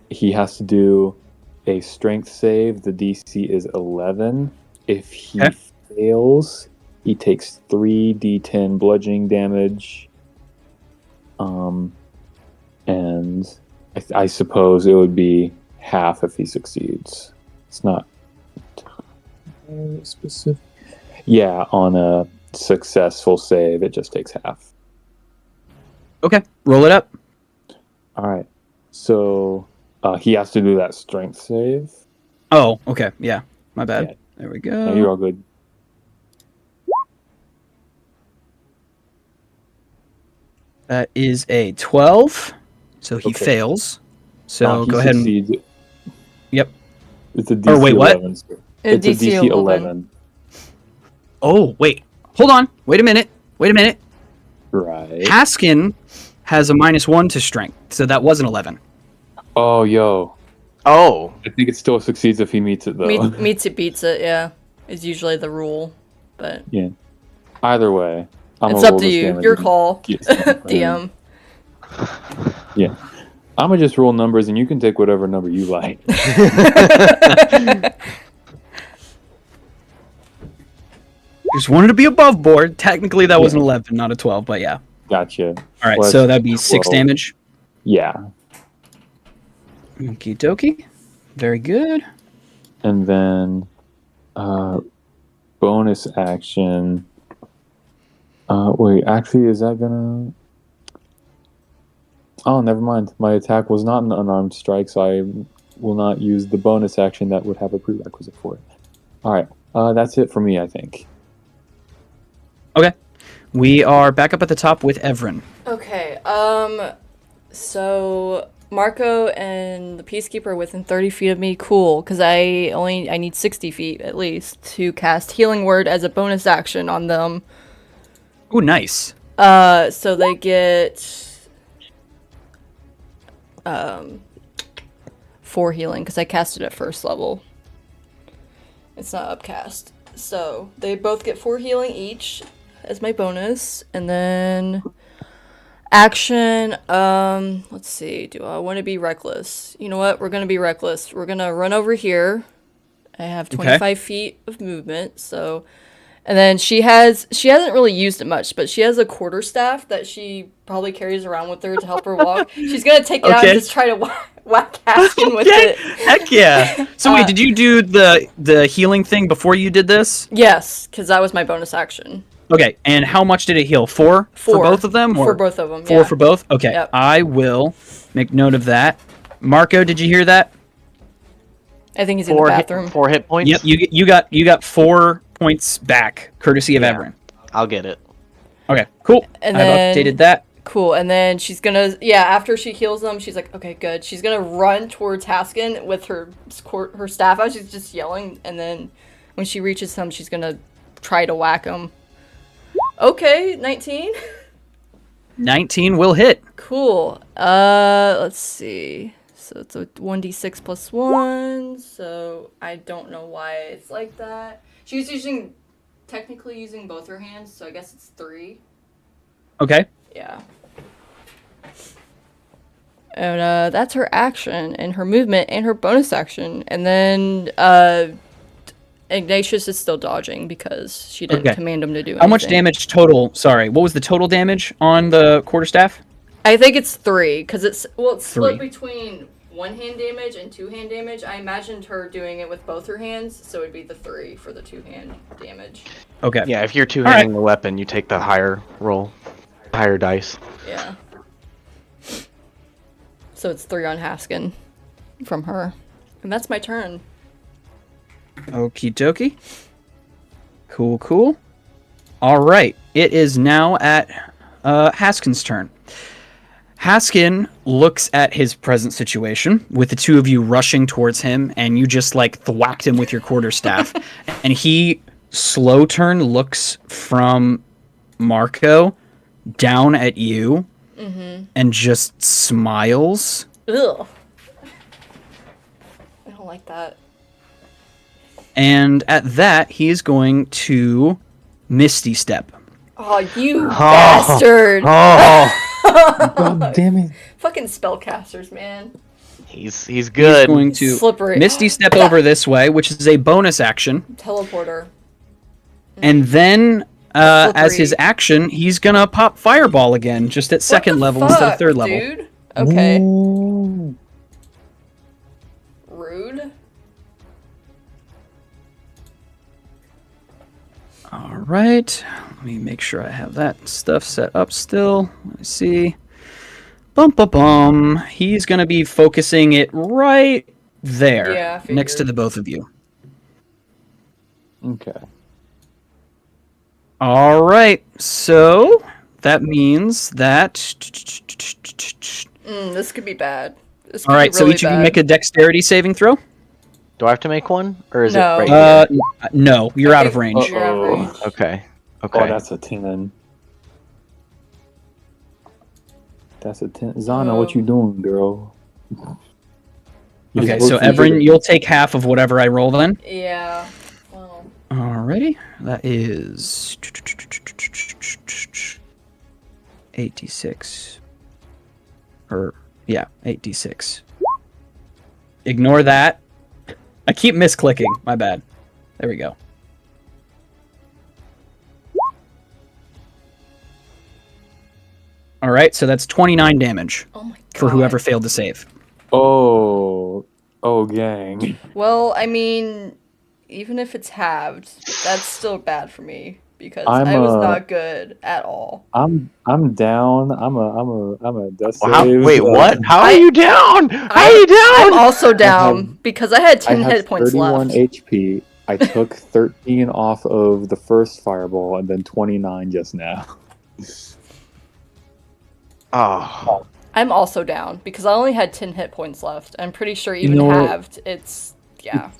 He has to do a strength save. The DC is 11. If he fails, he takes 3d10 bludgeoning damage. And I suppose it would be half if he succeeds. It's not specific. Yeah, on a successful save, it just takes half. Okay, roll it up. All right. So he has to do that strength save. Oh, okay, yeah, my bad. Yeah. There we No, go. you're all good. That is a 12, so he Okay. fails. So He go ahead and... succeeds. Yep. It's a DC Or wait, what? 11. Sir. It's a DC 11. Oh, wait. Hold on. Wait a minute. Right. Haskin has a -1 to strength, so that was an 11. Oh, yo. Oh, I think it still succeeds if he meets it, though. Meets it, beats it, yeah. Is usually the rule. But Yeah. Either way. it's gonna up roll to this you. damage Your and call, get something for DM. him. Yeah. I'm gonna just roll numbers, and you can take whatever number you like. Just wanted to be above board. Technically, that was an 11, not a 12, but yeah. Gotcha. All right, Plus so that'd be 6 12. damage. Yeah. Okie dokie. Very good. And then bonus action. Wait, actually, is that gonna... Oh, never mind. My attack was not an unarmed strike, so I will not use the bonus action that would have a prerequisite for it. All right, that's it for me, I think. Okay. We are back up at the top with Evren. Okay, so Marko and the Peacekeeper are within 30 feet of me. Cool, because I need 60 feet at least to cast Healing Word as a bonus action on them. Ooh, nice. So they get 4 healing because I cast it at first level. It's not upcast. So they both get 4 healing each as my bonus, and then action. Let's see. Do I want to be reckless? You know what? We're gonna be reckless. We're gonna run over here. I have 25 feet of movement, so. And then she hasn't really used it much, but she has a quarterstaff that she probably carries around with her to help her walk. She's gonna take it out and just try to whack Haskin with it. Heck yeah! So wait, did you do the healing thing before you did this? Yes, because that was my bonus action. Okay, and how much did it heal? 4 for both of them? Or for both of them. 4 for both? Okay, Yep. I will make note of that. Marko, did you hear that? I think he's in the bathroom. 4 hit points? Yep, you got 4 points back, courtesy of Evren. I'll get it. Okay, cool. And I've then, updated that. Cool, and then she's gonna, after she heals them, she's like, okay, good. She's gonna run towards Haskin with her staff out. She's just yelling, and then when she reaches him, she's gonna try to whack him. Okay, 19. 19 will hit. Cool. Let's see. So it's a 1d6 plus 1, so I don't know why it's like that. She was technically using both her hands, so I guess it's 3. Okay. Yeah. And that's her action, and her movement, and her bonus action. And then Ignatius is still dodging because she didn't command him to do anything. How much damage total? Sorry, what was the total damage on the quarterstaff? I think it's 3, because it's split 3. between 1-hand damage and 2-hand damage. I imagined her doing it with both her hands, so it'd be the 3 for the 2-hand damage. Okay. Yeah, if you're two-handing the weapon, you take the higher roll, higher dice. Yeah. So it's 3 on Haskin from her. And that's my turn. Okie dokie. Cool. All right. It is now at Haskin's turn. Haskin looks at his present situation with the two of you rushing towards him, and you just like thwacked him with your quarterstaff. And he slow turn looks from Marko down at you and just smiles. Ugh. I don't like that. And at that, he is going to Misty Step. Oh, you bastard! God damn it. Fucking spellcasters, man. He's good. He's going to Slippery. Misty Step over this way, which is a bonus action. Teleporter. And then, as his Slippery. action, he's gonna pop Fireball again, just at second level instead of third level. Dude? Okay. Ooh. Rude. All right. Let me make sure I have that stuff set up still. Let me see. Bum. He's gonna be focusing it right there, Yeah, I next to figured. the both of you. Okay. All right. So that means that. This could be bad. This could All right. be So really each of you bad. make a Dexterity saving throw. Do I have to make one, or is No. it right here? No, you're out of range. You're out of Uh-oh. range. Okay. Oh, that's a 10. That's a 10. Zana, what you doing, girl? You're Okay, supposed so to Evren, do it. you'll take half of whatever I roll then. Yeah. Well. Alrighty, that is 8d6. 8d6. Ignore that. I keep misclicking. My bad. There we go. All right, so that's 29 damage Oh my god. for whoever failed to save. Oh, gang. Well, I mean, even if it's halved, that's still bad for me because I'm, I was not good at all. I'm down. I'm a death Wow, save. wait, what? How are you down? How are you I'm down? also down have- because I had I 10 have hit points 31 left. HP. I took 13 off of the first fireball and then 29 just now. Oh, I'm also down because I only had 10 hit points left. I'm pretty sure even know what? halved, it's yeah.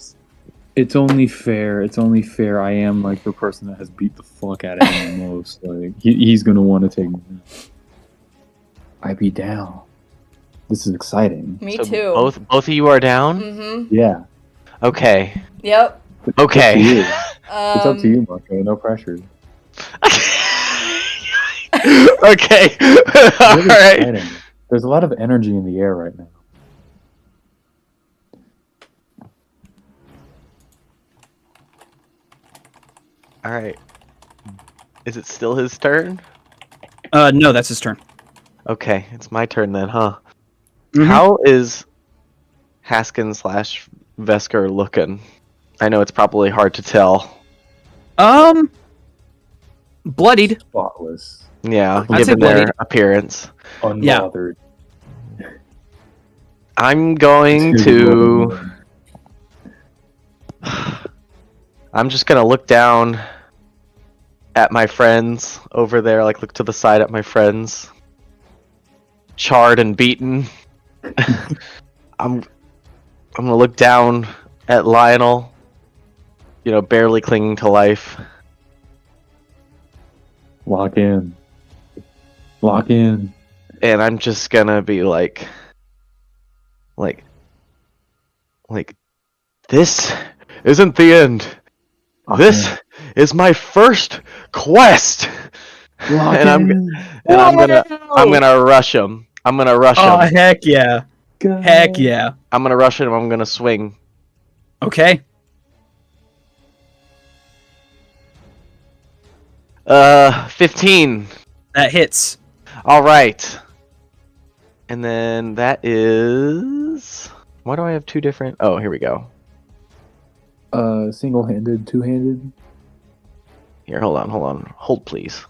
It's only fair. It's only fair. I am like the person that has beat the fuck out of him the most. Like he's gonna want to take me. I be down. This is exciting. Me so too. both of you are down? Mm-hmm. Yeah. Okay. Yep. It's up to Okay. you. It's up to you, Marko. No pressure. Okay. It's All really right. exciting. There's a lot of energy in the air right now. All right. Is it still his turn? No, that's his turn. Okay, it's my turn then, huh? Mhm. How is Haskin / Vesker looking? I know it's probably hard to tell. Bloodied. Spotless. Yeah, I'd say given their bloodied. appearance. Unbothered. I'm going to. I'm just gonna look down at my friends over there, like look to the side at my friends. Charred and beaten. I'm gonna look down at Lionel, barely clinging to life. Lock in. Lock in. And I'm just gonna be like, this isn't the end. Lock This in. is my first quest. Lock And I'm gonna rush him. I'm gonna rush Oh, him. heck yeah. Go. Heck yeah. I'm gonna rush him. I'm gonna swing. Okay. 15. That hits. All right. And then that is. Why do I have two different? Oh, here we go. Single-handed, two-handed. Here, hold on. Hold, please.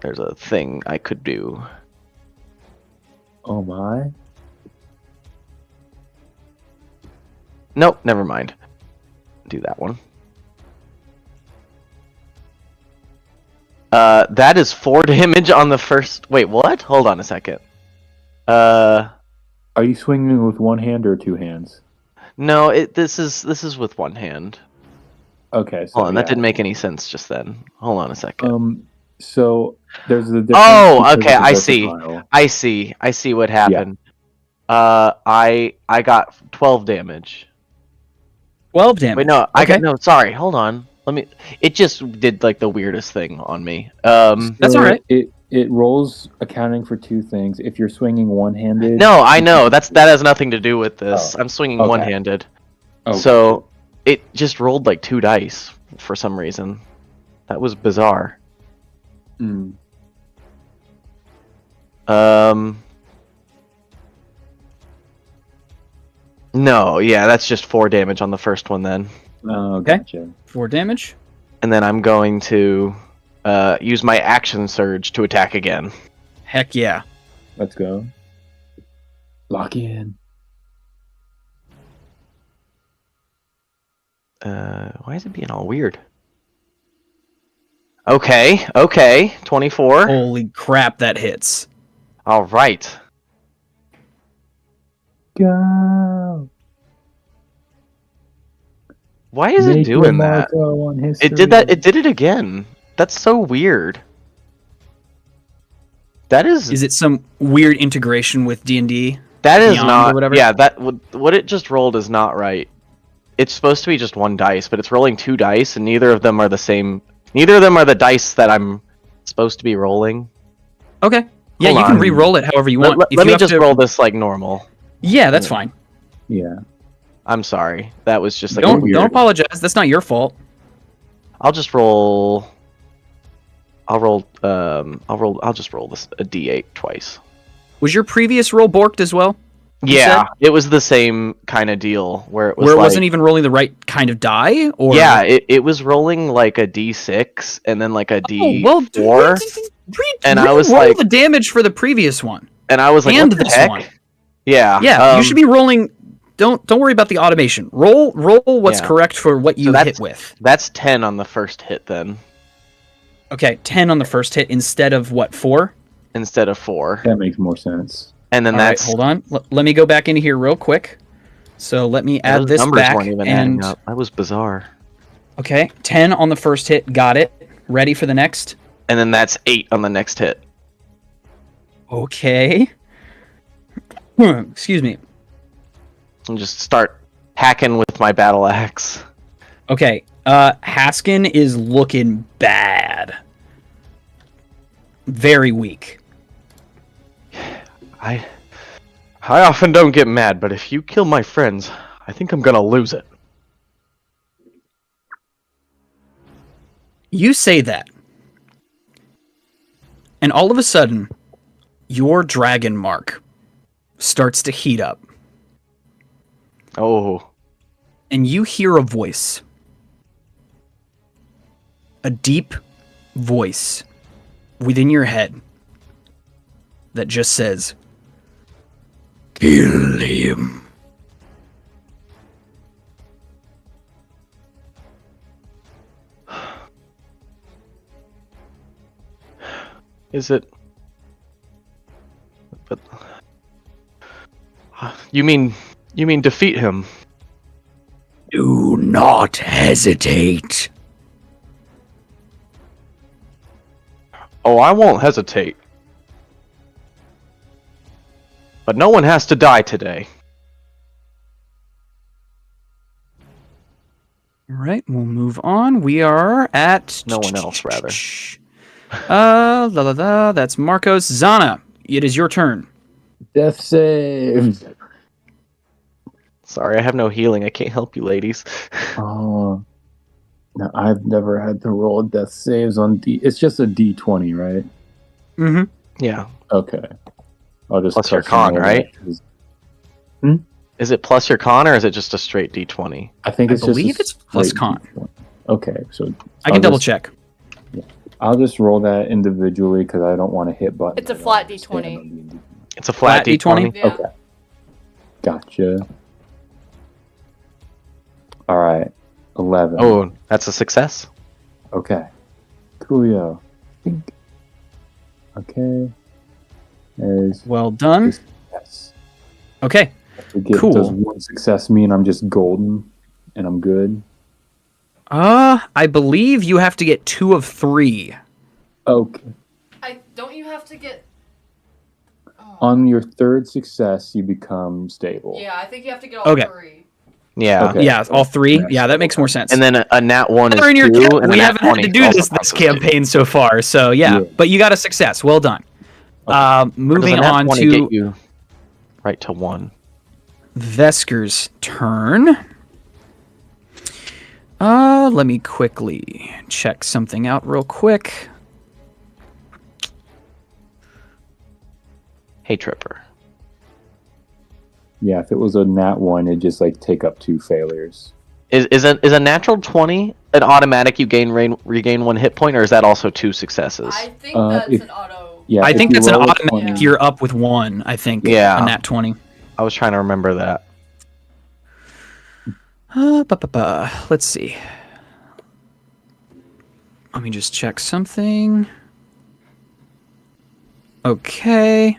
There's a thing I could do. Oh my. Nope, never mind. Do that one. That is 4 damage on the first. Wait, what? Hold on a second. Are you swinging with one hand or two hands? No. This is with one hand. Okay. So Hold on, that yeah. didn't make any sense just then. Hold on a second. So there's the difference. Oh, because okay, it's I see. versatile. I see what happened. I got 12 damage. 12 damage. Wait, no, okay. sorry, hold on. It just did like the weirdest thing on me. That's So all right. It rolls accounting for two things. If you're swinging one-handed. No, I know. That has nothing to do with this. Oh, I'm swinging okay. one-handed. Okay. So it just rolled like 2 dice for some reason. That was bizarre. Mm. No, yeah, that's just 4 damage on the first one then. Oh, Okay. gotcha. 4 damage. And then I'm going to use my action surge to attack again. Heck yeah. Let's go. Lock in. Why is it being all weird? Okay, 24. Holy crap, that hits. All right. Go. Why is it Make your doing that? Marko on history. It did that. It did it again. That's so weird. That is. Is it some weird integration with D&D? That is Beyond or not. whatever? Yeah, what it just rolled is not right. It's supposed to be just 1 dice, but it's rolling 2 dice, and neither of them are the same. Neither of them are the dice that I'm supposed to be rolling. Okay. Yeah, Hold you can on. re-roll it however you want. Let If me you have just to- roll this like normal. Yeah, that's fine. Yeah. I'm sorry. That was just like a Don't weird. don't apologize. That's not your fault. I'll just roll. I'll just roll this a D8 twice. Was your previous roll borked as well? Yeah, it was the same kind of deal where it was Where it like, wasn't even rolling the right kind of die? Or yeah, it was rolling like a D6 and then like a D4, and I was roll like, the damage for the previous one. and I was like, and what the this heck? one. Yeah, Yeah, you should be rolling. Don't worry about the automation. Roll what's Yeah. correct for what you hit with. That's 10 on the first hit then, Okay, 10 on the first hit instead of what, 4? instead of 4, That makes more sense. and then All right, that's hold on. Let me go back into here real quick. So let me add those this numbers back. weren't even And adding up. That was bizarre. okay, 10 on the first hit. Got it. Ready for the next? And then that's 8 on the next hit. Okay. Excuse me. And just start hacking with my battle axe. Okay, Haskin is looking bad. Very weak. I often don't get mad, but if you kill my friends, I think I'm gonna lose it. You say that. And all of a sudden, your dragon mark starts to heat up. Oh, And you hear a voice. A deep voice within your head that just says, "Kill him." is it? But you mean defeat him? Do not hesitate. Oh, I won't hesitate. But no one has to die today. All right, we'll move on. We are at No one else, rather. That's Marko's. Zana, it is your turn. Death save. Sorry, I have no healing. I can't help you, ladies. Oh, no, I've never had to roll death saves on D. It's just a D20, right? Mm-hmm. Yeah. Okay. I'll just Plus your custom con, roll right? that 'cause Is it plus your con, or is it just a straight D20? I think I it's believe just it's plus straight con. D20. Okay, so I can double check. I'll just roll that individually because I don't want to hit buttons. It's a I don't flat understand D20. on D&D. It's a flat Flat D20? D20. Yeah. Okay. Gotcha. All right. 11. Oh, that's a success. Okay. Coolio. Think. Okay. There's Well done. yes. Okay. Cool. Does one success mean I'm just golden and I'm good? I believe you have to get 2 of 3. Okay. Don't you have to get? Oh. On your third success, you become stable. Yeah, I think you have to get all Okay. 3. Yeah. Okay. Yeah, all 3. Yes. Yeah, that makes more sense. And then a nat 1 is Heather in your 2, chat, and we a nat haven't had 20 to do also this counts as 2. campaign so far, so yeah. Yeah. But you got a success. Well done. Okay. Or does Moving a nat on 20 to get you right to 1. Vesker's turn. Let me quickly check something out real quick. Hey, Tripper. Yeah, if it was a nat 1, it'd just like take up 2 failures. Is a natural 20 an automatic you regain 1 hit point, or is that also 2 successes? I think that's that's if- an auto. Yeah, I if think you that's an roll a automatic. 20 You're up with 1, I think. Yeah. A nat 20. I was trying to remember that. Let's see. Let me just check something. Okay.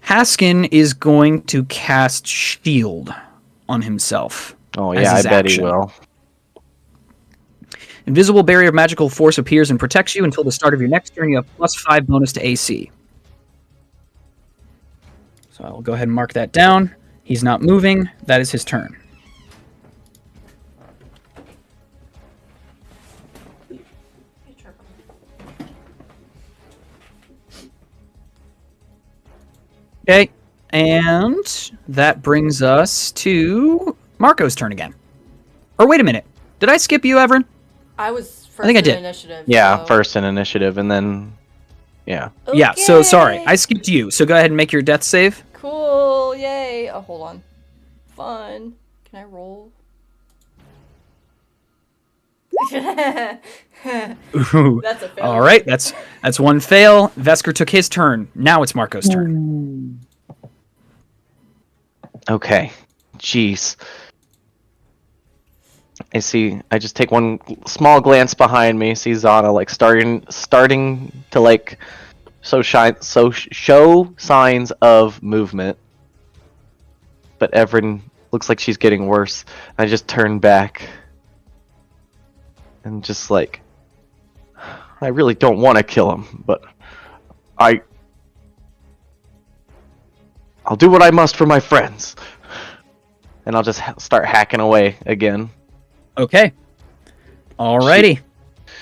Haskin is going to cast Shield on himself. Oh As yeah, I his bet action. he will. Invisible barrier of magical force appears and protects you until the start of your next turn. You have +5 bonus to AC. So I'll go ahead and mark that down. He's not moving. That is his turn. Okay, and that brings us to Marko's turn again. Or wait a minute. Did I skip you, Evren? I was first think I in did. initiative. Yeah, so- first in initiative, and then yeah. Yeah, so sorry. Okay. I skipped you. So go ahead and make your death save. Cool. hold on. Fun. Can I roll? Ooh. That's a failure. All right, that's one fail. Vesker took his turn. Now it's Marko's turn. Okay. Jeez. I just take one small glance behind me, see Zana like starting to like show signs of movement. But Evren looks like she's getting worse. I just turn back and just like, I really don't want to kill him, but I'll do what I must for my friends. And I'll just start hacking away again. Okay. Alrighty.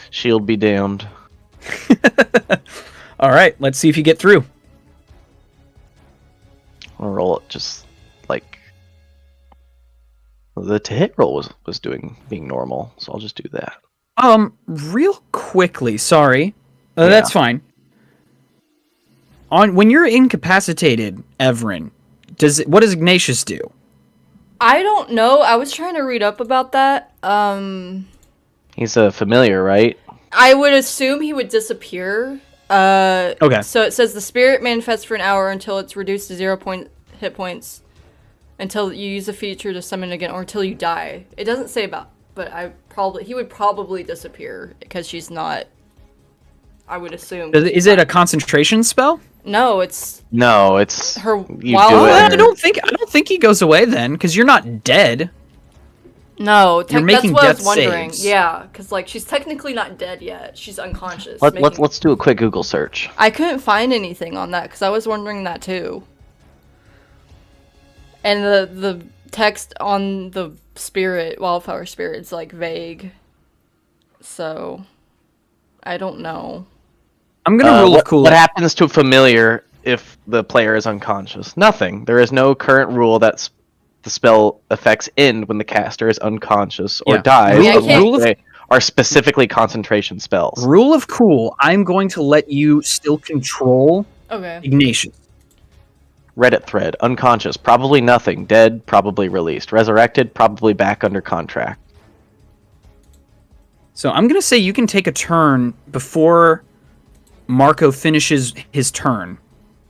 Shield be damned. All right, let's see if you get through. I'll roll it just like the to hit roll was being normal, so I'll just do that. Real quickly, sorry. Yeah. That's fine. When you're incapacitated, Evren, what does Ignatius do? I don't know. I was trying to read up about that. He's a familiar, right? I would assume he would disappear. Okay. So it says the spirit manifests for an hour until it's reduced to 0 hit points, until you use a feature to summon again, or until you die. It doesn't say about, but he would probably disappear because she's not. I would assume. Is it a concentration spell? No, it's You her. do it. I don't think he goes away then, because you're not dead. No, You're making that's what I was death wondering. saves. Yeah, because like she's technically not dead yet. She's unconscious. Let's do a quick Google search. I couldn't find anything on that because I was wondering that too. And the text on the wildflower spirit is like vague. So I don't know. I'm gonna roll a cool. What happens to a familiar if the player is unconscious? Nothing. There is no current rule that the spell effects end when the caster is unconscious or dies. They are specifically concentration spells. Rule of cool. I'm going to let you still control Ignatius. Reddit thread. Unconscious. Probably nothing. Dead. Probably released. Resurrected. Probably back under contract. So I'm going to say you can take a turn before Marko finishes his turn.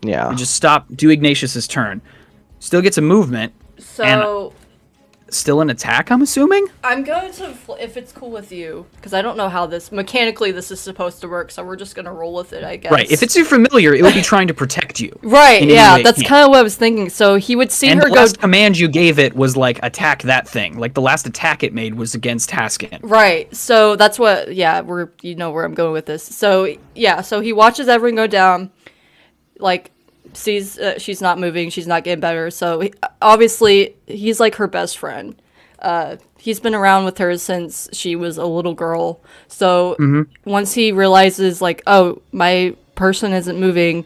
Yeah. And just do Ignatius's turn. Still gets a movement. So still an attack, I'm assuming? I'm going to, if it's cool with you, because I don't know how mechanically this is supposed to work, so we're just going to roll with it, I guess. Right, if it's your familiar, it would be trying to protect you. Right, yeah, that's kind of what I was thinking. So he would see her the last command you gave it was, like, attack that thing. Like, the last attack it made was against Haskin. Right, so that's what, you know where I'm going with this. So, so he watches Evren go down, like, sees she's not moving, she's not getting better, so obviously he's like her best friend. He's been around with her since she was a little girl, so once he realizes like, oh, my person isn't moving,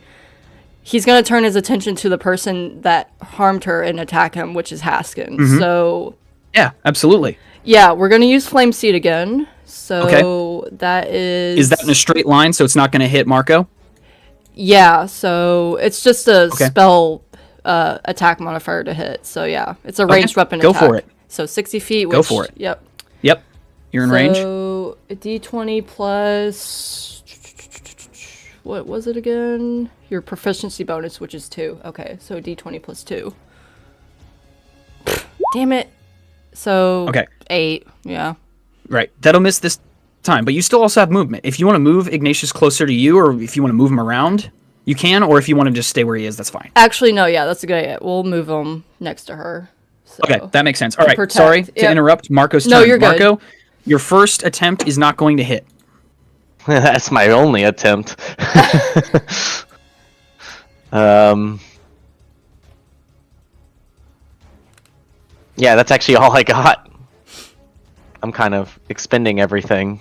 he's gonna turn his attention to the person that harmed her and attack him, which is Haskin. So yeah, absolutely. Yeah, we're gonna use Flame Seed again, so that is that in a straight line, so it's not gonna hit Marko? Yeah, so it's just a spell attack modifier to hit. So yeah, it's a ranged weapon attack. Go for it. So 60 feet. Go for it. Yep. You're in range. So D20 plus, what was it again? Your proficiency bonus, which is 2. Okay, so D20 plus 2. Damn it. So 8. Yeah. Right. That'll miss this time, but you still also have movement. If you want to move Ignatius closer to you, or if you want to move him around, you can, or if you want to just stay where he is, that's fine. Actually, no, that's a good idea. We'll move him next to her. So. Okay, that makes sense. All right, Protect. sorry to interrupt Marko's turn. No, you're good. Marko, your first attempt is not going to hit. That's my only attempt. Yeah, that's actually all I got. I'm kind of expending everything.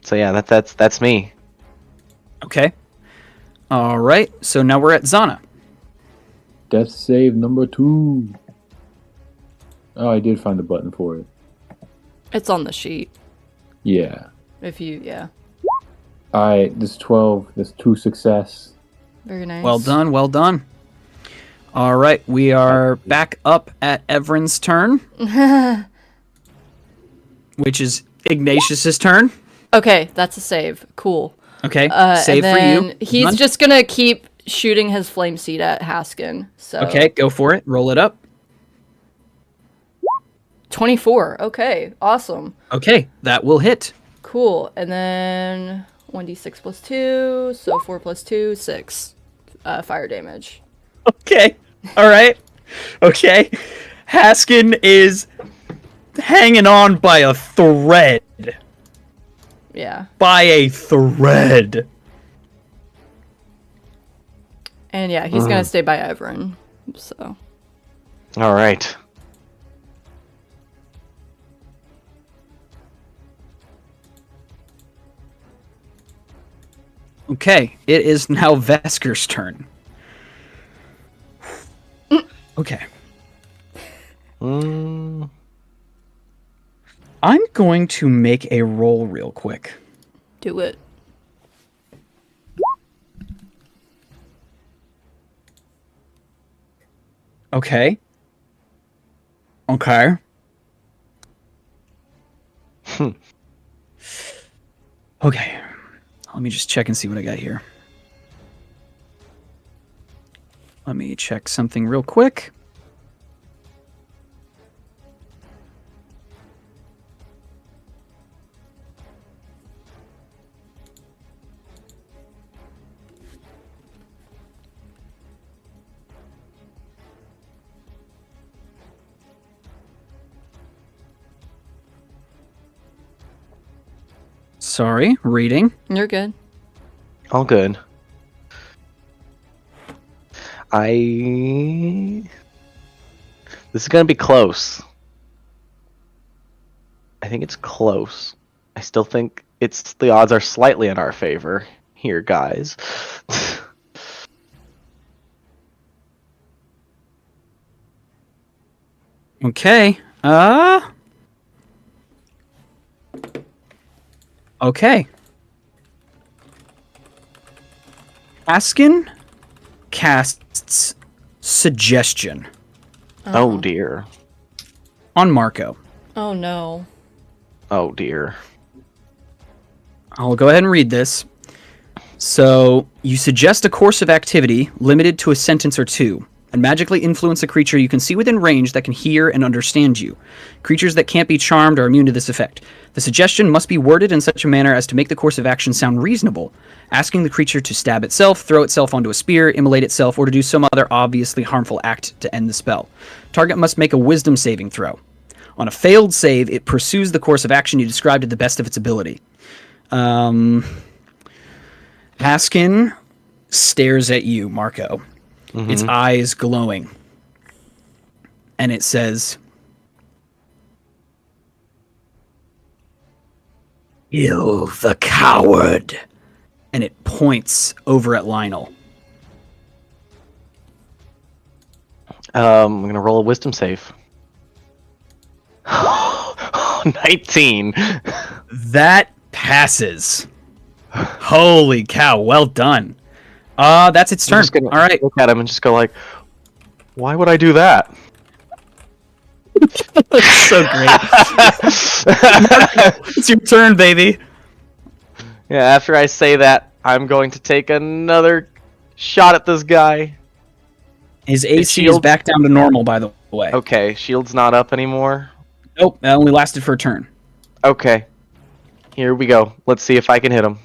So yeah, that's me. Okay. All right. So now we're at Zana. Death save number 2. Oh, I did find the button for it. It's on the sheet. Yeah. If you, Alright, this 12, this 2 success. Very nice. Well done, well done. All right, we are back up at Evren's turn, which is Ignatius's turn. Okay, that's a save. Cool. Okay, And save for then you. he's None? just gonna keep shooting his flame seed at Haskin. So Okay, go for it. Roll it up. 24. Okay, awesome. Okay, that will hit. Cool. And then 1d6 plus 2, so 4 plus 2, 6 fire damage. Okay, all right. Okay, Haskin is hanging on by a thread. Yeah. By a thread. And yeah, he's gonna stay by Evren. So. All right. Okay, it is now Vesker's turn. Okay. Mm, I'm going to make a roll real quick. Do it. Okay. Okay. Okay. Let me just check and see what I got here. Let me check something real quick. Sorry, reading. You're good. all good. This is gonna be close. I think it's close. I still think the odds are slightly in our favor here, guys. Okay. Okay. Askin casts Suggestion Oh dear. on Marko. Oh no. Oh dear. I'll go ahead and read this. So, you suggest a course of activity limited to a sentence or two, and magically influence a creature you can see within range that can hear and understand you. Creatures that can't be charmed are immune to this effect. The suggestion must be worded in such a manner as to make the course of action sound reasonable, asking the creature to stab itself, throw itself onto a spear, immolate itself, or to do some other obviously harmful act to end the spell. Target must make a wisdom saving throw. On a failed save, it pursues the course of action you described to the best of its ability. Haskin stares at you, Marko. Its eyes glowing. And it says, "You the coward." And it points over at Lionel. I'm gonna roll a wisdom save. 19. That passes. Holy cow, well done. That's its I'm turn. just gonna All right. look at him and just go like, why would I do that? That's so great. It's your turn, baby. Yeah, after I say that, I'm going to take another shot at this guy. His AC is shield- back down to normal, by the way. Okay, shield's not up anymore. Nope, that only lasted for a turn. Okay. Here we go. Let's see if I can hit him.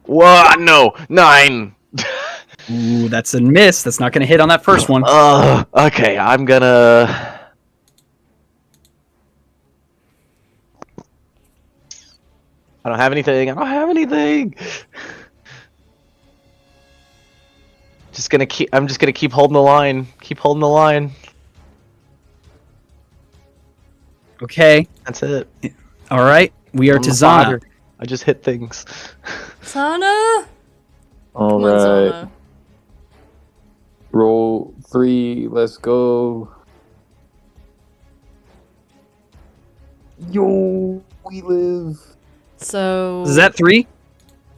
Whoa, no! 9! Ooh, that's a miss. That's not going to hit on that first one. Okay, I'm gonna... I don't have anything. I'm just gonna keep holding the line. Keep holding the line. Okay. That's it. All right. We are I'm to the Zana. fodder. I just hit things. Zana! All Come on, right. Zana. Roll 3. Let's go. Yo, we live. So Is that 3?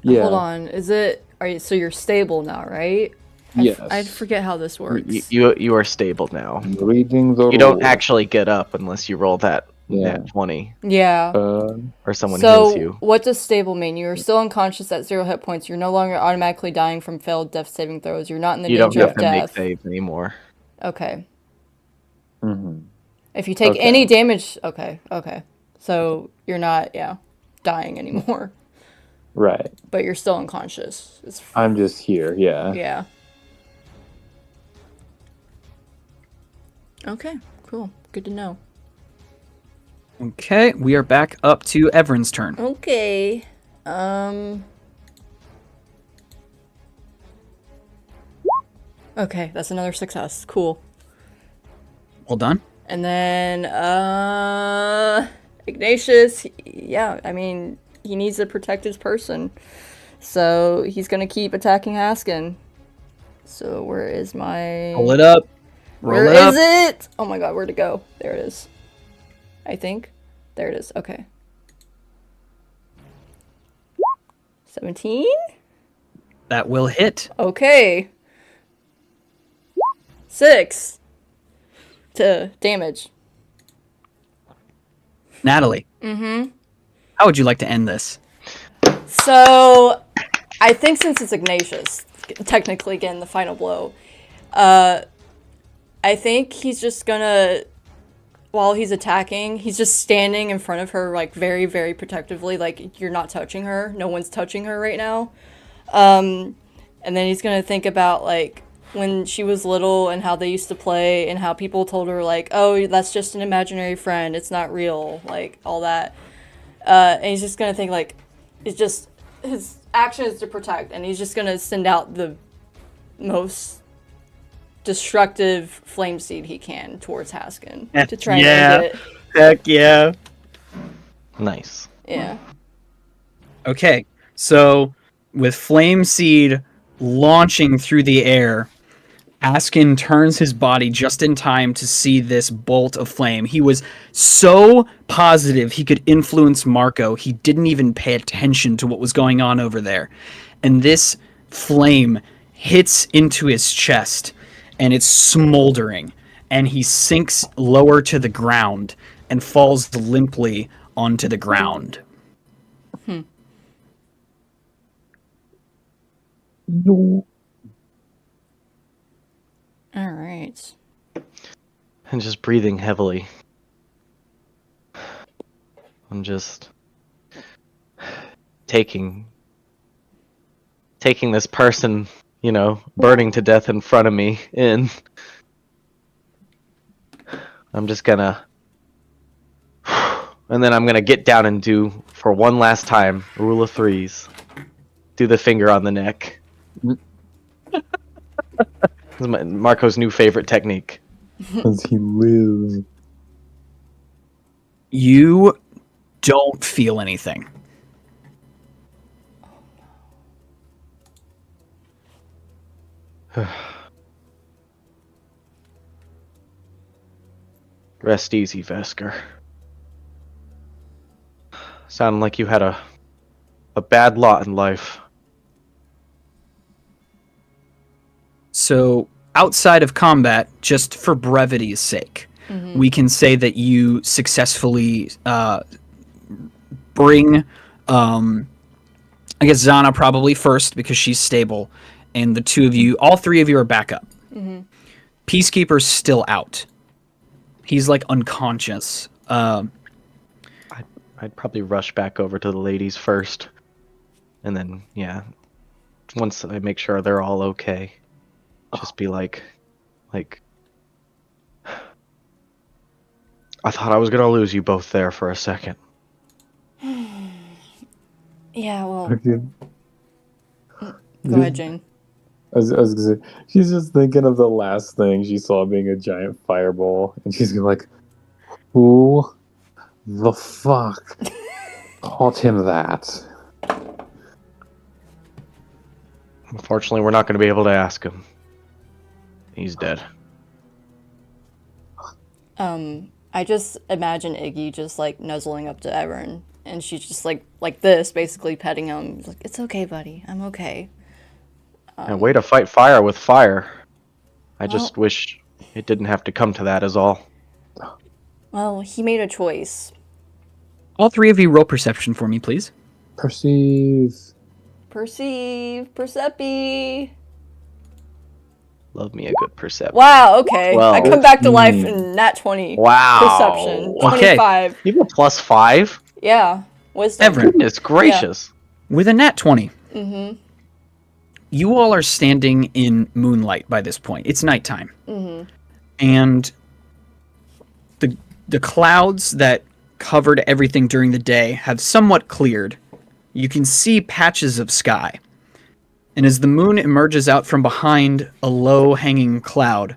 Yeah. hold on. Is it Are you? So you're stable now, right? Yes. I forget how this works. You are stable now. I'm reading the You don't rule. actually get up unless you roll that Yeah. 20 Yeah. or someone heals you. So what does stable mean? You are still unconscious at 0 hit points. You're no longer automatically dying from failed death saving throws. You're not in the You don't danger have of to make death. saves anymore. Okay. Mm-hmm. If you take Okay. any damage, okay. So you're not, dying anymore, Right. but you're still unconscious. I'm just here, yeah. Yeah. Okay, cool. Good to know. Okay, we are back up to Evren's turn. Okay. Okay, that's another success. Cool. Well done. And then, Ignatius, yeah, I mean, he needs to protect his person. So he's gonna keep attacking Haskin. So where is my... Roll it up. Roll Where it up. is it? Oh my god, where'd it go? There it is. I think. There it is. Okay. 17? That will hit. Okay. 6 to damage. Natalie. Mm-hmm. How would you like to end this? So, I think since it's Ignatius, technically again the final blow, I think he's just gonna, while he's attacking, he's just standing in front of her, like, very, very protectively, like, you're not touching her, no one's touching her right now. And then he's gonna think about, like, when she was little and how they used to play and how people told her, like, oh, that's just an imaginary friend, it's not real, like, all that. And he's just gonna think, like, it's just, his action is to protect, and he's just gonna send out the most destructive flame seed he can towards Haskin to try and end it. Heck yeah. Nice. Yeah. Okay, so with Flame Seed launching through the air, Askin turns his body just in time to see this bolt of flame. He was so positive he could influence Marko, he didn't even pay attention to what was going on over there. And this flame hits into his chest, and it's smoldering, and he sinks lower to the ground and falls limply onto the ground. No. All right. And just breathing heavily. I'm just taking this person, you know, burning to death in front of me in. I'm just gonna, and then I'm gonna get down and do, for one last time, rule of threes. Do the finger on the neck. This is Marco's new favorite technique. Because he lives. You don't feel anything. Rest easy, Vesker. Sounded like you had a bad lot in life. So, outside of combat, just for brevity's sake, we can say that you successfully bring, I guess Zana probably first because she's stable, and the two of you, all three of you are back up. Peacekeeper's still out. He's like unconscious. I'd probably rush back over to the ladies first. And then, yeah, once I make sure they're all okay, just be like, I thought I was gonna lose you both there for a second. Yeah, well, Okay. go ahead, Jane. I was gonna say, she's just thinking of the last thing she saw being a giant fireball, and she's gonna be like, who the fuck taught him that? Unfortunately, we're not gonna be able to ask him. He's dead. I just imagine Iggy just like nuzzling up to Evren, and she's just like this, basically petting him. Like, it's okay, buddy. I'm okay. And way to fight fire with fire. I Well- just wish it didn't have to come to that is all. Well, he made a choice. All three of you roll perception for me, please. Perceive. Perceive, Percepi. Love me a good perception. Wow, okay. I Well, come back to life in nat 20. Wow. Perception. Okay. 25. You have a +5? Yeah. Wisdom. Evren. Goodness gracious. With a nat 20, Mm-hmm. you all are standing in moonlight by this point. It's nighttime. Mm-hmm. And the clouds that covered everything during the day have somewhat cleared. You can see patches of sky. And as the moon emerges out from behind a low-hanging cloud,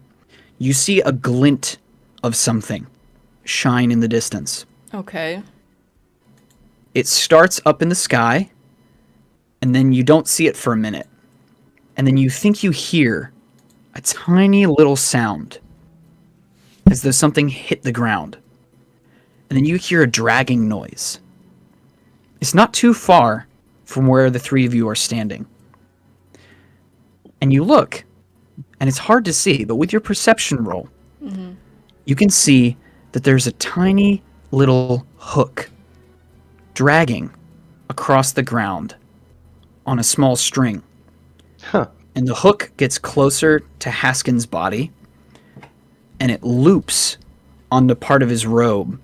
you see a glint of something shine in the distance. Okay. It starts up in the sky, and then you don't see it for a minute. And then you think you hear a tiny little sound, as though something hit the ground. And then you hear a dragging noise. It's not too far from where the three of you are standing. And you look, and it's hard to see, but with your perception roll, you can see that there's a tiny little hook dragging across the ground on a small string. Huh. And the hook gets closer to Haskin's body, and it loops on the part of his robe.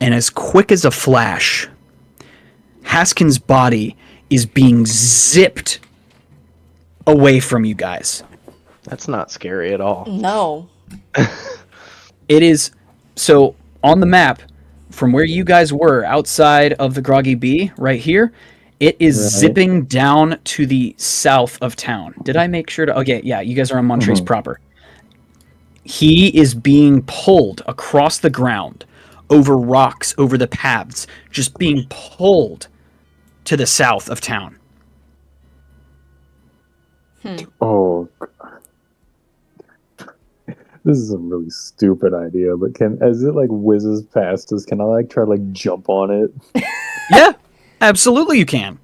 And as quick as a flash, Haskin's body is being zipped away from you guys. That's not scary at all. No. It is, so on the map, from where you guys were outside of the Groggy Bee, right here, it is Right. zipping down to the south of town. Did I make sure to? Okay, yeah, you guys are on Montrese proper. He is being pulled across the ground, over rocks, over the paths, just being pulled to the south of town. Oh, this is a really stupid idea, but as it like whizzes past us, can I like try to like jump on it? Yeah, absolutely you can.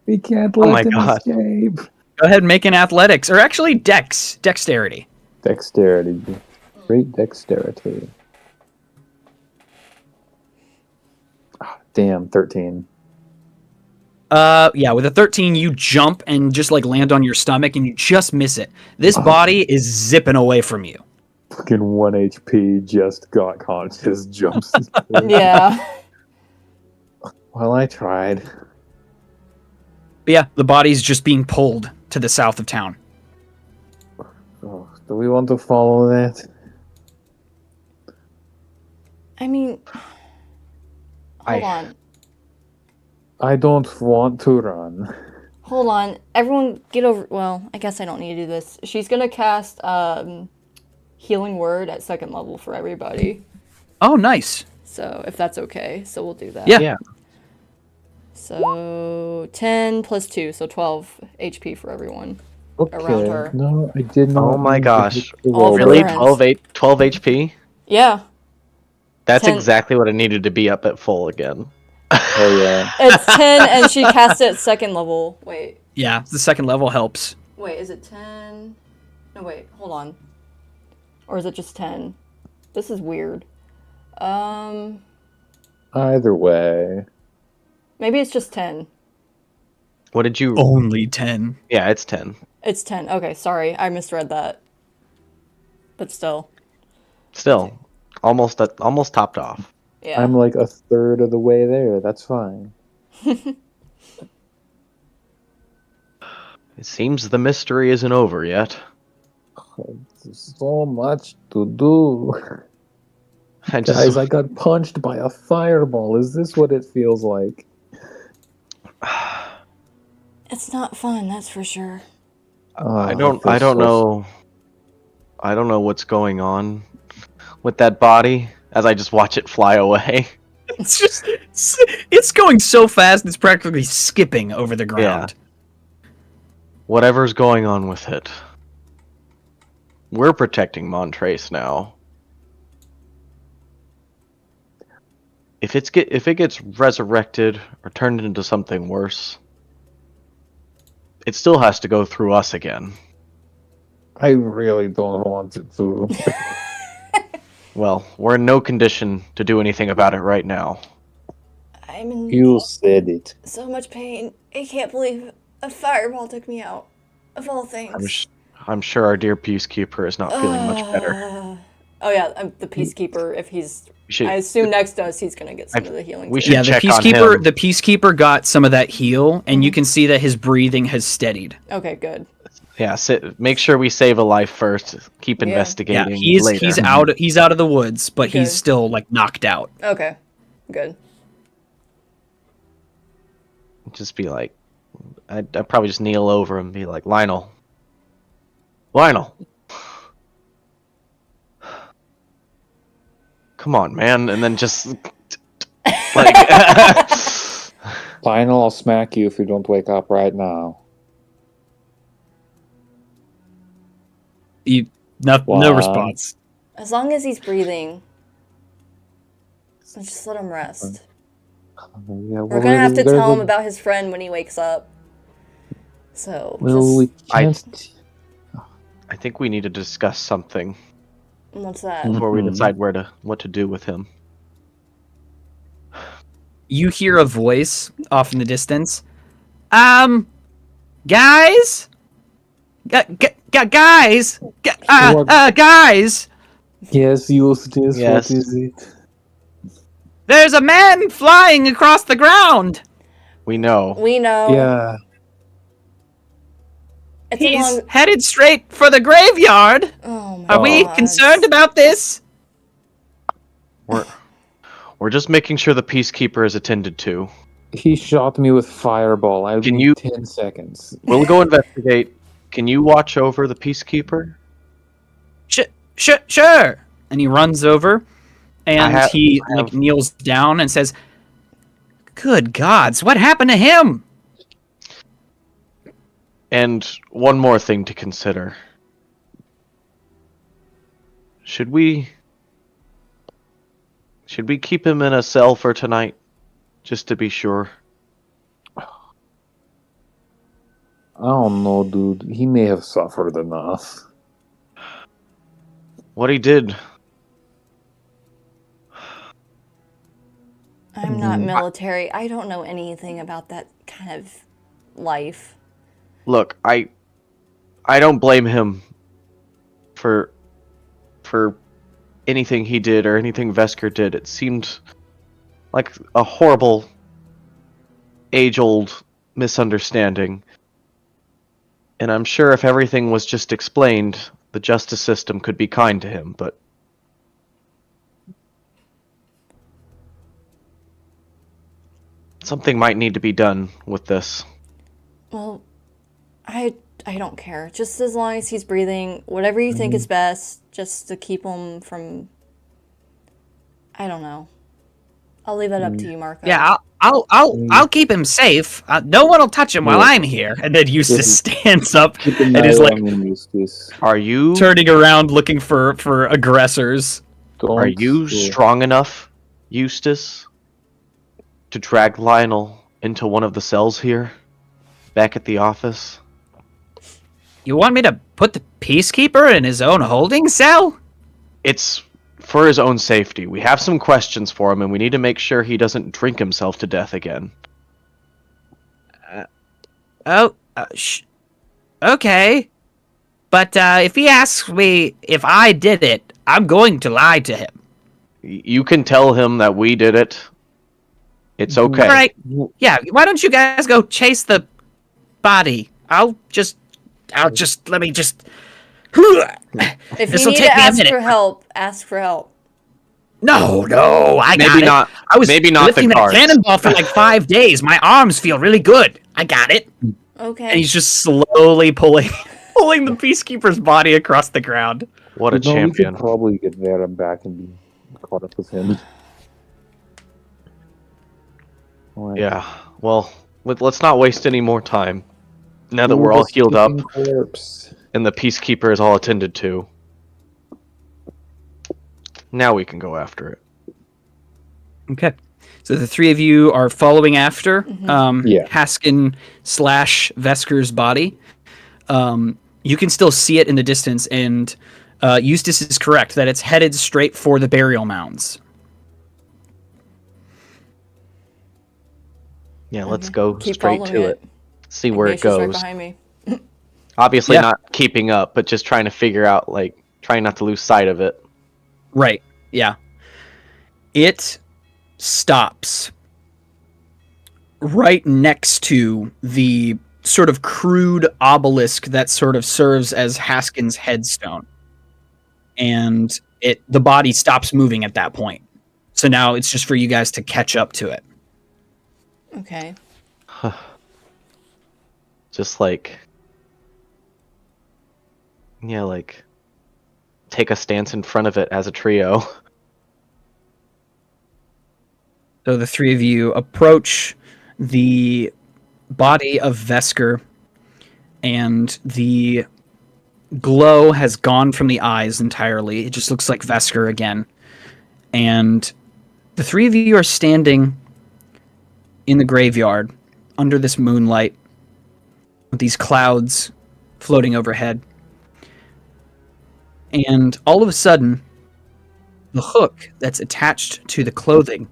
We can't Oh let my him God. escape. Go ahead and make an athletics, or actually dexterity. Dexterity, great dexterity. Ah, damn, 13. Yeah, with a 13, you jump and just like land on your stomach, and you just miss it. This body is zipping away from you. Fucking 1 HP, just got conscious, jumps. Yeah. Well, I tried. But yeah, the body's just being pulled to the south of town. Oh, do we want to follow that? I mean, hold on. I don't want to run. Hold on. Everyone get over. Well, I guess I don't need to do this. She's going to cast Healing Word at 2nd level for everybody. Oh, nice. So, if that's okay. So, we'll do that. Yeah. Yeah. So, 10 plus 2. So, 12 HP for everyone. Okay. Around her. No, I did not. Oh my mean to gosh. hit the All roll. for Really? her. 12 HP? Yeah. That's 10. exactly what I needed to be up at full again. Oh yeah. It's 10 and she cast it at 2nd level. Wait. Yeah, the 2nd level helps. Wait, is it 10? No, wait. Hold on. Or is it just 10? This is weird. Either way. Maybe it's just 10. What did you... Only 10. Yeah, it's 10. It's 10. Okay, sorry. I misread that. But still. Still, almost topped off. Yeah. I'm like a third of the way there. That's fine. It seems the mystery isn't over yet. There's so much to do. I just... Guys, I got punched by a fireball. Is this what it feels like? It's not fun, that's for sure. I Oh, don't feel so- know. I don't know what's going on with that body as I just watch it fly away. It's going so fast, it's practically skipping over the ground. Whatever's going on with it. We're protecting Montrese now. If it gets resurrected or turned into something worse, it still has to go through us again. I really don't want it to. Well, we're in no condition to do anything about it right now. I'm in You said it. so much pain. I can't believe a fireball took me out. Of all things. I'm sure our dear peacekeeper is not feeling much better. Oh yeah, the peacekeeper. If he's, I assume next to us, he's gonna get some of the healing. We too. should Yeah, the check on peacekeeper. him. The peacekeeper got some of that heal, and you can see that his breathing has steadied. Okay, good. Yeah, make sure we save a life first. Keep Yeah. Yeah, investigating he's later. he's out of the woods, but Good. he's still like knocked out. Okay, good. Just be like, I'd probably just kneel over and be like, Lionel. Come on, man. And then just like Lionel, I'll smack you if you don't wake up right now. No Wow. response. As long as he's breathing, so just let him rest. Yeah, We're gonna have to tell him about his friend when he wakes up. So Well, we can't. I think we need to discuss something what's that? before we Mhm. decide what to do with him. You hear a voice off in the distance. Guys, guys, guys. Yes, Eustace. Yes. What is it? There's a man flying across the ground. We know. We know. Yeah. It's He's along. headed straight for the graveyard. Oh my Are we God. concerned about this? We're just making sure the peacekeeper is attended to. He shot me with fireball. I Can need you- 10 seconds. We'll go investigate. Can you watch over the peacekeeper? Sure. And he runs over, and I he like kneels down and says, "Good gods, what happened to him?" And one more thing to consider. Should we keep him in a cell for tonight? Just to be sure. I don't know, dude. He may have suffered enough. What he did. I'm not military. I don't know anything about that kind of life. Look, I don't blame him for anything he did or anything Vesker did. It seemed like a horrible age-old misunderstanding. And I'm sure if everything was just explained, the justice system could be kind to him, but something might need to be done with this. Well, I don't care. Just as long as he's breathing, whatever you think is best, just to keep him from. I don't know. I'll leave that up to you, Marko. Yeah, I'll keep him safe. No one will touch him while I'm here. And then Eustace stands up Keep an and is eye like on him, Eustace. Are you turning around looking for aggressors. Are you strong enough, Eustace, to drag Lionel into one of the cells here, back at the office? You want me to put the peacekeeper in his own holding cell? It's for his own safety. We have some questions for him, and we need to make sure he doesn't drink himself to death again. Okay. But if he asks me if I did it, I'm going to lie to him. You can tell him that we did it. It's okay. All right. Yeah, why don't you guys go chase the body? Let me just... If This'll you need take to me a ask minute. for help, ask for help. No, I got Maybe it. not. I was Maybe not lifting the that cards. cannonball for like 5 days. My arms feel really good. I got it. Okay. And he's just slowly pulling the peacekeeper's body across the ground. What a We champion. could probably get there and back and be caught up with him. Alright. Yeah. Well, let's not waste any more time. Now that we're all healed up Corpse. and the peacekeeper is all attended to, now we can go after it. Okay. So the three of you are following after Yeah. Haskin / Vesker's body. You can still see it in the distance, and Eustace is correct that it's headed straight for the burial mounds. Yeah, let's Okay. go Keep straight following to it. See where it Ignatius right goes. behind me. Obviously Yeah. not keeping up, but just trying to figure out, like, trying not to lose sight of it. Right, yeah. It stops right next to the sort of crude obelisk that sort of serves as Haskin's headstone. And the body stops moving at that point. So now it's just for you guys to catch up to it. Okay. Just like, yeah, like, take a stance in front of it as a trio. So the three of you approach the body of Vesker, and the glow has gone from the eyes entirely. It just looks like Vesker again. And the three of you are standing in the graveyard under this moonlight with these clouds floating overhead. And all of a sudden, the hook that's attached to the clothing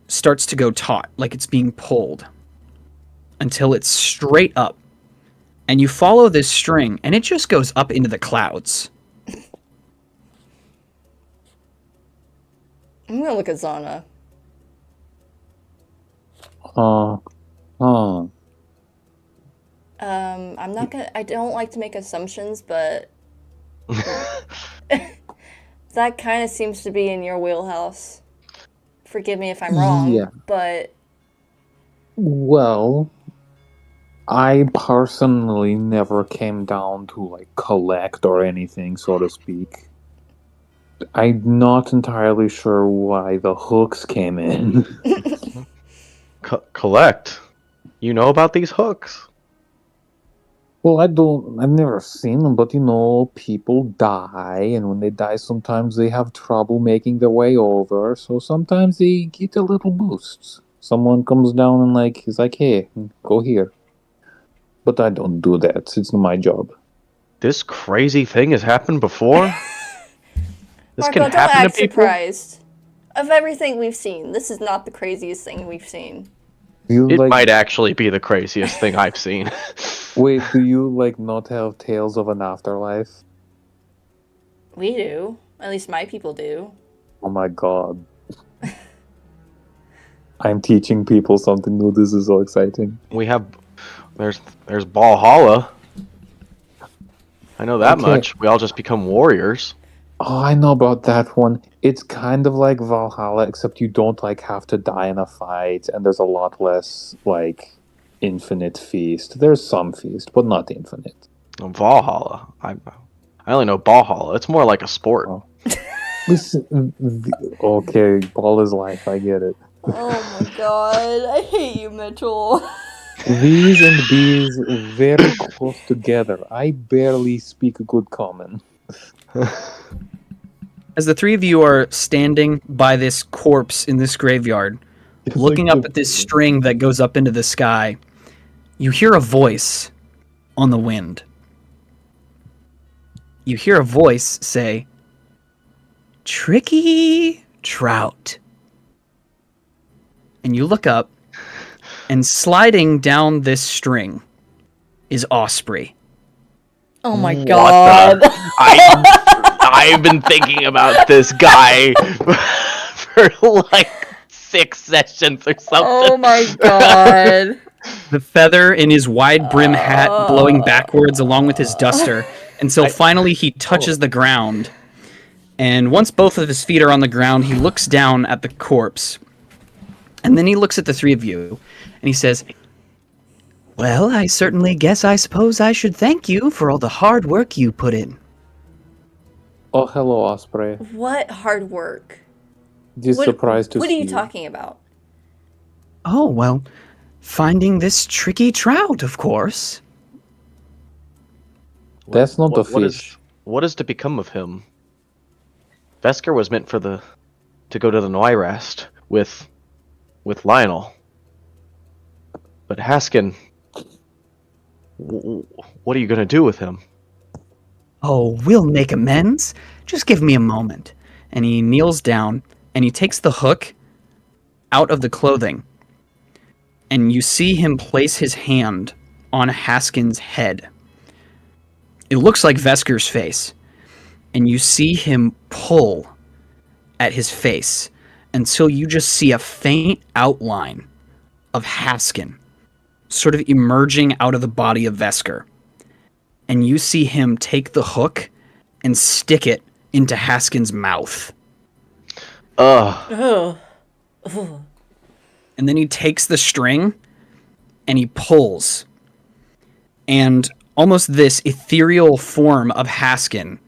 starts to go taut, like it's being pulled, until it's straight up. And you follow this string, and it just goes up into the clouds. I'm gonna look at Zana. I'm not gonna. I don't like to make assumptions, but that kind of seems to be in your wheelhouse. Forgive me if I'm wrong, Yeah. but Well, I personally never came down to like collect or anything, so to speak. I'm not entirely sure why the hooks came in. Collect. You know about these hooks? Well, I've never seen them, but people die, and when they die, sometimes they have trouble making their way over, so sometimes they get a little boost. Someone comes down and is like, hey, go here. But I don't do that. It's not my job. This crazy thing has happened before? This Marko, can don't happen to act people? surprised. Of everything we've seen, this is not the craziest thing we've seen. It might actually be the craziest thing I've seen. Wait, do you not have tales of an afterlife? We do. At least my people do. Oh my god. I'm teaching people something new. This is so exciting. There's Valhalla. I know that Okay. much. We all just become warriors. Oh, I know about that one. It's kind of like Valhalla, except you don't have to die in a fight, and there's a lot less infinite feast. There's some feast, but not infinite. Valhalla. I only know Valhalla. It's more like a sport. Oh. Okay, ball is life. I get it. Oh my god, I hate you, Mitchell. These and bees very close together. I barely speak good common. As the three of you are standing by this corpse in this graveyard, looking up at this string that goes up into the sky, you hear a voice on the wind. You hear a voice say, "Tricky trout." And you look up, and sliding down this string is Osprey. Oh my What god. I've been thinking about this guy for 6 sessions or something. Oh my god. The feather in his wide brim hat blowing backwards along with his duster until finally he touches the ground. And once both of his feet are on the ground, he looks down at the corpse. And then he looks at the three of you and he says, "Well, I suppose I should thank you for all the hard work you put in." Oh, hello, Osprey. What hard work? Just surprised to see What are you talking about? "Oh, well, finding this tricky trout, of course." That's not a fish. What is to become of him? Vesker was meant to go to the Neurest. with Lionel. But Haskin, what are you gonna do with him? Oh, we'll make amends. Just give me a moment. And he kneels down, and he takes the hook out of the clothing. And you see him place his hand on Haskin's head. It looks like Vesker's face. And you see him pull at his face until you just see a faint outline of Haskin sort of emerging out of the body of Vesker. And you see him take the hook and stick it into Haskin's mouth. Ugh. Oh. And then he takes the string and he pulls. And almost this ethereal form of Haskin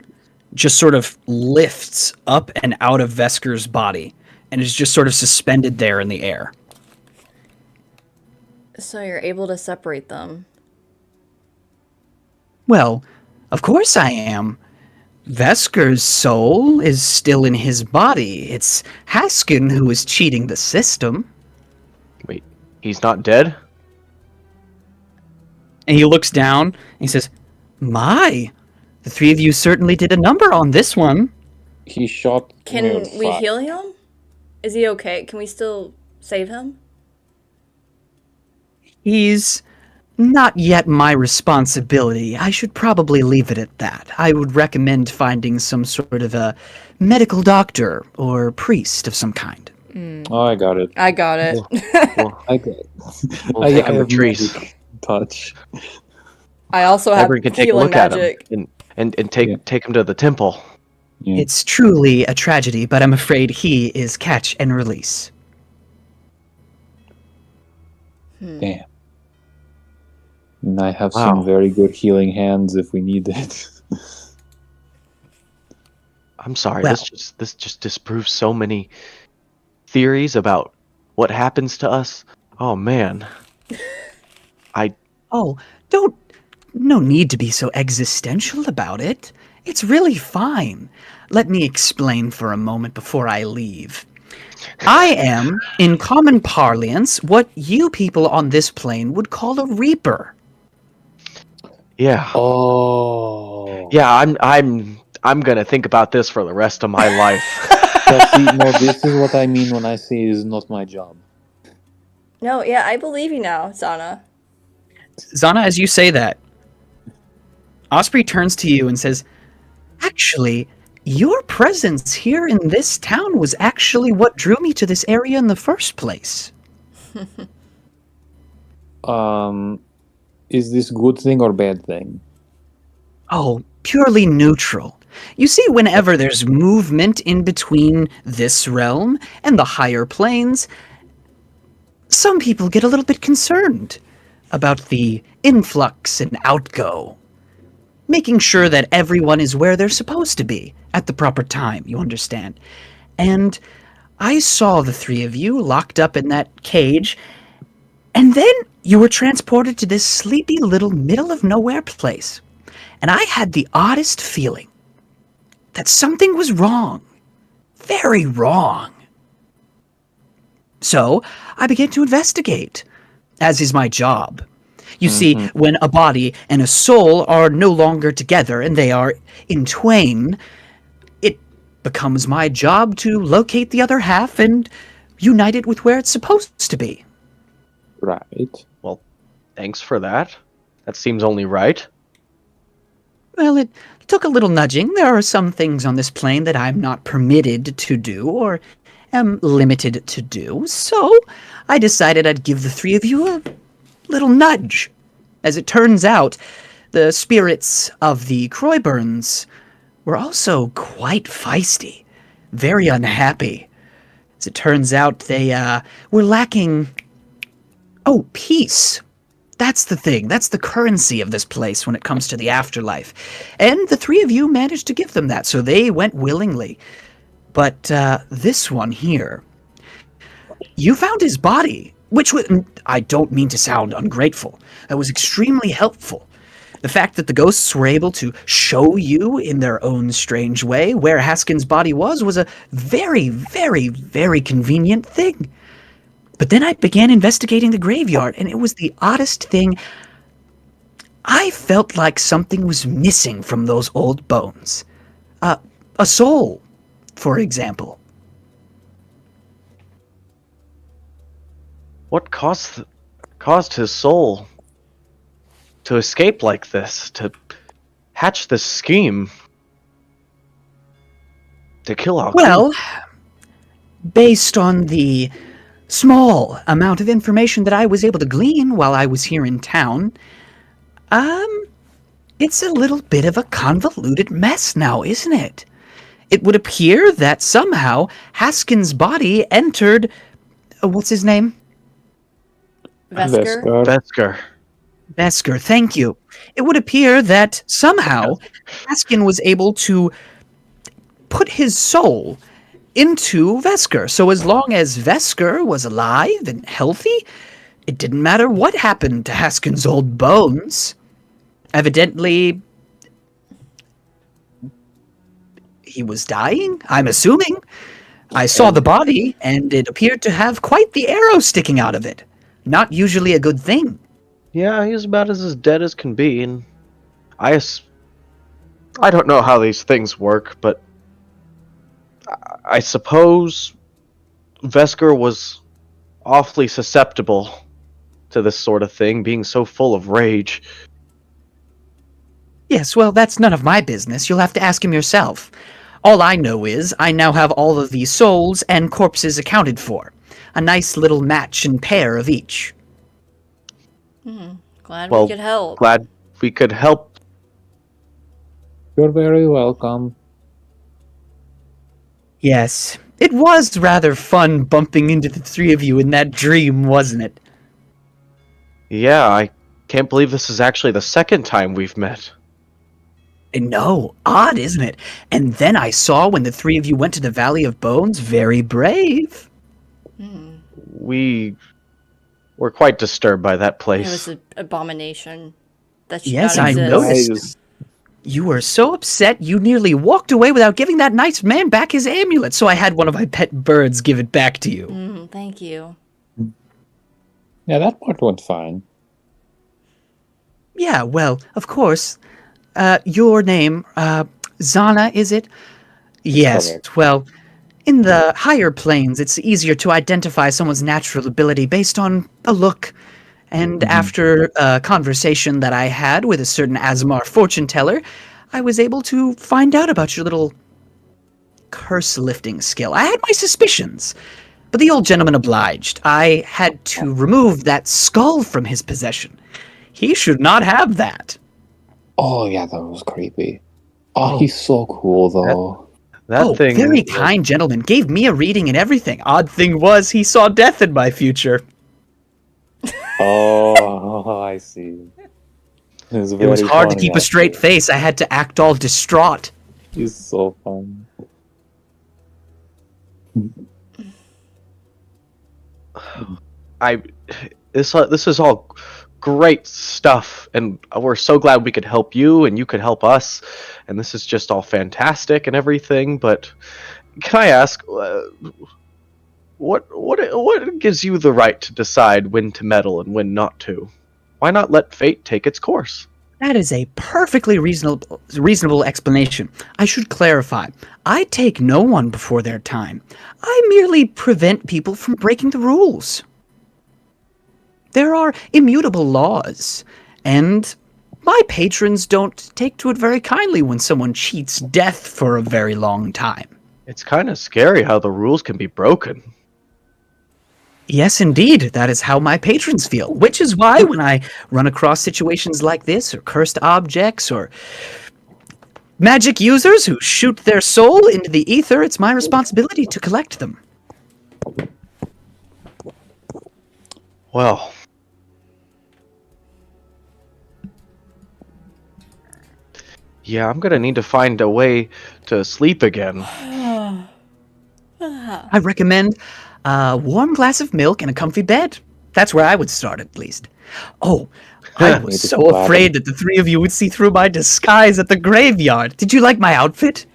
just sort of lifts up and out of Vesker's body and is just sort of suspended there in the air. So you're able to separate them. Well, of course I am. Vesker's soul is still in his body. It's Haskin who is cheating the system. Wait, he's not dead? And he looks down and he says, My, the three of you certainly did a number on this one. He shot. Can we heal him? Is he okay? Can we still save him? He's not yet my responsibility. I should probably leave it at that. I would recommend finding some sort of a medical doctor or priest of some kind. Oh, I got it. I got it. Well, I got it. we'll take him to have Trees. magic touch. I also have Evren can take a healing look at magic. him and take him to the temple. Yeah. It's truly a tragedy, but I'm afraid he is catch and release. Damn. And I have Wow. some very good healing hands if we need it. I'm sorry. Well- This just disproves so many theories about what happens to us. Oh man. Oh, no need to be so existential about it. It's really fine. Let me explain for a moment before I leave. I am, in common parlance, what you people on this plane would call a reaper. Yeah. Oh. Yeah, I'm gonna think about this for the rest of my life. See, no, this is what I mean when I say it is not my job. No, yeah, I believe you now, Zana. Zana, as you say that, Osprey turns to you and says, Actually, your presence here in this town was actually what drew me to this area in the first place. Is this good thing or bad thing? Oh, purely neutral. You see, whenever there's movement in between this realm and the higher planes, some people get a little bit concerned about the influx and outgo. Making sure that everyone is where they're supposed to be at the proper time, you understand. And I saw the three of you locked up in that cage, and then you were transported to this sleepy little middle-of-nowhere place. And I had the oddest feeling that something was wrong. Very wrong. So I began to investigate, as is my job. You see, when a body and a soul are no longer together and they are in twain, it becomes my job to locate the other half and unite it with where it's supposed to be. Right. Well, thanks for that. That seems only right. Well, it took a little nudging. There are some things on this plane that I'm not permitted to do or am limited to do, so I decided I'd give the three of you a little nudge. As it turns out, the spirits of the Croyburns were also quite feisty, very unhappy. As it turns out, they were lacking... Oh, peace. That's the thing. That's the currency of this place when it comes to the afterlife. And the three of you managed to give them that, so they went willingly. But this one here, you found his body, which was, I don't mean to sound ungrateful, that was extremely helpful. The fact that the ghosts were able to show you in their own strange way where Haskins' body was a very, very, very convenient thing. But then I began investigating the graveyard, and it was the oddest thing. I felt like something was missing from those old bones. A soul, for example. What caused his soul to escape like this, to hatch this scheme, to kill our Well, based on the small amount of information that I was able to glean while I was here in town, it's a little bit of a convoluted mess now, isn't it? It would appear that somehow Haskins' body entered... what's his name? Vesker? Vesker. Vesker, thank you. It would appear that somehow Haskin was able to put his soul into Vesker. So as long as Vesker was alive and healthy, it didn't matter what happened to Haskin's old bones. Evidently, he was dying, I'm assuming. I saw the body, and it appeared to have quite the arrow sticking out of it. Not usually a good thing. Yeah, he's about as dead as can be, and I don't know how these things work, but I suppose Vesker was awfully susceptible to this sort of thing, being so full of rage. Yes, well, that's none of my business. You'll have to ask him yourself. All I know is I now have all of these souls and corpses accounted for. A nice little match and pair of each. Glad Well, we could help. Glad we could help. You're very welcome. Yes, it was rather fun bumping into the three of you in that dream, wasn't it? Yeah, I can't believe this is actually the second time we've met. No, odd, isn't it? And then I saw when the three of you went to the Valley of Bones, very brave. We were quite disturbed by that It place. was an abomination. That should Yes, not I exist. noticed. You were so upset you nearly walked away without giving that nice man back his amulet, so I had one of my pet birds give it back to you. Thank you. Yeah, that part went fine. Yeah, well, of course. Your name, Zana, is it? Yes, correct. well, in the higher planes, it's easier to identify someone's natural ability based on a look. And after a conversation that I had with a certain Aasimar fortune teller, I was able to find out about your little curse-lifting skill. I had my suspicions, but the old gentleman obliged. I had to remove that skull from his possession. He should not have that. Oh, yeah, that was creepy. Oh, he's so cool, though. That thing. Very kind gentleman. Gave me a reading and everything. Odd thing was, he saw death in my future. Oh, I see. It was hard to keep a straight face. I had to act all distraught. He's so fun. This is all great stuff, and we're so glad we could help you, and you could help us, and this is just all fantastic and everything. But can I ask, what gives you the right to decide when to meddle and when not to? Why not let fate take its course? That is a perfectly reasonable explanation. I should clarify. I take no one before their time. I merely prevent people from breaking the rules. There are immutable laws, and my patrons don't take to it very kindly when someone cheats death for a very long time. It's kind of scary how the rules can be broken. Yes, indeed. That is how my patrons feel, which is why when I run across situations like this, or cursed objects, or magic users who shoot their soul into the ether, it's my responsibility to collect them. Well, yeah, I'm gonna need to find a way to sleep again. I recommend a warm glass of milk and a comfy bed. That's where I would start, at least. Oh, I was Maybe so afraid that the three of you would see through my disguise at the graveyard. Did you like my outfit?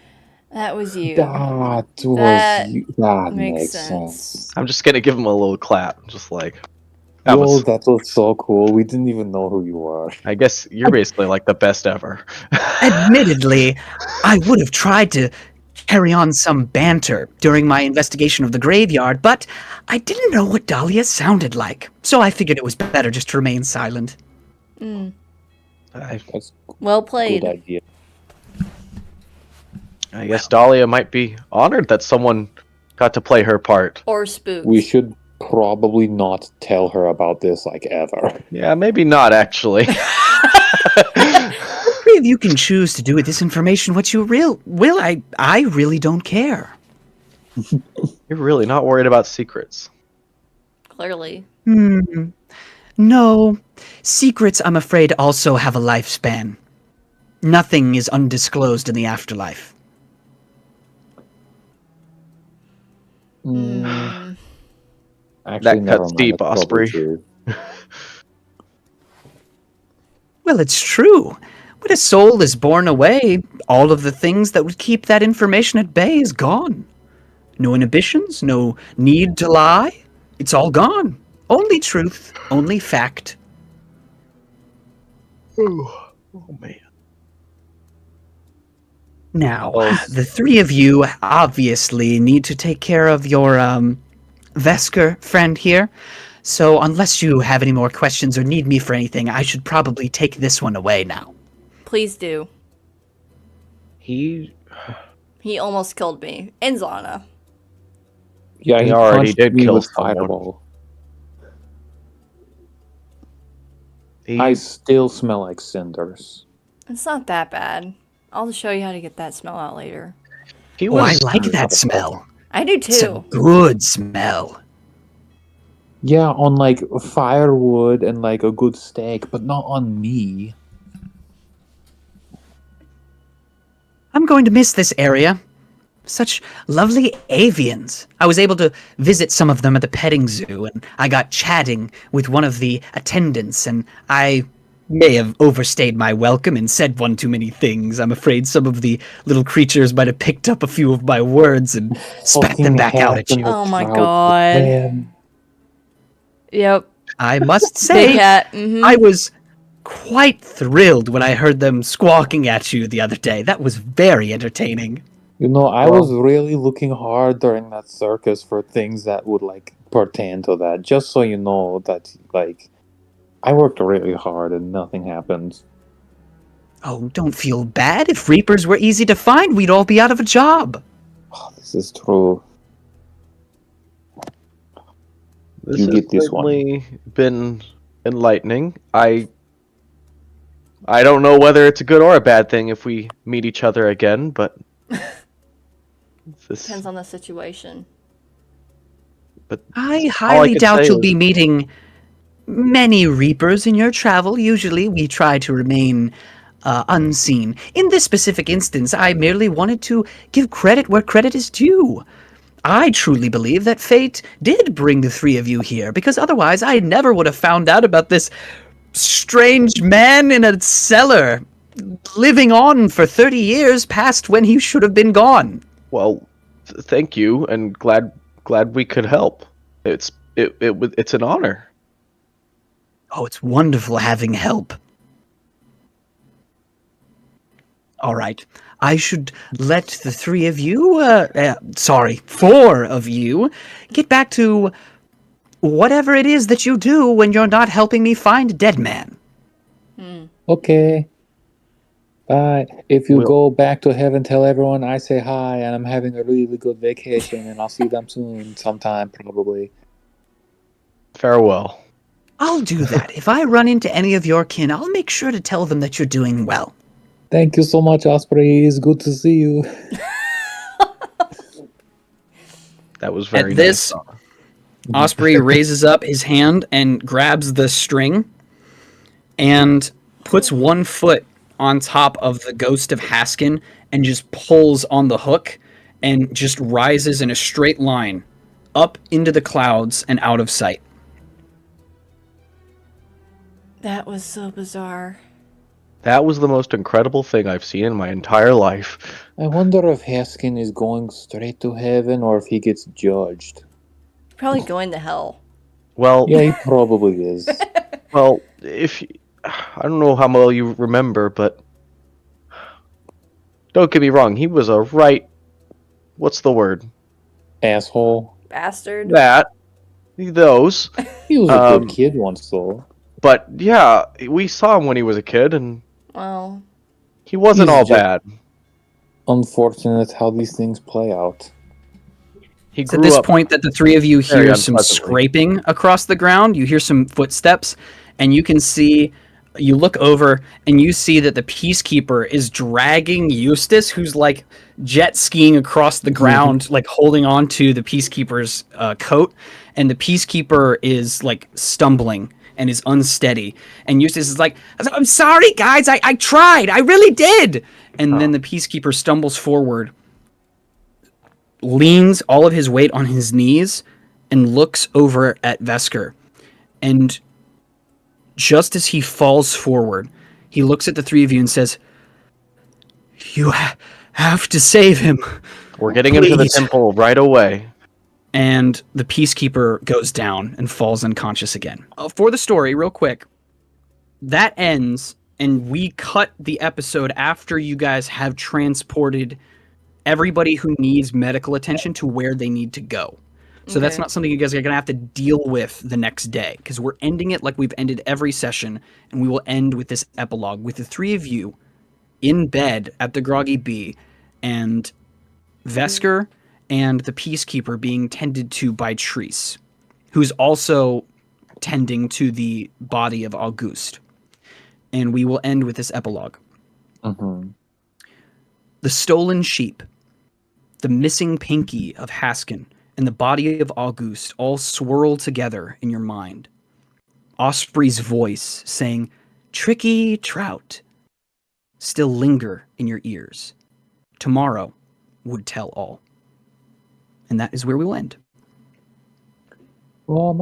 That was you. That was That you. That makes makes sense. sense. I'm just gonna give him a little clap, just like that Yo, was. that was so cool. We didn't even know who you were. I guess you're basically like the best ever. Admittedly, I would have tried to carry on some banter during my investigation of the graveyard, but I didn't know what Dahlia sounded like, so I figured it was better just to remain silent. That's Well a played. good idea. I guess Dahlia might be honored that someone got to play her part. Or spooked. We should probably not tell her about this like ever. Yeah, maybe not actually. Three of you can choose to do with this information what you will. I really don't care. You're really not worried about secrets. Clearly. No. Secrets, I'm afraid, also have a lifespan. Nothing is undisclosed in the afterlife. Actually, That never cuts mind, deep, that's probably Osprey. true. Well, it's true. When a soul is born away, all of the things that would keep that information at bay is gone. No inhibitions, no need to lie. It's all gone. Only truth, only fact. Oh man. Now, Well, the three of you obviously need to take care of your, Vesker friend here. So unless you have any more questions or need me for anything, I should probably take this one away now. Please do. He He almost killed me. And Zana. Yeah, He he already punched did me kill with someone. fireball. he I still smell like cinders. It's not that bad. I'll just show you how to get that smell out later. he Oh, I was like that smell. I do It's a too. good smell. Yeah, on like firewood and like a good steak, but not on me. I'm going to miss this area. Such lovely avians. I was able to visit some of them at the petting zoo, and I got chatting with one of the attendants, and I may have overstayed my welcome and said one too many things. I'm afraid some of the little creatures might have picked up a few of my words and spat them Fucking back out at hat you. and Oh my trout, god. man. Yep. I must Big say, cat. Mm-hmm. I was quite thrilled when I heard them squawking at you the other day. That was very entertaining. You know, I Well- was really looking hard during that circus for things that would like pertain to that. Just so you know that like I worked really hard and nothing happened. Oh, don't feel bad. If Reapers were easy to find, we'd all be out of a job. Oh, this is true. This You has get this one. certainly been enlightening. I don't know whether it's a good or a bad thing if we meet each other again, but this, Depends on the situation. but I all highly can doubt say you'll is- be meeting many Reapers in your travel. Usually, we try to remain unseen. In this specific instance, I merely wanted to give credit where credit is due. I truly believe that fate did bring the three of you here, because otherwise I never would have found out about this strange man in a cellar living on for 30 years past when he should have been gone. well, thank you, and glad we could help. It's an honor. Oh, it's wonderful having help. All right. I should let the three of you, four of you, get back to whatever it is that you do when you're not helping me find Dead Man. Okay. Bye. If you We'll- go back to heaven, tell everyone I say hi and I'm having a really good vacation and I'll see them soon sometime probably. Farewell. I'll do that. If I run into any of your kin, I'll make sure to tell them that you're doing well. Thank you so much, Osprey. It's good to see you. That was very At this, nice. Osprey raises up his hand and grabs the string and puts one foot on top of the ghost of Haskin and just pulls on the hook and just rises in a straight line up into the clouds and out of sight. That was so bizarre. That was the most incredible thing I've seen in my entire life. I wonder if Haskin is going straight to heaven or if he gets judged. Probably going to hell. Well, Yeah, he probably is. well, if I don't know how well you remember, but don't get me wrong, he was a right. What's the word? Asshole. Bastard. That those. He was a good kid once, though. But yeah, we saw him when he was a kid, and Well, he wasn't He's all just- bad. Unfortunate how these things play out. He It's at grew this up. point that the three of you very hear some unpleasantly. scraping across the ground. You hear some footsteps, and you can see. You look over, and you see that the Peacekeeper is dragging Eustace, who's like jet skiing across the ground, like holding on to the Peacekeeper's coat, and the Peacekeeper is like stumbling and is unsteady. And Eustace is like, "I'm sorry, guys. I tried. I really did." And then the Peacekeeper stumbles forward, leans all of his weight on his knees, and looks over at Vesker. And just as he falls forward, he looks at the three of you and says, "You have to save him." We're getting into the Please. temple right away. And the Peacekeeper goes down and falls unconscious again. For the story, real quick, that ends, and we cut the episode after you guys have transported everybody who needs medical attention to where they need to go. So that's Okay. not something you guys are going to have to deal with the next day, because we're ending it like we've ended every session, and we will end with this epilogue with the three of you in bed at the Groggy Bee, and Vesker and the Peacekeeper being tended to by Treese, who's also tending to the body of Auguste. And we will end with this epilogue. Mm-hmm. The stolen sheep, the missing pinky of Haskin, and the body of Auguste all swirl together in your mind. Osprey's voice saying, "Tricky trout," still linger in your ears. Tomorrow would tell all. And that is where we will end. Well,